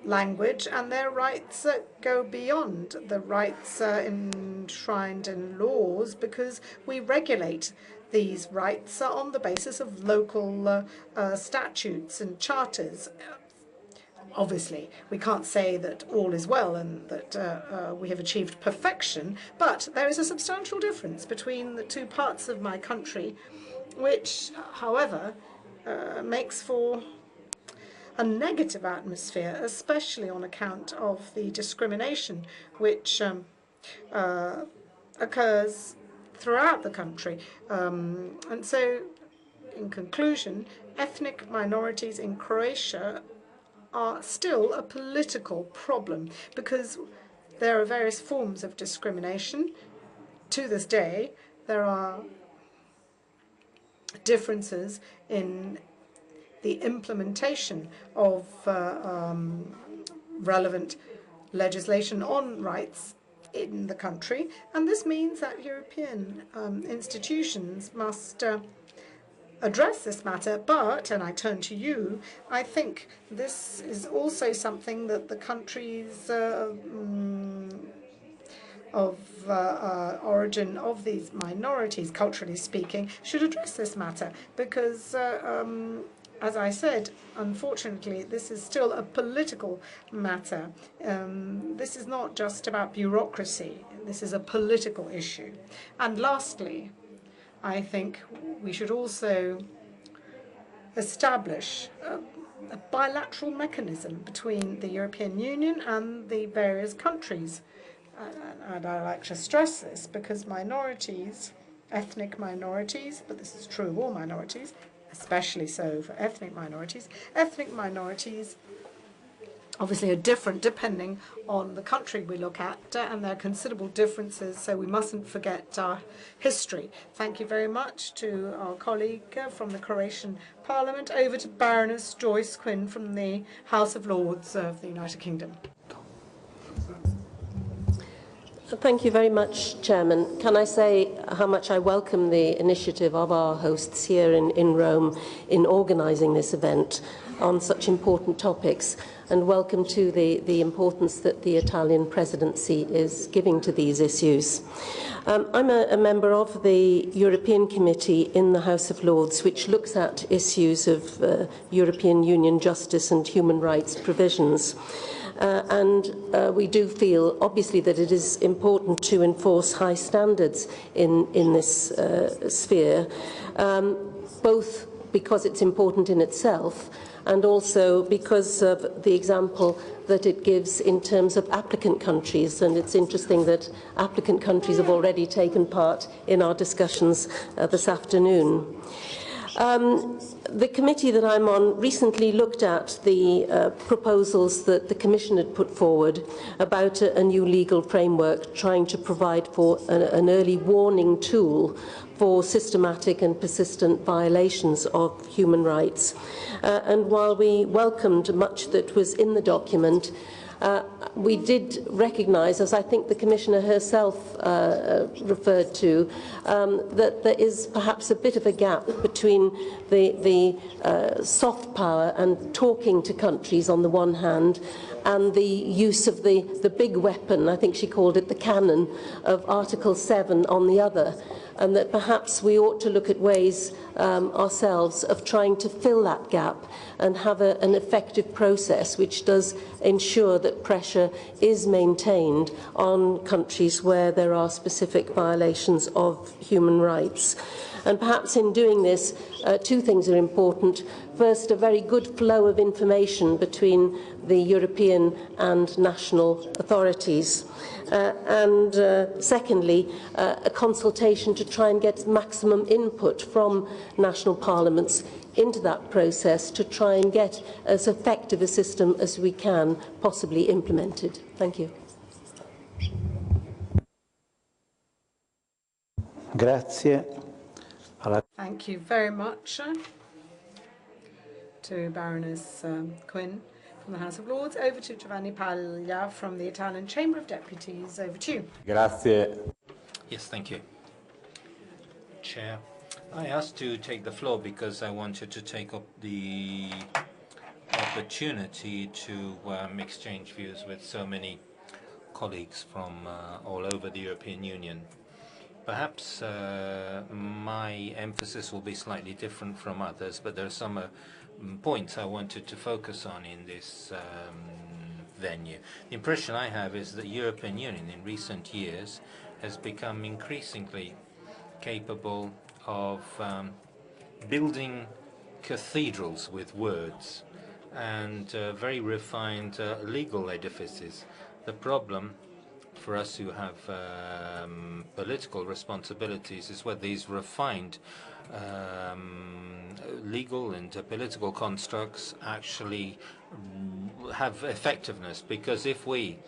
language, and their rights go beyond the rights enshrined in laws, because we regulate these rights on the basis of local statutes and charters. Obviously, we can't say that all is well and that we have achieved perfection, but there is a substantial difference between the two parts of my country, which, however, makes for a negative atmosphere, especially on account of the discrimination which occurs throughout the country. And so, in conclusion, ethnic minorities in Croatia are still a political problem, because there are various forms of discrimination. To this day, there are differences in the implementation of relevant legislation on rights in the country, and this means that European institutions must address this matter. But, and I turn to you, I think this is also something that the countries of origin of these minorities, culturally speaking, should address this matter, because as I said, unfortunately, this is still a political matter. This is not just about bureaucracy. This is a political issue. And lastly, I think we should also establish a bilateral mechanism between the European Union and the various countries. And I like to stress this, because minorities, ethnic minorities, but this is true of all minorities, especially so for ethnic minorities obviously are different depending on the country we look at, and there are considerable differences, so we mustn't forget our history. Thank you very much to our colleague from the Croatian Parliament. Over to Baroness Joyce Quinn from the House of Lords of the United Kingdom. Thank you very much, Chairman. Can I say how much I welcome the initiative of our hosts here in Rome in organising this event on such important topics, and welcome to the importance that the Italian presidency is giving to these issues. I'm a member of the European Committee in the House of Lords, which looks at issues of European Union justice and human rights provisions. And we do feel, obviously, that it is important to enforce high standards in this sphere, both because it's important in itself and also because of the example that it gives in terms of applicant countries. And it's interesting that applicant countries have already taken part in our discussions this afternoon. The committee that I'm on recently looked at the proposals that the Commission had put forward about a new legal framework trying to provide for an early warning tool for systematic and persistent violations of human rights. And while we welcomed much that was in the document, we did recognise, as I think the Commissioner herself referred to, that there is perhaps a bit of a gap between the soft power and talking to countries on the one hand, and the use of the big weapon, I think she called it the cannon, of Article 7 on the other. And that perhaps we ought to look at ways ourselves of trying to fill that gap and have an effective process which does ensure that pressure pressure is maintained on countries where there are specific violations of human rights. And perhaps in doing this, two things are important. First, a very good flow of information between the European and national authorities. And secondly, a consultation to try and get maximum input from national parliaments into that process to try and get as effective a system as we can possibly implemented. Thank you. Grazie. Thank you very much to Baroness Quinn from the House of Lords. Over to Giovanni Paglia from the Italian Chamber of Deputies. Over to you. Grazie. Yes, thank you. Chair, I asked to take the floor because I wanted to take up the opportunity to exchange views with so many colleagues from all over the European Union. Perhaps my emphasis will be slightly different from others, but there are some points I wanted to focus on in this venue. The impression I have is that the European Union in recent years has become increasingly capable of building cathedrals with words and very refined legal edifices. The problem for us who have political responsibilities is whether these refined legal and political constructs actually have effectiveness, because if we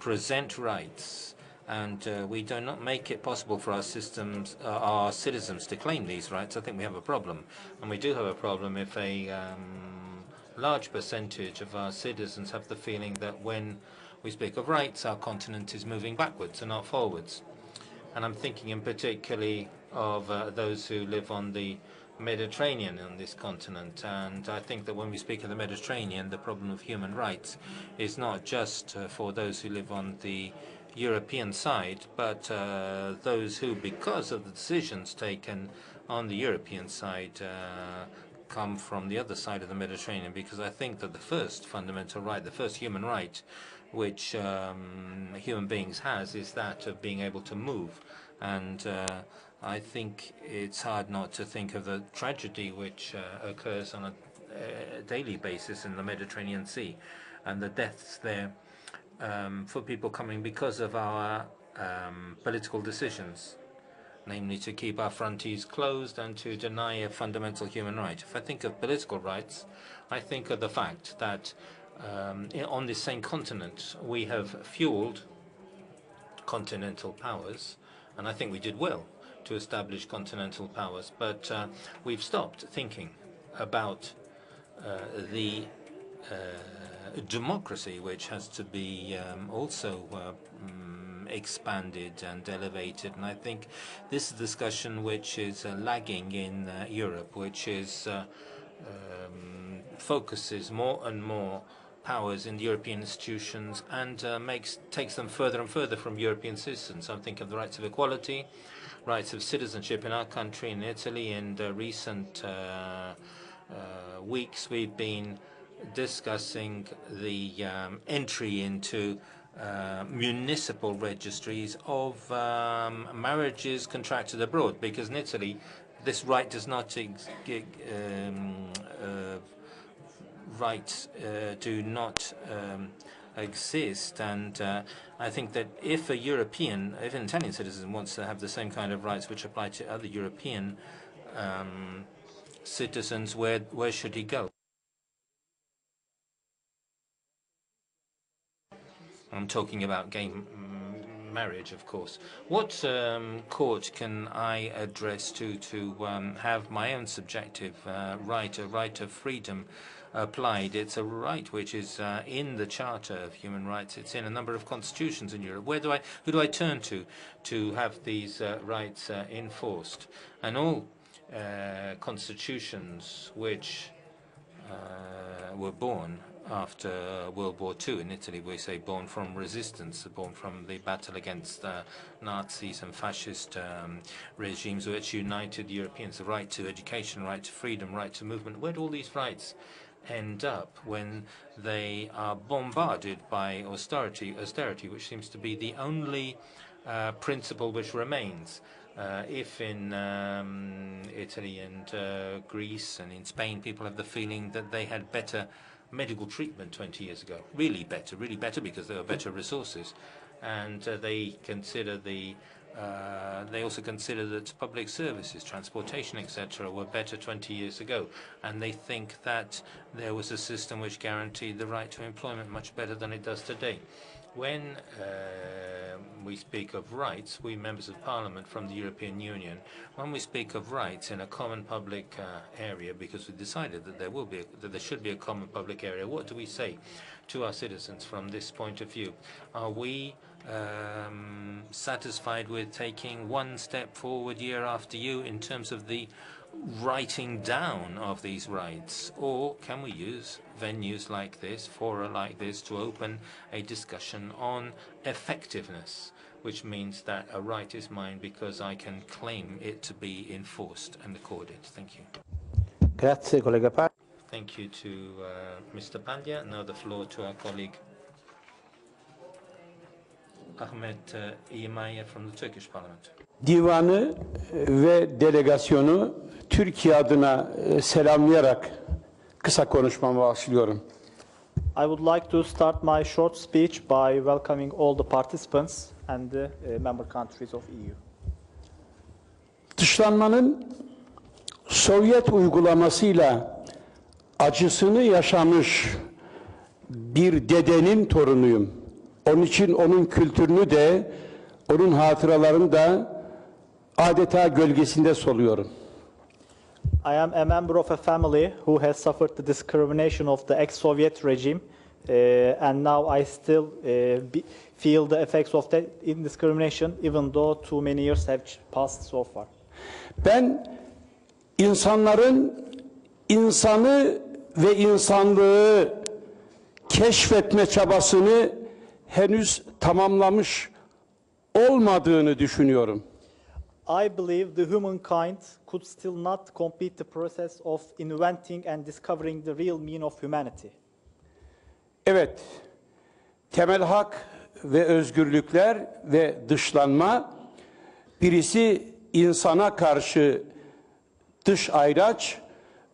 present rights and we do not make it possible for our citizens to claim these rights, I think we have a problem. And we do have a problem if a large percentage of our citizens have the feeling that when we speak of rights, our continent is moving backwards and not forwards. And I'm thinking in particularly of those who live on the Mediterranean on this continent. And I think that when we speak of the Mediterranean, the problem of human rights is not just for those who live on the European side, but those who, because of the decisions taken on the European side, come from the other side of the Mediterranean. Because I think that the first fundamental right, the first human right, which human beings has, is that of being able to move. And I think it's hard not to think of the tragedy which occurs on a daily basis in the Mediterranean Sea, and the deaths there for people coming because of our political decisions, namely to keep our frontiers closed and to deny a fundamental human right. If I think of political rights, I think of the fact that on this same continent we have fueled continental powers, and I think we did well to establish continental powers, but we've stopped thinking about the democracy, which has to be also expanded and elevated. And I think this is a discussion which is lagging in Europe, which is focuses more and more powers in the European institutions and takes them further and further from European citizens. I'm thinking of the rights of equality, rights of citizenship in our country, in Italy. In recent weeks, we've been discussing the entry into municipal registries of marriages contracted abroad, because in Italy this right does not do not exist. And I think that if an Italian citizen wants to have the same kind of rights which apply to other European citizens, where should he go? I'm talking about gay marriage, of course. What court can I address to have my own subjective right, a right of freedom, applied? It's a right which is in the Charter of Human Rights. It's in a number of constitutions in Europe. Who do I turn to have these rights enforced? And all constitutions which were born after World War II. In Italy, we say born from resistance, born from the battle against Nazis and fascist regimes, which united Europeans. The right to education, right to freedom, right to movement. Where do all these rights end up when they are bombarded by austerity, which seems to be the only principle which remains. If in Italy and Greece and in Spain people have the feeling that they had better medical treatment 20 years ago, really better because there were better resources, and they also consider that public services, transportation, etc., were better 20 years ago, and they think that there was a system which guaranteed the right to employment much better than it does today. When we speak of rights, we members of Parliament from the European Union, when we speak of rights in a common public area, because we decided that there should be a common public area, what do we say to our citizens from this point of view? Are we satisfied with taking one step forward year after year in terms of the writing down of these rights, or can we use venues like this, fora like this, to open a discussion on effectiveness, which means that a right is mine because I can claim it to be enforced and accorded? Thank you. Grazie, collega Paglia. Thank you to Mr. Paglia. Now the floor to our colleague Ahmet Imaye from the Turkish Parliament. Divanı ve delegasyonu Türkiye adına selamlayarak kısa konuşmamı başlıyorum. I would like to start my short speech by welcoming all the participants and the member countries of EU. Dışlanmanın Sovyet uygulamasıyla acısını yaşamış bir dedenin torunuyum. Onun için onun kültürünü de, onun hatıralarını da adeta gölgesinde soluyorum. I am a member of a family who has suffered the discrimination of the ex-Soviet regime, and now I still feel the effects of that discrimination, even though too many years have passed so far. Ben insanların insanı ve insanlığı keşfetme çabasını henüz tamamlamış olmadığını düşünüyorum. I believe the humankind could still not complete the process of inventing and discovering the real meaning of humanity. Evet, temel hak ve özgürlükler ve dışlanma, birisi insana karşı dış ayraç,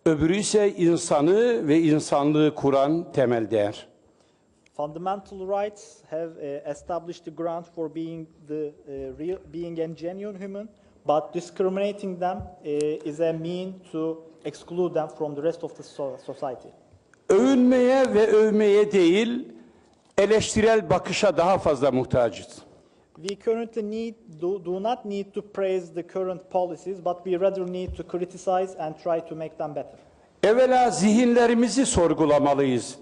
öbürü ise insanı ve insanlığı kuran temel değer. Fundamental rights have established the ground for being being a genuine human, but discriminating them is a mean to exclude them from the rest of the society. Övünmeye ve övmeye değil, eleştirel bakışa daha fazla muhtacız. We currently do not need to praise the current policies, but we rather need to criticize and try to make them better. Evvela zihinlerimizi sorgulamalıyız.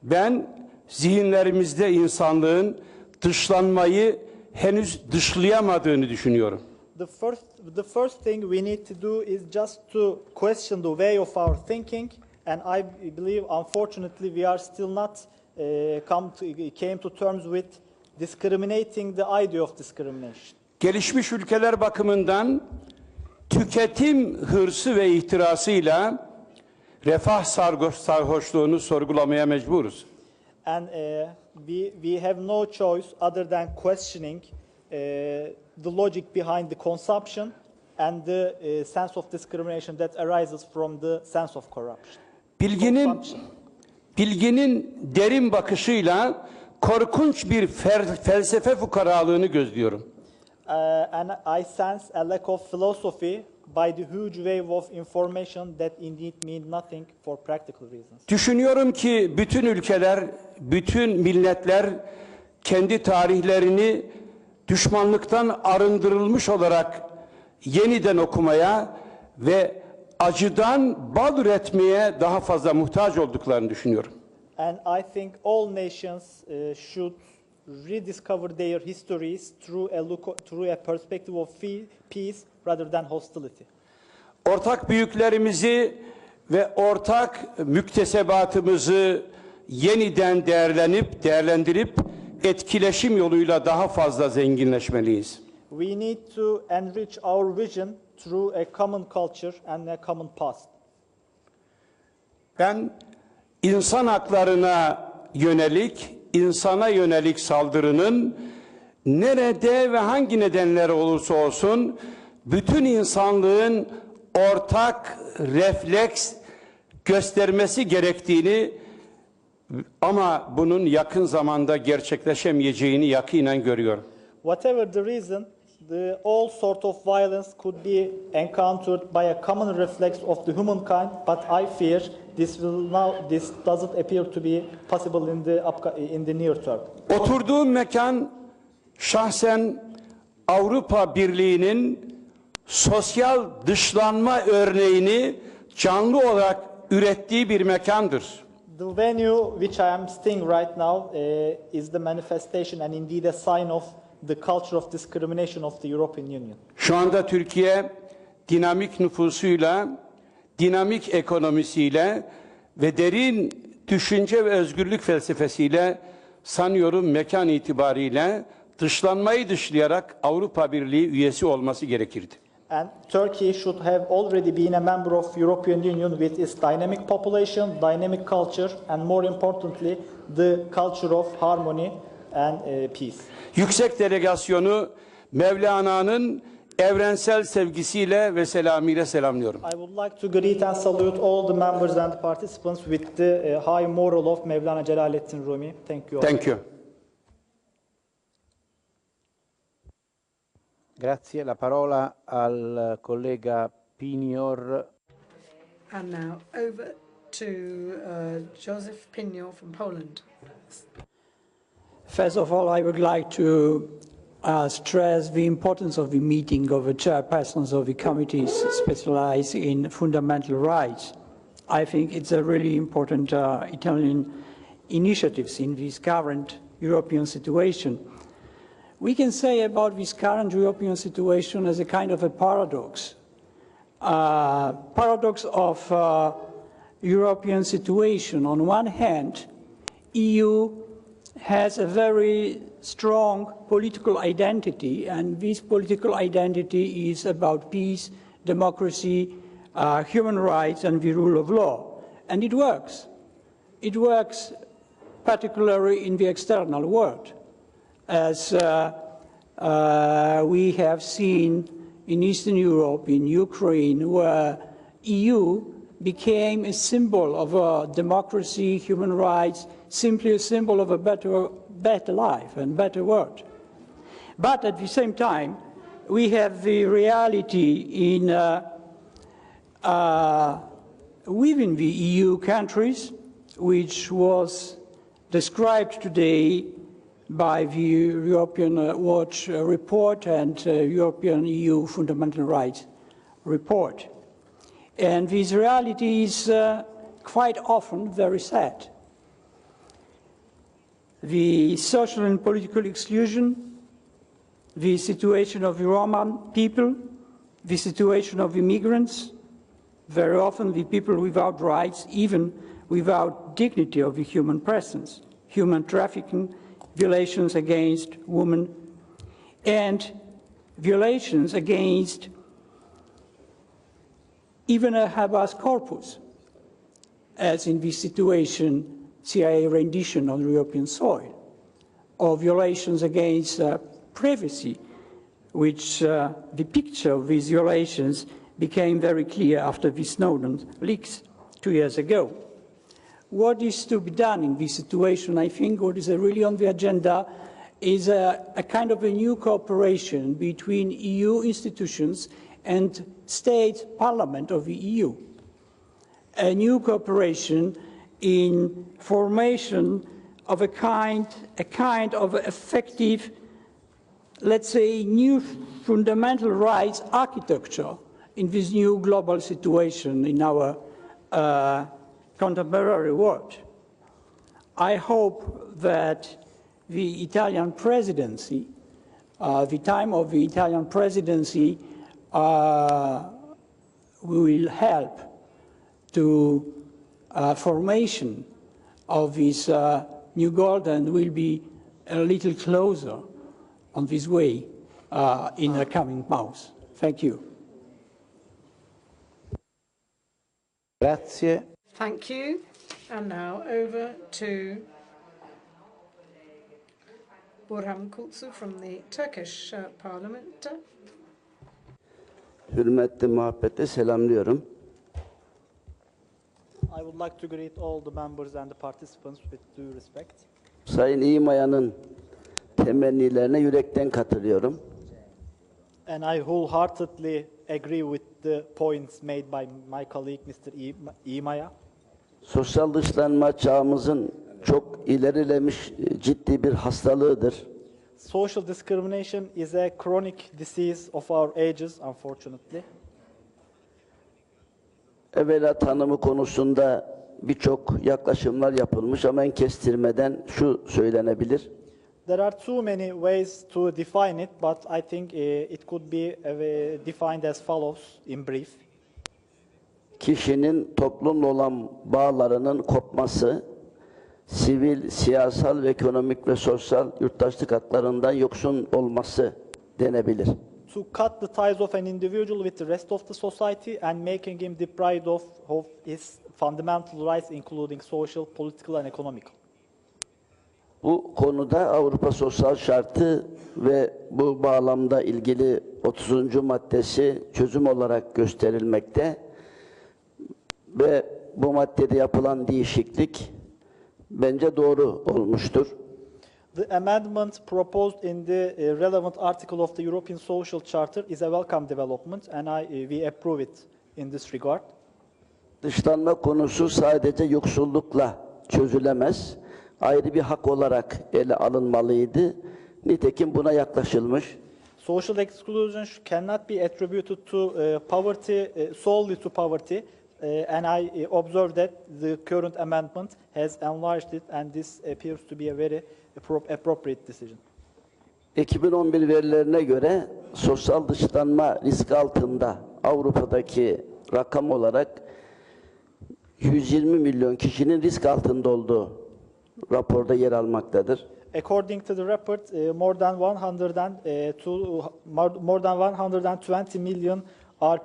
Ben zihinlerimizde insanlığın dışlanmayı henüz dışlayamadığını düşünüyorum. The first thing we need to do is just to question the way of our thinking, and I believe, unfortunately, we are still not came to terms with discriminating the idea of discrimination. Gelişmiş ülkeler bakımından tüketim hırsı ve ihtirasıyla refah sarhoşluğunu sorgulamaya mecburuz. And we have no choice other than questioning the logic behind the consumption and the sense of discrimination that arises from the sense of corruption. Bilginin derin bakışıyla korkunç bir felsefe fukaralığını gözlüyorum. And I sense a lack of philosophy by the huge wave of information that indeed mean nothing for practical reasons. Düşünüyorum ki bütün ülkeler, bütün milletler kendi tarihlerini düşmanlıktan arındırılmış olarak yeniden okumaya ve acıdan bal üretmeye daha fazla muhtaç olduklarını düşünüyorum. And I think all nations should rediscover their histories through a perspective of peace rather than hostility. Ortak büyüklerimizi ve ortak müktesebatımızı yeniden değerlendirip etkileşim yoluyla daha fazla zenginleşmeliyiz. We need to enrich our vision through a common culture and a common past. Ben insan haklarına yönelik, insana yönelik saldırının nerede ve hangi nedenler olursa olsun bütün insanlığın ortak refleks göstermesi gerektiğini ama bunun yakın zamanda gerçekleşemeyeceğini yakinen görüyorum. Whatever the reason, all sort of violence could be encountered by a common reflex of the humankind, but I fear this doesn't appear to be possible in the near term. Oturduğum mekan şahsen Avrupa Birliği'nin sosyal dışlanma örneğini canlı olarak ürettiği bir mekandır. The venue which I am staying right now is the manifestation and indeed a sign of the culture of discrimination of the European Union. Şu anda Türkiye dinamik nüfusuyla, dinamik ekonomisiyle ve derin düşünce ve özgürlük felsefesiyle sanıyorum mekan itibariyle dışlanmayı dışlayarak Avrupa Birliği üyesi olması gerekirdi. And Turkey should have already been a member of European Union with its dynamic population, dynamic culture, and more importantly, the culture of harmony and peace. Yüksek delegasyonu Mevlana'nın evrensel sevgisiyle ve selamıyla selamlıyorum. I would like to greet and salute all the members and participants with the high moral of Mevlana Celaleddin Rumi. Thank you all. Thank you. Grazie. La parola al collega Pinior. And now over to Joseph Pinior from Poland. First of all, I would like to stress the importance of the meeting of the chairpersons of the committees specialized in fundamental rights. I think it's a really important Italian initiatives in this current European situation. We can say about this current European situation as a kind of a paradox. Paradox of European situation. On one hand, EU has a very strong political identity, and this political identity is about peace, democracy, human rights, and the rule of law. And it works. It works particularly in the external world, as we have seen in Eastern Europe, in Ukraine, where EU became a symbol of democracy, human rights, simply a symbol of a better life and better world. But at the same time, we have the reality in within the EU countries, which was described today by the European Watch report and European EU Fundamental Rights report. And this reality is quite often very sad. The social and political exclusion, the situation of the Roma people, the situation of immigrants, very often the people without rights, even without dignity of the human presence, human trafficking, violations against women, and violations against even a habeas corpus, as in this situation, CIA rendition on European soil, or violations against privacy, which the picture of these violations became very clear after the Snowden leaks 2 years ago. What is to be done in this situation? I think what is really on the agenda is a kind of a new cooperation between EU institutions and state parliament of the EU. A new cooperation in formation of a kind of effective, let's say, new fundamental rights architecture in this new global situation in our contemporary world. I hope that the Italian presidency, the time of the Italian presidency will help to formation of this new goal and will be a little closer on this way in the coming months. Thank you. Grazie. Thank you. And now over to Burhan Kulsu from the Turkish Parliament. Hürmetli muhabbetle selamlıyorum. I would like to greet all the members and the participants with due respect. Sayın İmaya'nın temennilerine yürekten katılıyorum. And I wholeheartedly agree with the points made by my colleague Mr. İmaya. Sosyal dışlanma çağımızın çok ilerilemiş ciddi bir hastalığıdır. Social discrimination is a chronic disease of our ages, unfortunately. Evvela tanımı konusunda birçok yaklaşımlar yapılmış ama en kestirmeden şu söylenebilir. There are too many ways to define it, but I think it could be defined as follows in brief. Kişinin toplumla olan bağlarının kopması, sivil, siyasal ve ekonomik ve sosyal yurttaşlık haklarından yoksun olması denebilir. To cut the ties of an individual with the rest of the society and making him deprived of his fundamental rights, including social, political and economic. Bu konuda Avrupa Sosyal Şartı ve bu bağlamda ilgili 30. maddesi çözüm olarak gösterilmekte ve bu maddede yapılan değişiklik bence doğru olmuştur. The amendment proposed in the relevant article of the European Social Charter is a welcome development, and we approve it in this regard. Dışlanma konusu sadece yoksullukla çözülemez. Ayrı bir hak olarak ele alınmalıydı. Nitekim buna yaklaşılmış. Social exclusion cannot be attributed to poverty, solely to poverty, and I observe that the current amendment has enlarged it, and this appears to be a very appropriate decision. 2011 verilerine göre sosyal dışlanma riski altında Avrupa'daki rakam olarak 120 milyon kişinin risk altında olduğu raporda yer almaktadır. According to the report, more than 120 million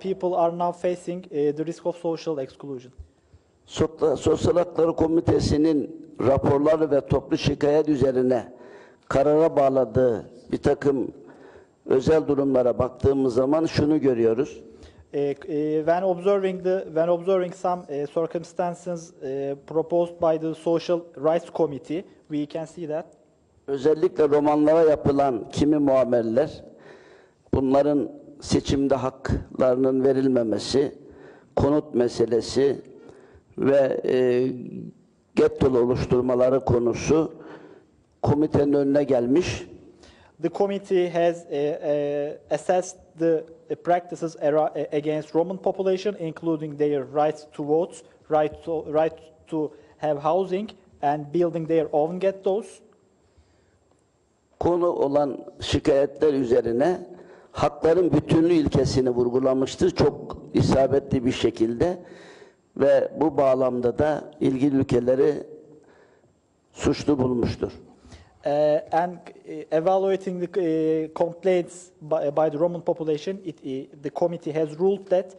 people are now facing the risk of social exclusion. Sosyal Hakları Komitesi'nin raporları ve toplu şikayet üzerine karara bağladığı bir takım özel durumlara baktığımız zaman şunu görüyoruz. When observing some circumstances proposed by the Social Rights Committee, we can see that özellikle romanlara yapılan kimi muameleler, bunların seçimde haklarının verilmemesi, konut meselesi ve gettolu oluşturmaları konusu komitenin önüne gelmiş. The committee has assessed the practices against Roman population, including their rights to vote, right to have housing, and building their own ghettos. Konu olan şikayetler üzerine hakların bütünlüğü ilkesini vurgulamıştır çok isabetli bir şekilde ve bu bağlamda da ilgili ülkeleri suçlu bulmuştur. And evaluating the complaints by the Roman population, the committee has ruled that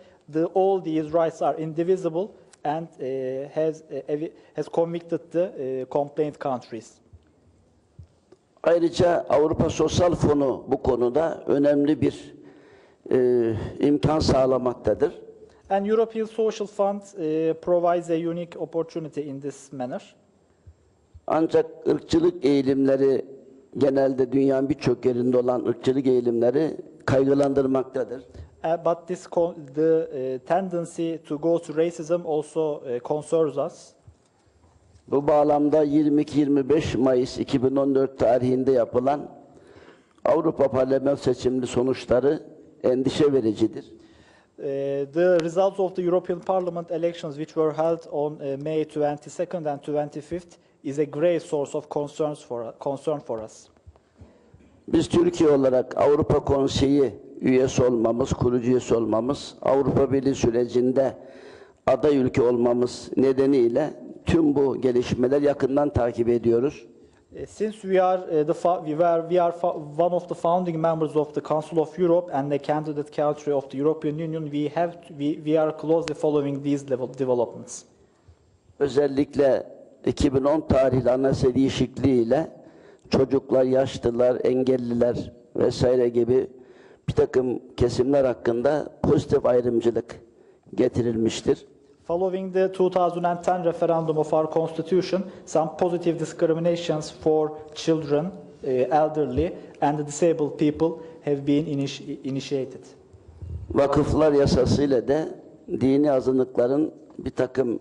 all these rights are indivisible and has convicted the complaint countries. Ayrıca Avrupa Sosyal Fonu bu konuda önemli bir imkan sağlamaktadır. And European Social Fund provides a unique opportunity in this manner. Ancak ırkçılık eğilimleri genelde dünyanın birçok yerinde olan ırkçılık eğilimleri kaygılandırmaktadır. But the tendency to go to racism also concerns us. Bu bağlamda 22-25 Mayıs 2014 tarihinde yapılan Avrupa Parlamento seçimli sonuçları endişe vericidir. The results of the European Parliament elections, which were held on May 22nd and 25th, is a grave source of concern for us. Biz Türkiye olarak Avrupa Konseyi üyesi olmamız, kurucu üyesi olmamız, Avrupa Birliği sürecinde aday ülke olmamız nedeniyle tüm bu gelişmeler yakından takip ediyoruz. Since we are one of the founding members of the Council of Europe and the candidate country of the European Union, we are closely following these developments. özellikle 2010 tarihli anayasa değişikliğiyle çocuklar, yaşlılar, engelliler vesaire gibi bir takım kesimler hakkında pozitif ayrımcılık getirilmiştir. Following the 2010 referendum of our constitution, some positive discriminations for children, elderly and the disabled people have been initiated. Vakıflar yasasıyla da dini azınlıkların bir takım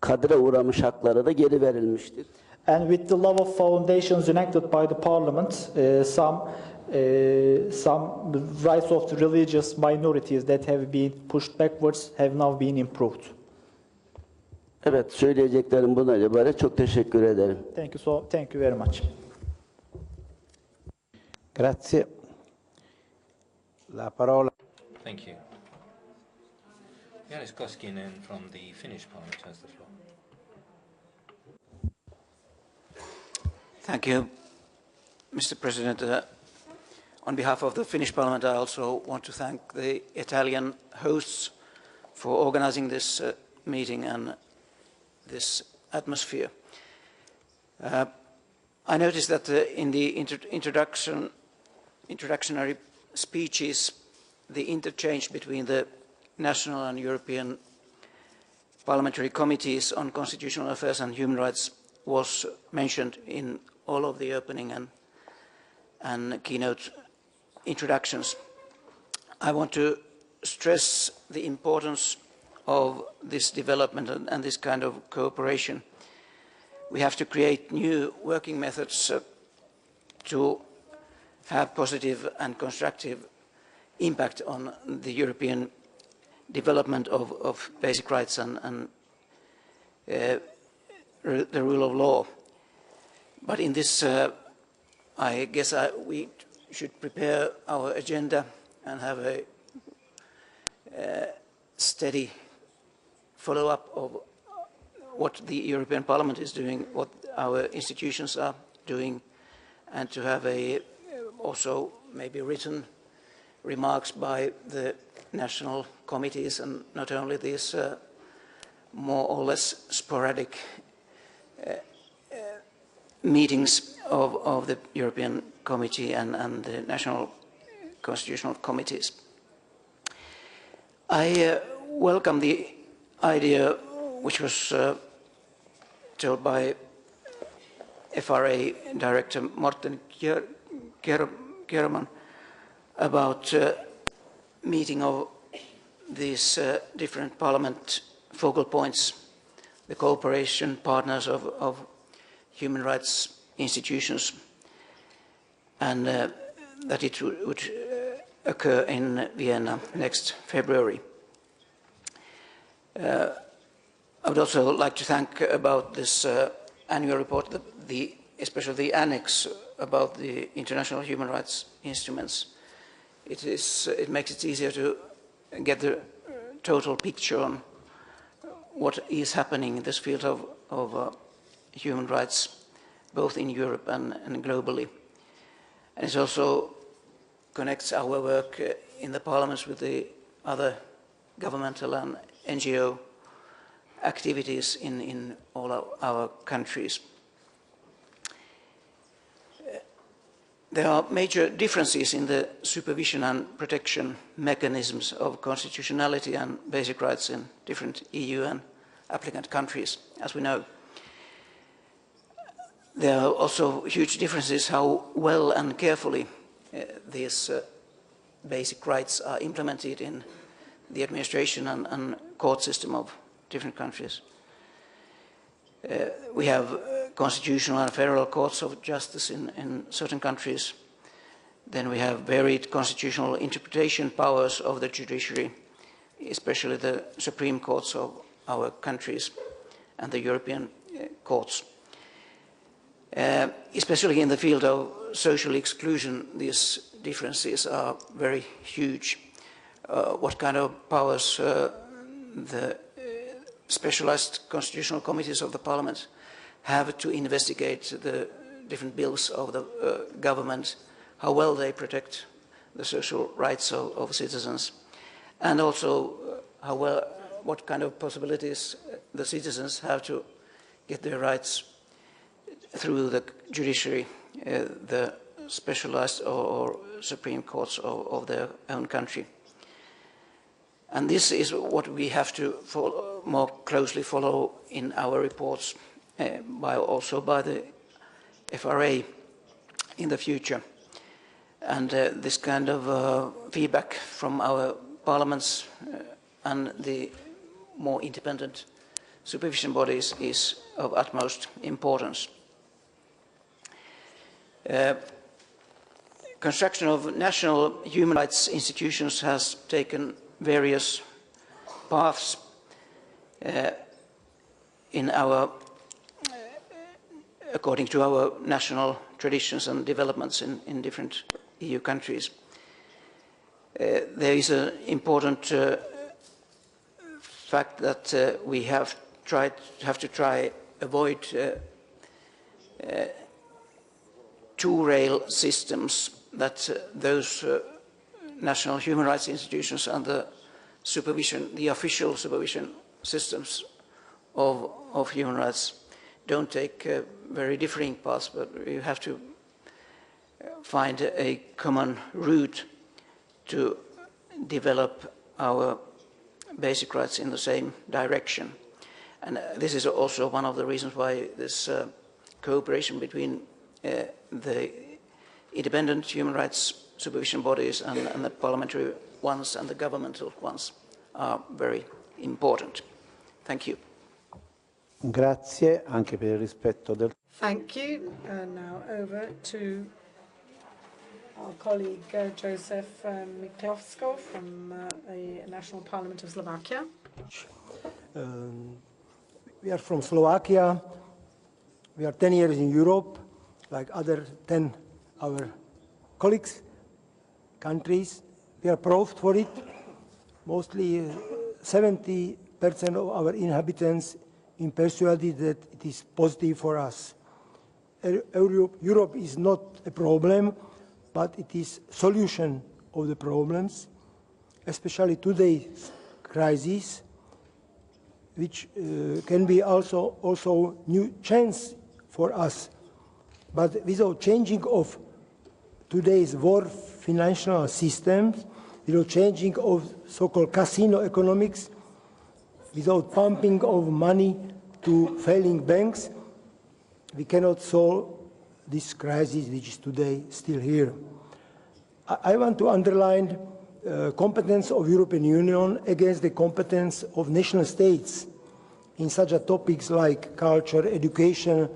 kadre uğramış hakları da geri verilmiştir. And with the law of foundations enacted by the parliament, some rights of the religious minorities that have been pushed backwards have now been improved. Evet, söyleyeceklerim buna ibaret. Çok teşekkür ederim. Thank you very much. Grazie. La parola. Thank you. Janis Koskinen from the Finnish Parliament has the floor. Thank you, Mr. President. On behalf of the Finnish Parliament, I also want to thank the Italian hosts for organizing this meeting and this atmosphere. I noticed that in the introductory speeches, the interchange between the national and European parliamentary committees on constitutional affairs and human rights was mentioned in all of the opening and keynote introductions. I want to stress the importance of this development and this kind of cooperation. We have to create new working methods to have positive and constructive impact on the European development of basic rights and the rule of law. But in this, I guess we should prepare our agenda and have a steady follow-up of what the European Parliament is doing, what our institutions are doing, and to have also maybe written remarks by the national committees and not only these more or less sporadic meetings of the European Committee and the national constitutional committees. I welcome the idea which was told by FRA Director Morten Kjaerum about meeting of these different Parliament focal points, the cooperation partners of human rights institutions, and that it would occur in Vienna next February. I would also like to thank about this annual report, especially the annex about the international human rights instruments. It makes it easier to get the total picture on what is happening in this field of human rights, both in Europe and globally. And it also connects our work in the parliaments with the other governmental and NGO activities in all of our countries. There are major differences in the supervision and protection mechanisms of constitutionality and basic rights in different EU and applicant countries, as we know. There are also huge differences how well and carefully these basic rights are implemented in the administration and court system of different countries. We have constitutional and federal courts of justice in certain countries. Then we have varied constitutional interpretation powers of the judiciary, especially the supreme courts of our countries and the European courts. Especially in the field of social exclusion, these differences are very huge. What kind of powers the specialized constitutional committees of the Parliament have to investigate the different bills of the government, how well they protect the social rights of citizens, and also what kind of possibilities the citizens have to get their rights through the judiciary, the specialized or supreme courts of their own country. And this is what we have to more closely follow in our reports, also by the FRA in the future. And this kind of feedback from our parliaments and the more independent supervision bodies is of utmost importance. Construction of national human rights institutions has taken various paths according to our national traditions and developments in different EU countries. There is an important fact that we have to try avoid two-rail systems, that those national human rights institutions and the official supervision systems of human rights don't take very differing paths, but you have to find a common route to develop our basic rights in the same direction. And this is also one of the reasons why this cooperation between the independent human rights supervision bodies and the parliamentary ones and the governmental ones are very important. Thank you. Grazie anche per il rispetto del... Thank you. Now over to our colleague Joseph Miklowsko from the National Parliament of Slovakia. We are from Slovakia. We are 10 years in Europe, like other 10 our colleagues, countries. We are proud for it. Mostly 70% of our inhabitants are persuaded that it is positive for us. Europe is not a problem, but it is solution of the problems, especially today's crisis, which can be also new chance for us. But without changing of today's war financial systems, without changing of so-called casino economics, without pumping of money to failing banks, we cannot solve this crisis which is today still here. I want to underline competence of European Union against the competence of national states in such topics like culture, education,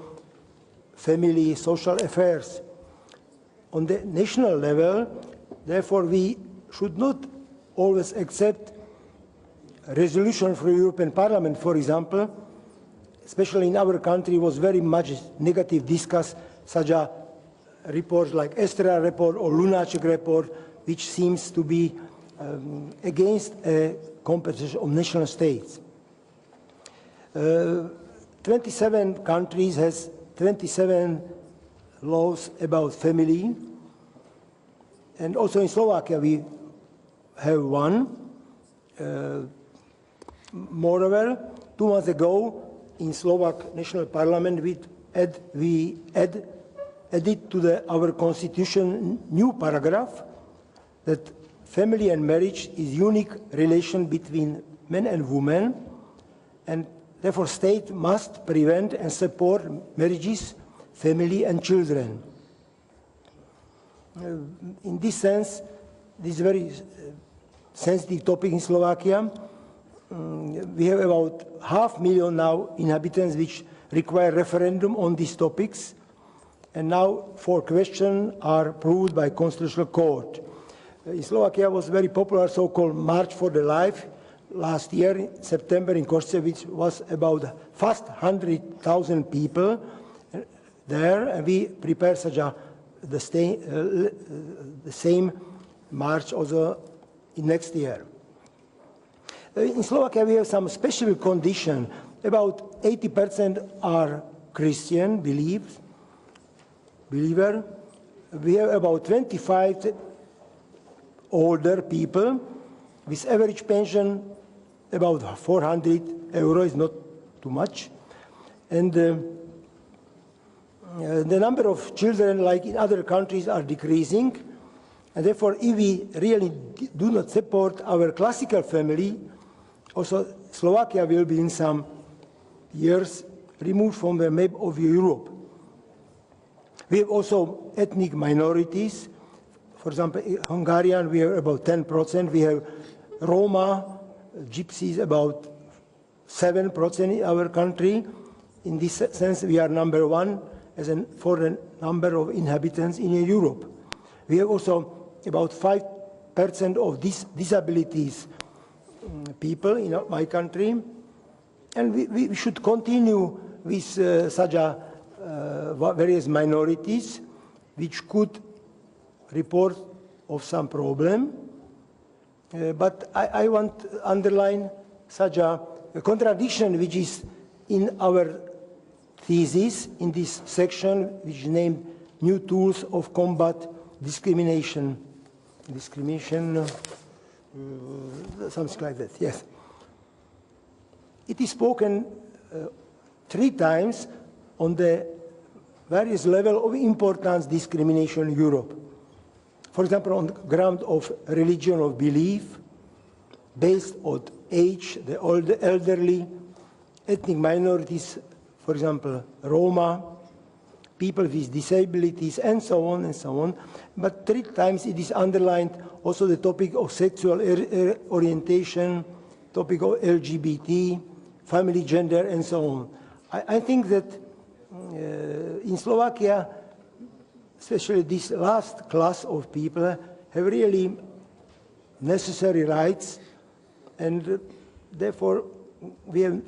family, social affairs. On the national level, therefore, we should not always accept a resolution from the European Parliament, for example, especially in our country, was very much negative discussed, such a report like Estrela report or Lunacek report, which seems to be against a competition of national states. 27 countries has 27 laws about family, and also in Slovakia we have one. Moreover, 2 months ago in Slovak National Parliament we added to our constitution new paragraph that family and marriage is unique relation between men and women, and therefore state must prevent and support marriages, family and children. In this sense, this is a very sensitive topic in Slovakia. We have about 500,000 now inhabitants which require referendum on these topics, and now 4 questions are proved by Constitutional Court. In Slovakia was very popular so-called March for the Life last year in September in Košice, which was about fast 100,000 people there, and we prepare such the same march also in next year. In Slovakia, we have some special condition. About 80% are Christian believer. We have about 25 older people with average pension about 400 euros, is not too much. And the number of children, like in other countries, are decreasing. And therefore, if we really do not support our classical family, also Slovakia will be in some years removed from the map of Europe. We have also ethnic minorities. For example, Hungarian, we are about 10%. We have Roma, Gypsies, about 7% in our country. In this sense, we are number one for the number of inhabitants in Europe. We have also about 5% of disabilities people in my country. And we should continue with such various minorities which could report of some problem. But I want to underline such a contradiction which is in our thesis in this section, which is named New Tools of Combat Discrimination. Something like that, yes. It is spoken 3 times on the various level of importance discrimination in Europe. For example, on the ground of religion of belief, based on age, the elderly, ethnic minorities, for example, Roma, people with disabilities, and so on and so on. But 3 times it is underlined also the topic of sexual orientation, topic of LGBT, family, gender, and so on. I think that in Slovakia, especially this last class of people, have really necessary rights, and therefore we have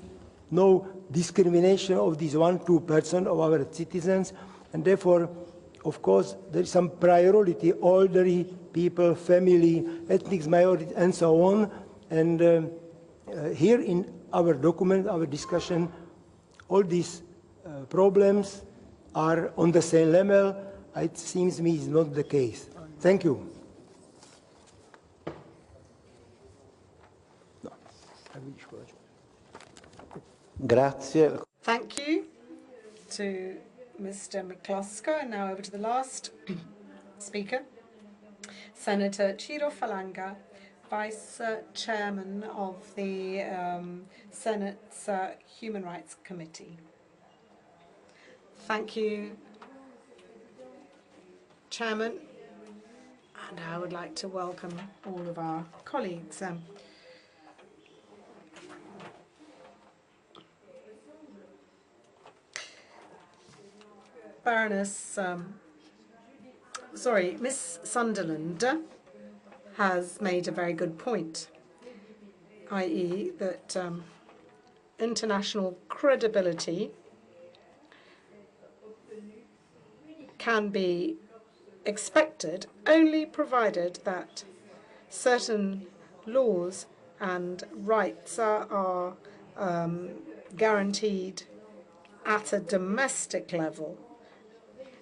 no discrimination of these 1–2% of our citizens, and therefore, of course, there is some priority, elderly people, family, ethnic minorities, and so on. And here in our document, our discussion, all these problems are on the same level. It seems to me it's not the case. Thank you. Grazie. Thank you to Mr. McCluskey. And now over to the last speaker, Senator Ciro Falanga, Vice Chairman of the Senate's Human Rights Committee. Thank you, Chairman. And I would like to welcome all of our colleagues. Miss Sunderland has made a very good point, i.e. that international credibility can be expected only provided that certain laws and rights are guaranteed at a domestic level,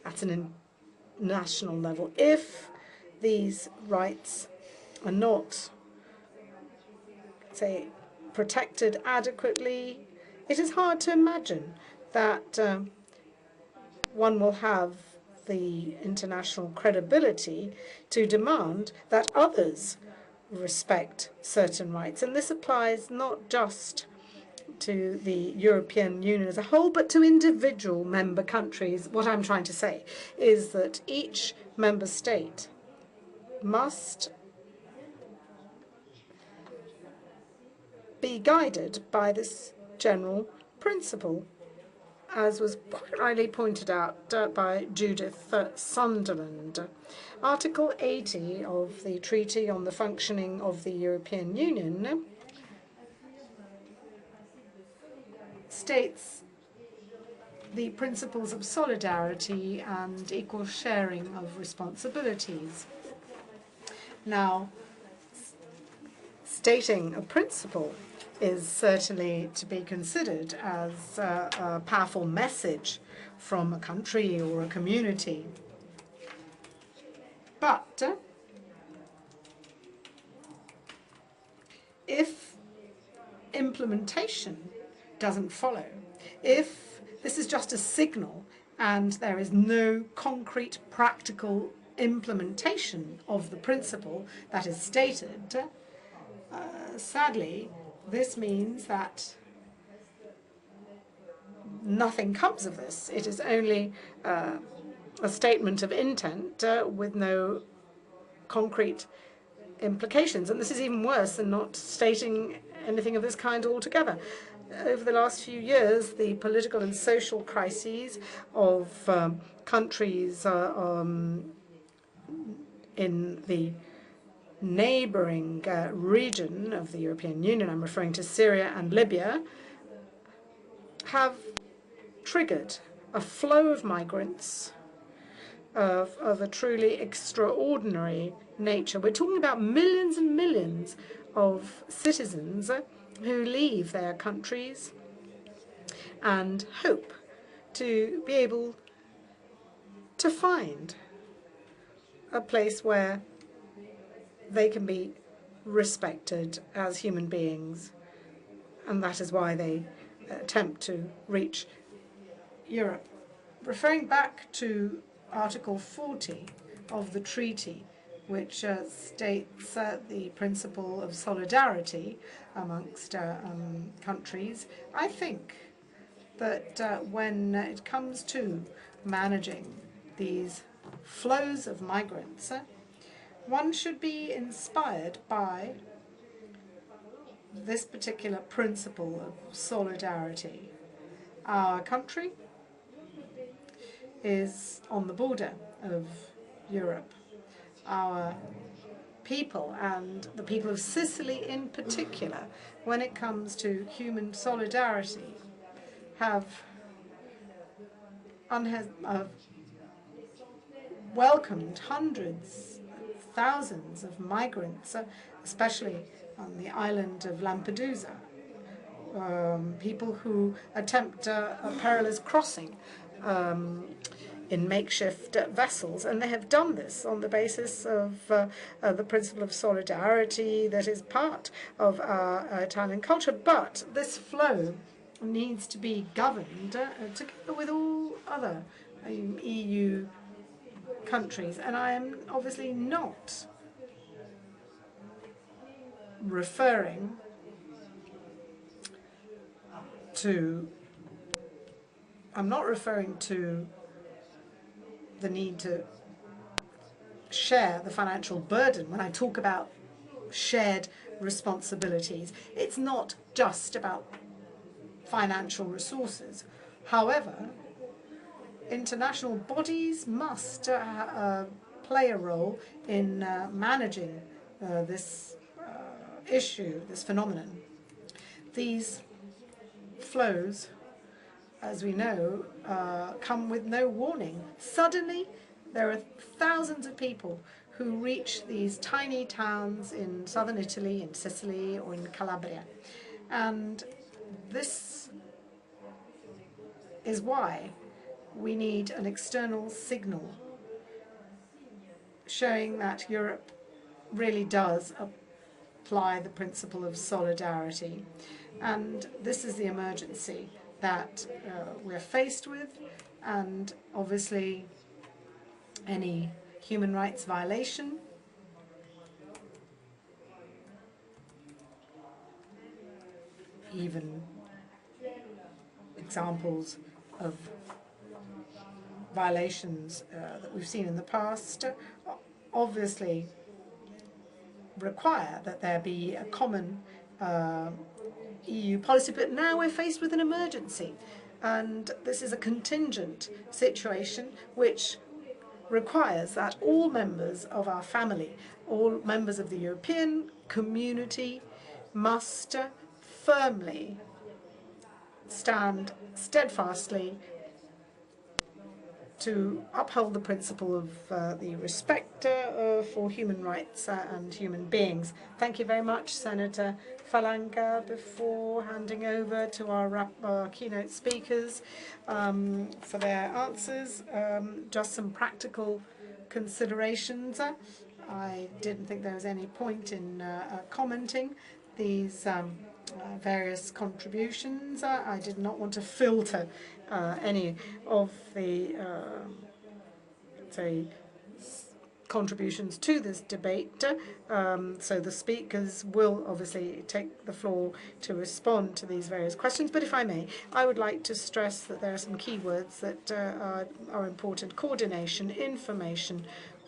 at an national level. If these rights are not, say, protected adequately, it is hard to imagine that one will have the international credibility to demand that others respect certain rights. And this applies not just to the European Union as a whole, but to individual member countries. What I'm trying to say is that each member state must be guided by this general principle, as was rightly pointed out by Judith Sunderland. Article 80 of the Treaty on the Functioning of the European Union states the principles of solidarity and equal sharing of responsibilities. Now, stating a principle is certainly to be considered as a powerful message from a country or a community. But if implementation doesn't follow. If this is just a signal and there is no concrete practical implementation of the principle that is stated, sadly, this means that nothing comes of this. It is only a statement of intent with no concrete implications. And this is even worse than not stating anything of this kind altogether. Over the last few years, the political and social crises of countries in the neighboring region of the European Union, I'm referring to Syria and Libya, have triggered a flow of migrants of a truly extraordinary nature. We're talking about millions and millions of citizens who leave their countries and hope to be able to find a place where they can be respected as human beings. And that is why they attempt to reach Europe. Referring back to Article 40 of the treaty, which states the principle of solidarity amongst countries, I think that when it comes to managing these flows of migrants, one should be inspired by this particular principle of solidarity. Our country is on the border of Europe. Our people, and the people of Sicily in particular, when it comes to human solidarity, have welcomed hundreds, thousands of migrants, especially on the island of Lampedusa, people who attempt a perilous crossing in makeshift vessels, and they have done this on the basis of the principle of solidarity that is part of our Italian culture. But this flow needs to be governed together with all other EU countries, and I am obviously not referring to the need to share the financial burden when I talk about shared responsibilities. It's not just about financial resources. However, international bodies must play a role in managing this issue, this phenomenon. These flows, as we know, come with no warning. Suddenly, there are thousands of people who reach these tiny towns in southern Italy, in Sicily, or in Calabria. And this is why we need an external signal showing that Europe really does apply the principle of solidarity. And this is the emergency that we're faced with, and obviously any human rights violation even examples of violations that we've seen in the past obviously require that there be a common EU policy, but now we're faced with an emergency, and this is a contingent situation which requires that all members of our family, all members of the European community, must firmly stand steadfastly to uphold the principle of the respect for human rights and human beings. Thank you very much, Senator Falanga. Before handing over to our keynote speakers for their answers, just some practical considerations. I didn't think there was any point in commenting these various contributions. I did not want to filter any of the, say, contributions to this debate. So the speakers will obviously take the floor to respond to these various questions. But if I may, I would like to stress that there are some key words that are important: coordination, information,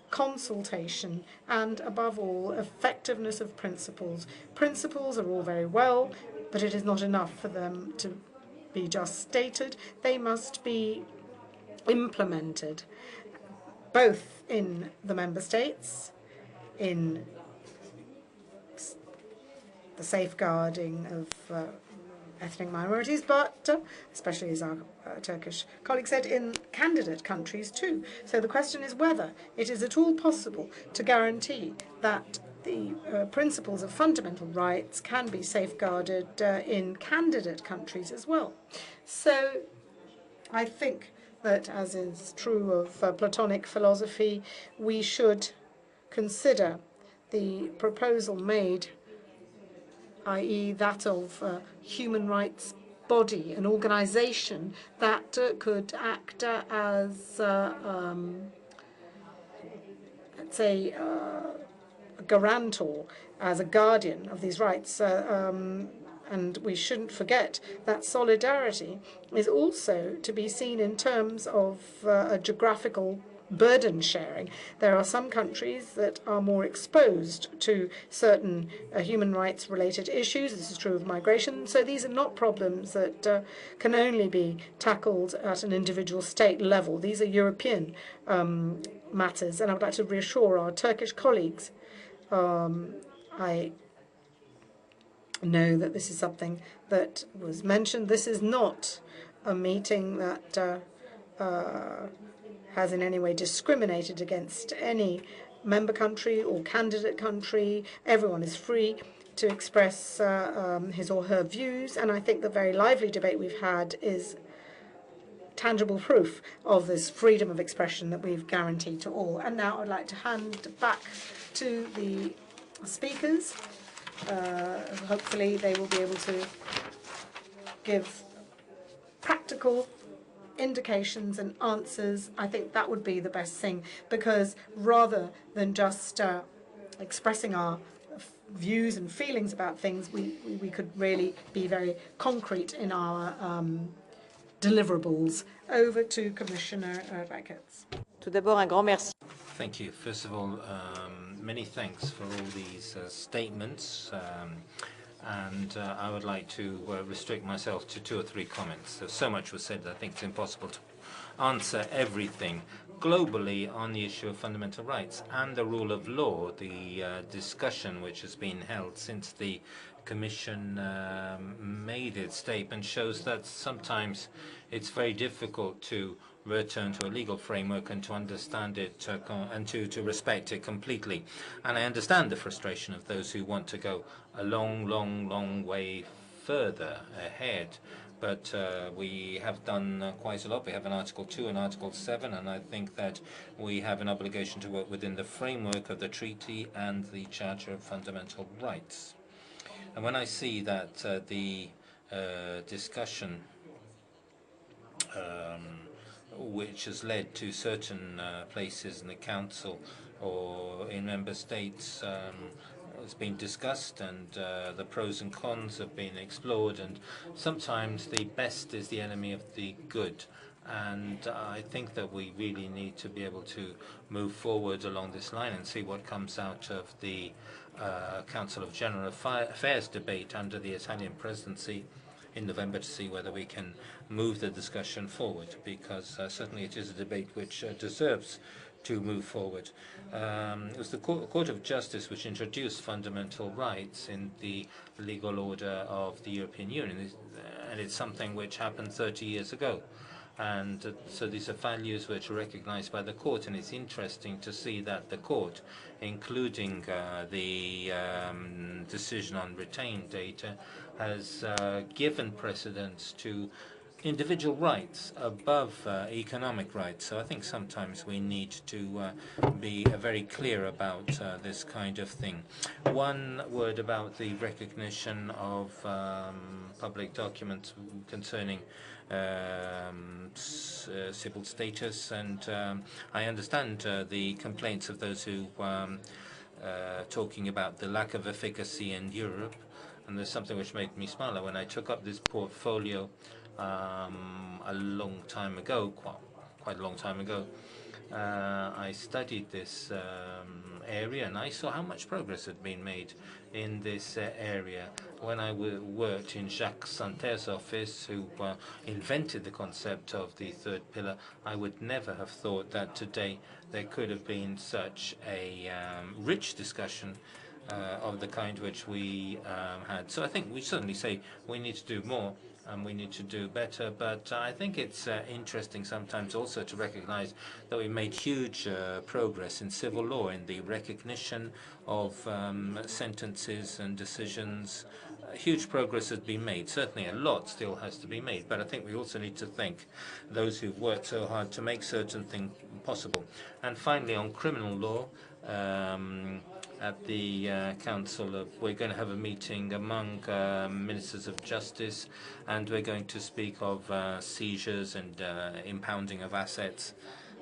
consultation, and above all, effectiveness of principles. Principles are all very well, but it is not enough for them to be just stated. They must be implemented, both in the member states, in the safeguarding of ethnic minorities, but especially, as our Turkish colleague said, in candidate countries too. So the question is whether it is at all possible to guarantee that the principles of fundamental rights can be safeguarded in candidate countries as well. So I think that, as is true of Platonic philosophy, we should consider the proposal made, i.e. that of a human rights body, an organization that could act as, let's say, a guarantor, as a guardian of these rights. And we shouldn't forget that solidarity is also to be seen in terms of a geographical burden sharing. There are some countries that are more exposed to certain human rights related issues. This is true of migration. So these are not problems that can only be tackled at an individual state level. These are European matters. And I would like to reassure our Turkish colleagues. I know that this is something that was mentioned. This is not a meeting that has in any way discriminated against any member country or candidate country. Everyone is free to express his or her views, and I think the very lively debate we've had is tangible proof of this freedom of expression that we've guaranteed to all. And now I'd like to hand back to the speakers. Hopefully they will be able to give practical indications and answers. I think that would be the best thing, because rather than just expressing our views and feelings about things, we could really be very concrete in our deliverables. Over to Commissioner Rackets. Tout d'abord, un grand merci. Thank you. First of all, many thanks for all these statements, and I would like to restrict myself to 2 or 3 comments. So much was said that I think it's impossible to answer everything. Globally, on the issue of fundamental rights and the rule of law, the discussion which has been held since the Commission made its statement shows that sometimes it's very difficult to return to a legal framework and to understand it and to respect it completely. And I understand the frustration of those who want to go a long way further ahead. But we have done quite a lot. We have an Article 2 and Article 7, and I think that we have an obligation to work within the framework of the treaty and the Charter of Fundamental Rights. And when I see that the discussion which has led to certain places in the Council or in Member States has been discussed, and the pros and cons have been explored, and sometimes the best is the enemy of the good. And I think that we really need to be able to move forward along this line and see what comes out of the Council of General Affairs debate under the Italian presidency in November, to see whether we can move the discussion forward, because certainly it is a debate which deserves to move forward. It was the Court of Justice which introduced fundamental rights in the legal order of the European Union, and it's something which happened 30 years ago. And so these are values which are recognized by the court, and it's interesting to see that the court, including the decision on retained data, has given precedence to individual rights above economic rights. So I think sometimes we need to be very clear about this kind of thing. One word about the recognition of public documents concerning civil status, and I understand the complaints of those who talking about the lack of efficacy in Europe, and there's something which made me smile when I took up this portfolio a long time ago, quite a long time ago. I studied this area, and I saw how much progress had been made in this area. When I worked in Jacques Santer's office, who invented the concept of the third pillar, I would never have thought that today there could have been such a rich discussion of the kind which we had. So I think we certainly say we need to do more and we need to do better, but I think it's interesting sometimes also to recognize that we made huge progress in civil law, in the recognition of sentences and decisions. Huge progress has been made. Certainly a lot still has to be made, but I think we also need to thank those who've worked so hard to make certain things possible. And finally, on criminal law, at the we're going to have a meeting among ministers of justice, and we're going to speak of seizures and impounding of assets.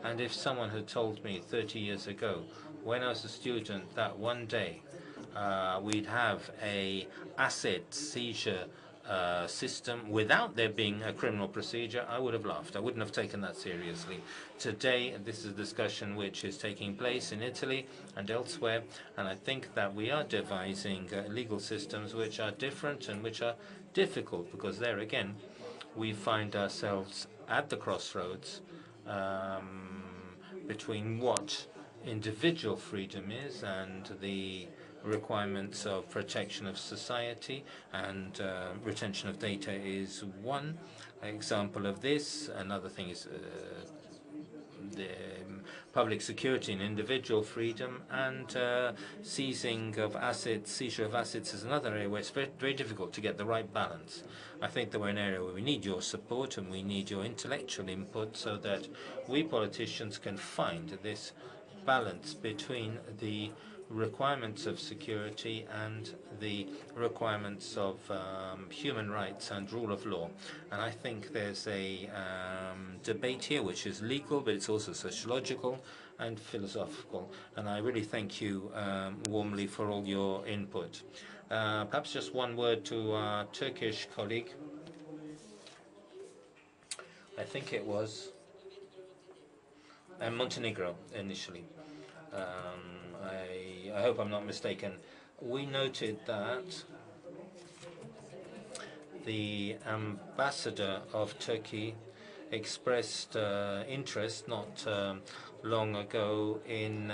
And if someone had told me 30 years ago, when I was a student, that one day we'd have a asset seizure system without there being a criminal procedure, I would have laughed. I wouldn't have taken that seriously. Today, this is a discussion which is taking place in Italy and elsewhere, and I think that we are devising legal systems which are different and which are difficult, because there again, we find ourselves at the crossroads between what individual freedom is and the requirements of protection of society, and retention of data is one example of this. Another thing is the public security and individual freedom, and seizing of assets, seizure of assets is another area where it's very, very difficult to get the right balance. I think that we're an area where we need your support and we need your intellectual input so that we politicians can find this balance between the requirements of security and the requirements of human rights and rule of law. And I think there's a debate here which is legal, but it's also sociological and philosophical. And I really thank you warmly for all your input. Perhaps just one word to our Turkish colleague. I think it was Montenegro initially. I hope I'm not mistaken. We noted that the ambassador of Turkey expressed interest not long ago in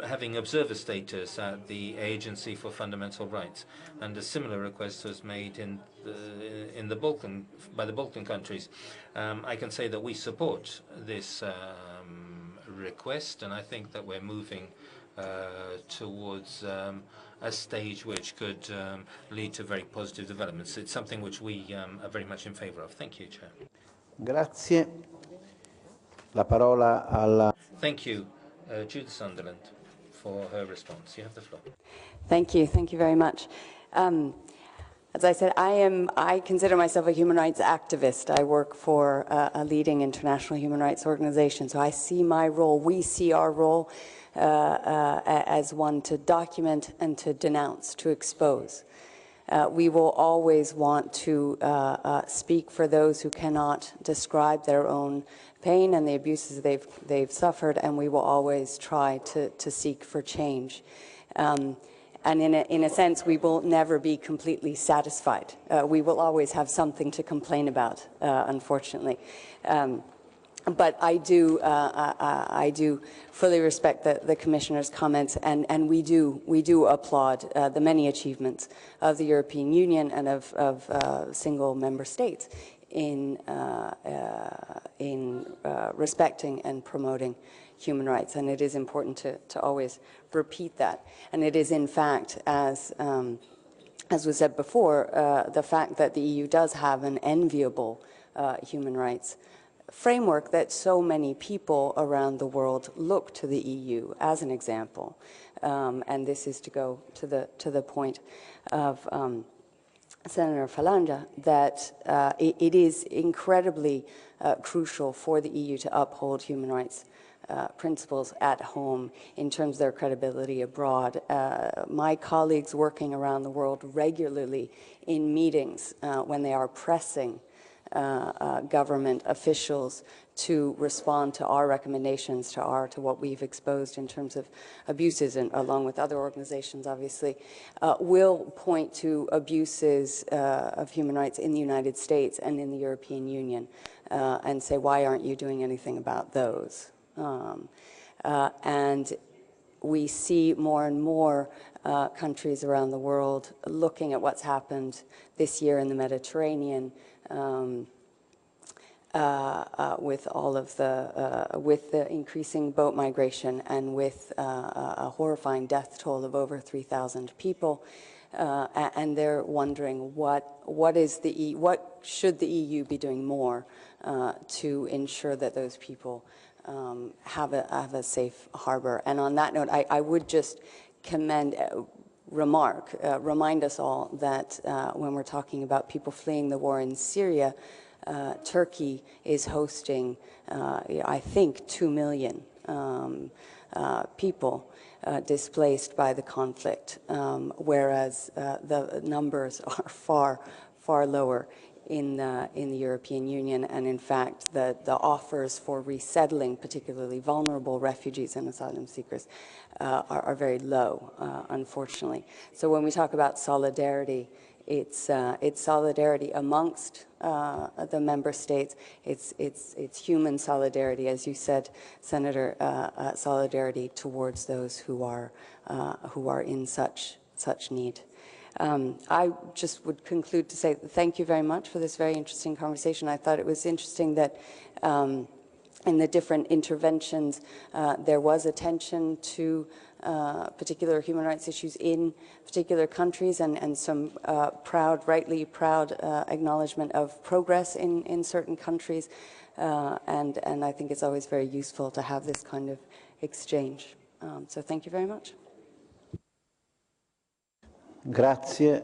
having observer status at the Agency for Fundamental Rights, and a similar request was made by the Balkan countries. I can say that we support this request, and I think that we're moving towards a stage which could lead to very positive developments. It's something which we are very much in favor of. Thank you, Chair. Grazie. La parola alla... Thank you, Judith Sunderland, for her response. You have the floor. Thank you. Thank you very much. As I said, I consider myself a human rights activist. I work for a leading international human rights organization. So I see my role, we see our role as one to document and to denounce, to expose. We will always want to speak for those who cannot describe their own pain and the abuses they've suffered, and we will always try to seek for change. And in a sense, we will never be completely satisfied. We will always have something to complain about, unfortunately. But I do fully respect the Commissioner's comments, and we do applaud the many achievements of the European Union and of single member states in respecting and promoting human rights, and it is important to always repeat that. And it is, in fact, as as was said before, the fact that the EU does have an enviable human rights framework that so many people around the world look to the EU as an example. And this is to go to the point of Senator Falanga, that it is incredibly crucial for the EU to uphold human rights principles at home in terms of their credibility abroad. My colleagues working around the world regularly in meetings when they are pressing government officials to respond to our recommendations, to what we've exposed in terms of abuses, and along with other organizations, obviously, will point to abuses of human rights in the United States and in the European Union and say, why aren't you doing anything about those? And we see more and more countries around the world looking at what's happened this year in the Mediterranean, with all of with the increasing boat migration and with a horrifying death toll of over 3,000 people, and they're wondering what should the EU be doing more to ensure that those people have a safe harbor. And on that note, I would just remind us all that when we're talking about people fleeing the war in Syria, Turkey is hosting, I think, 2 million people displaced by the conflict, whereas the numbers are far, far lower in the European Union. And in fact, the offers for resettling particularly vulnerable refugees and asylum seekers are very low, unfortunately. So when we talk about solidarity, it's solidarity amongst the member states. It's human solidarity, as you said, Senator, solidarity towards those who are in such need. I just would conclude to say thank you very much for this very interesting conversation. I thought it was interesting that in the different interventions there was attention to particular human rights issues in particular countries, and some rightly proud acknowledgement of progress in certain countries, and I think it's always very useful to have this kind of exchange. So thank you very much. Grazie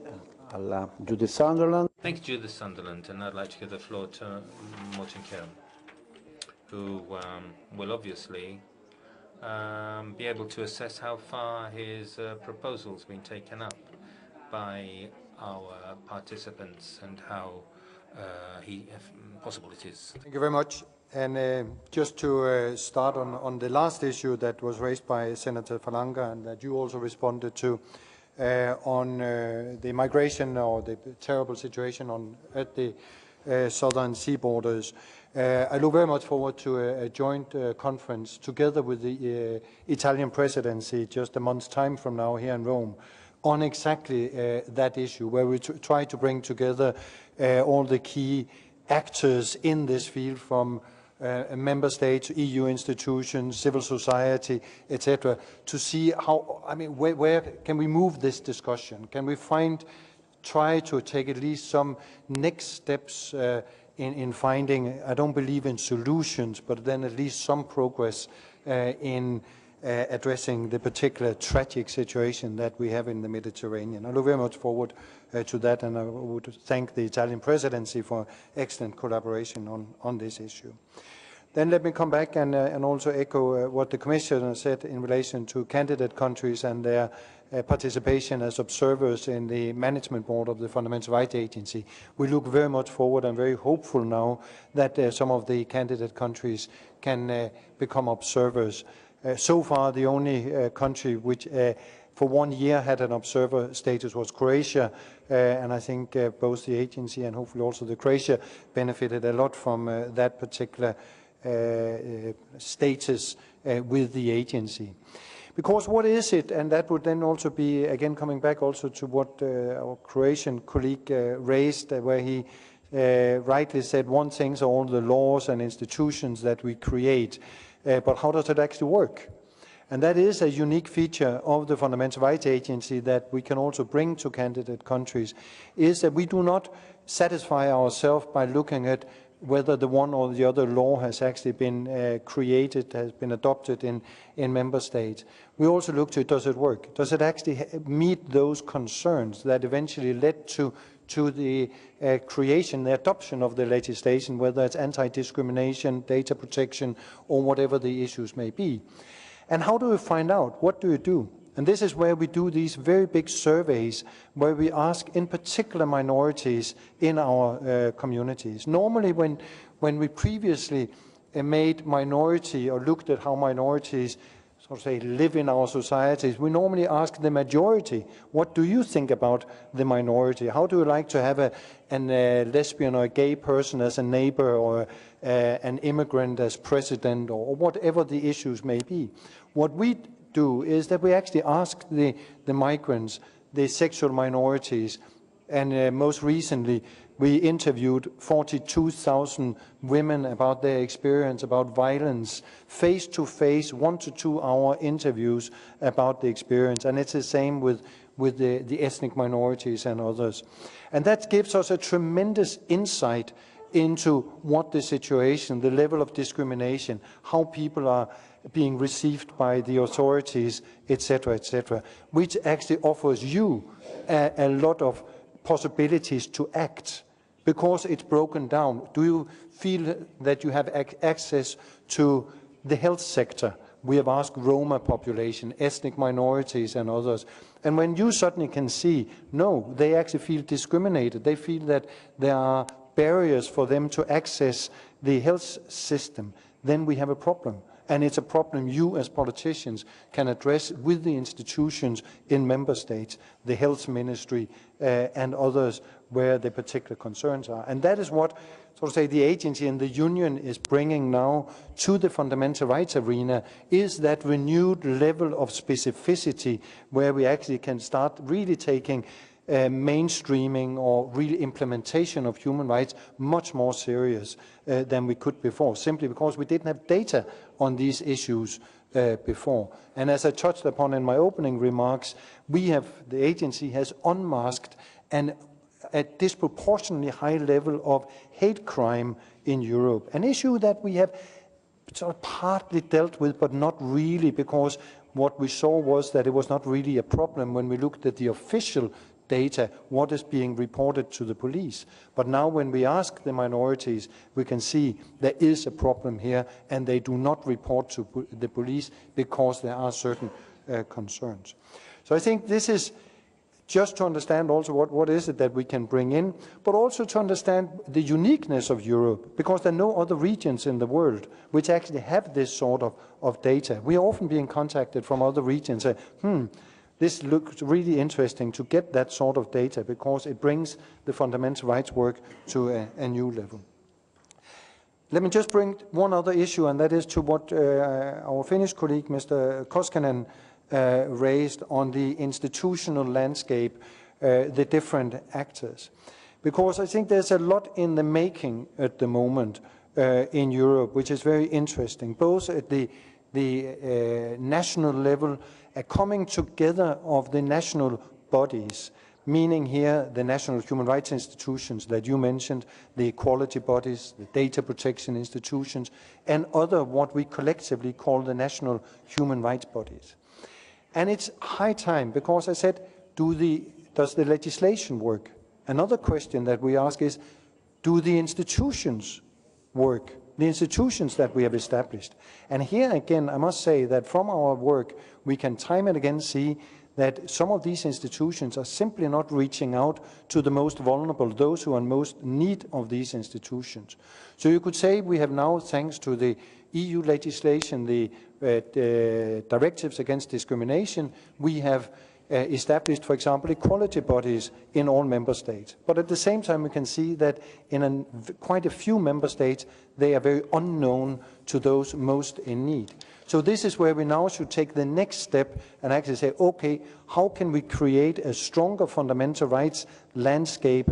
alla Judith Sunderland. Thank you, Judith Sunderland, and I'd like to give the floor to Morten Kjaerum, who will obviously be able to assess how far his proposal's been taken up by our participants and how possible it is. Thank you very much. And just to start on the last issue that was raised by Senator Falanga and that you also responded to, on the migration or the terrible situation at the southern sea borders. I look very much forward to a joint conference together with the Italian presidency just a month's time from now here in Rome on exactly that issue, where we try to bring together all the key actors in this field, from member states, EU institutions, civil society, etc., to see how, where can we move this discussion? Can we try to take at least some next steps in finding, I don't believe in solutions, but then at least some progress in addressing the particular tragic situation that we have in the Mediterranean. I look very much forward to that, and I would thank the Italian presidency for excellent collaboration on this issue. Then let me come back and also echo what the Commissioner said in relation to candidate countries and their participation as observers in the management board of the Fundamental Rights Agency. We look very much forward and very hopeful now that some of the candidate countries can become observers. So far, the only country which for 1 year had an observer status was Croatia, and I think both the agency and hopefully also the Croatia benefited a lot from that particular status with the agency. Because what is it, and that would then also be, again, coming back also to what our Croatian colleague raised, where he rightly said one thing are all the laws and institutions that we create, but how does it actually work? And that is a unique feature of the Fundamental Rights Agency that we can also bring to candidate countries, is that we do not satisfy ourselves by looking at whether the one or the other law has actually been created, has been adopted in member states. We also look to, does it work? Does it actually meet those concerns that eventually led to the creation, the adoption of the legislation, whether it's anti-discrimination, data protection, or whatever the issues may be. And how do we find out? What do you do? And this is where we do these very big surveys where we ask in particular minorities in our communities. Normally when we previously made minority or looked at how minorities sort of say live in our societies, we normally ask the majority, what do you think about the minority? How do you like to have a lesbian or a gay person as a neighbor, or an immigrant as president, or whatever the issues may be? What we do is that we actually ask the migrants, the sexual minorities, and most recently we interviewed 42,000 women about their experience about violence, face-to-face, 1 to 2 hour interviews about the experience. And it's the same with the ethnic minorities and others. And that gives us a tremendous insight into what the situation, the level of discrimination, how people are being received by the authorities, etc., which actually offers you a lot of possibilities to act, because it's broken down. Do you feel that you have access to the health sector? We have asked Roma population, ethnic minorities and others. And when you suddenly can see, no, they actually feel discriminated. They feel that there are barriers for them to access the health system, then we have a problem. And it's a problem you as politicians can address with the institutions in member states, the health ministry and others where the particular concerns are. And that is what, so to say, the agency and the union is bringing now to the fundamental rights arena, is that renewed level of specificity where we actually can start really taking mainstreaming or real implementation of human rights much more serious than we could before, simply because we didn't have data on these issues before. And as I touched upon in my opening remarks, the agency has unmasked a disproportionately high level of hate crime in Europe, an issue that we have sort of partly dealt with, but not really, because what we saw was that it was not really a problem when we looked at the official data, what is being reported to the police. But now when we ask the minorities, we can see there is a problem here, and they do not report to the police because there are certain concerns. So I think this is just to understand also what is it that we can bring in, but also to understand the uniqueness of Europe, because there are no other regions in the world which actually have this sort of data. We are often being contacted from other regions and say, this looks really interesting to get that sort of data, because it brings the fundamental rights work to a new level. Let me just bring one other issue, and that is to what our Finnish colleague, Mr. Koskinen, raised on the institutional landscape, the different actors. Because I think there's a lot in the making at the moment in Europe, which is very interesting, both at the national level, a coming together of the national bodies, meaning here the national human rights institutions that you mentioned, the equality bodies, the data protection institutions, and other what we collectively call the national human rights bodies. And it's high time, because I said, does the legislation work? Another question that we ask is, do the institutions work? The institutions that we have established. And here again, I must say that from our work, we can time and again see that some of these institutions are simply not reaching out to the most vulnerable, those who are in most need of these institutions. So you could say we have now, thanks to the EU legislation, the directives against discrimination, we have established, for example, equality bodies in all member states. But at the same time, we can see that in quite a few member states, they are very unknown to those most in need. So this is where we now should take the next step and actually say, okay, how can we create a stronger fundamental rights landscape,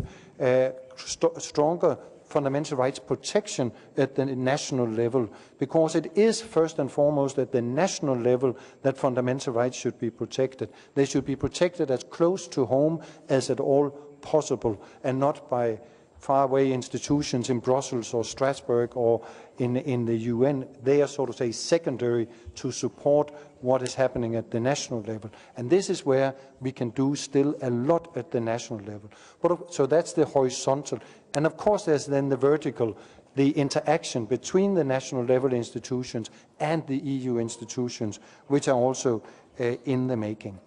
stronger fundamental rights protection at the national level, because it is first and foremost at the national level that fundamental rights should be protected. They should be protected as close to home as at all possible, and not by faraway institutions in Brussels or Strasbourg or in the UN. They are, so to say, secondary to support what is happening at the national level. And this is where we can do still a lot at the national level. So that's the horizontal. And of course, there's then the vertical, the interaction between the national level institutions and the EU institutions, which are also in the making.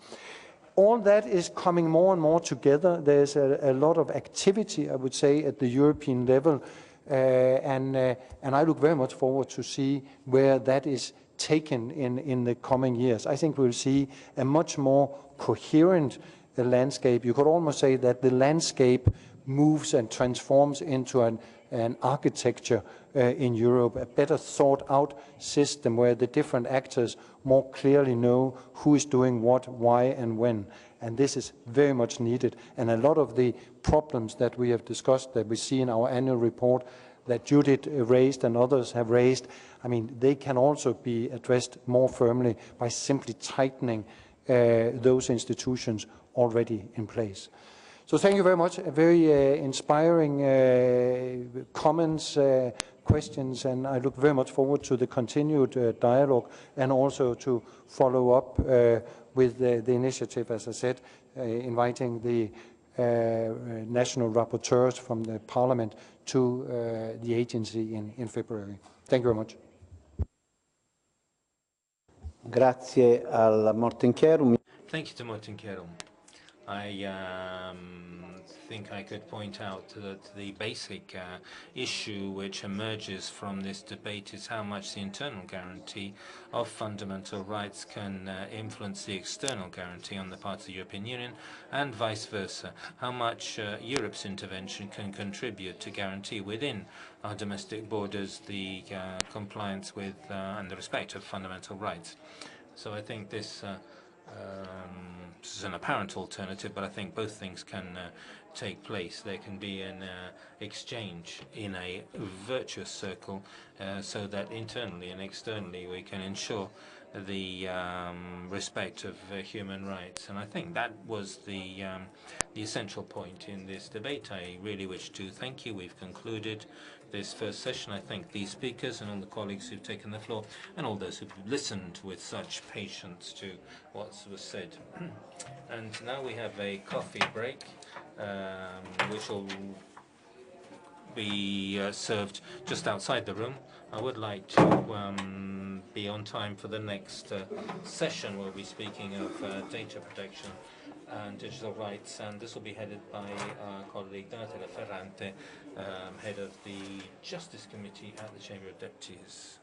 All that is coming more and more together. There's a lot of activity, I would say, at the European level, and I look very much forward to see where that is taken in the coming years. I think we'll see a much more coherent landscape. You could almost say that the landscape moves and transforms into an architecture in Europe, a better thought out system where the different actors more clearly know who is doing what, why and when. And this is very much needed. And a lot of the problems that we have discussed, that we see in our annual report, that Judith raised and others have raised, I mean, they can also be addressed more firmly by simply tightening those institutions already in place. So thank you very much. Very inspiring comments, questions, and I look very much forward to the continued dialogue and also to follow up with the initiative, as I said, inviting the national rapporteurs from the Parliament to the agency in February. Thank you very much. Grazie al Morten Kjaerum. Thank you to Morten Kjaerum. I think I could point out that the basic issue which emerges from this debate is how much the internal guarantee of fundamental rights can influence the external guarantee on the part of the European Union, and vice versa, how much Europe's intervention can contribute to guarantee within our domestic borders the compliance with and the respect of fundamental rights. So I think this is an apparent alternative, but I think both things can take place. There can be an exchange in a virtuous circle so that internally and externally we can ensure the respect of human rights. And I think that was the essential point in this debate. I really wish to thank you. We've concluded this first session. I thank these speakers and all the colleagues who've taken the floor and all those who've listened with such patience to what was said. And now we have a coffee break, which will be served just outside the room. I would like to be on time for the next session. We'll be speaking of data protection and digital rights, and this will be headed by our colleague Donatella Ferrante, head of the Justice Committee at the Chamber of Deputies.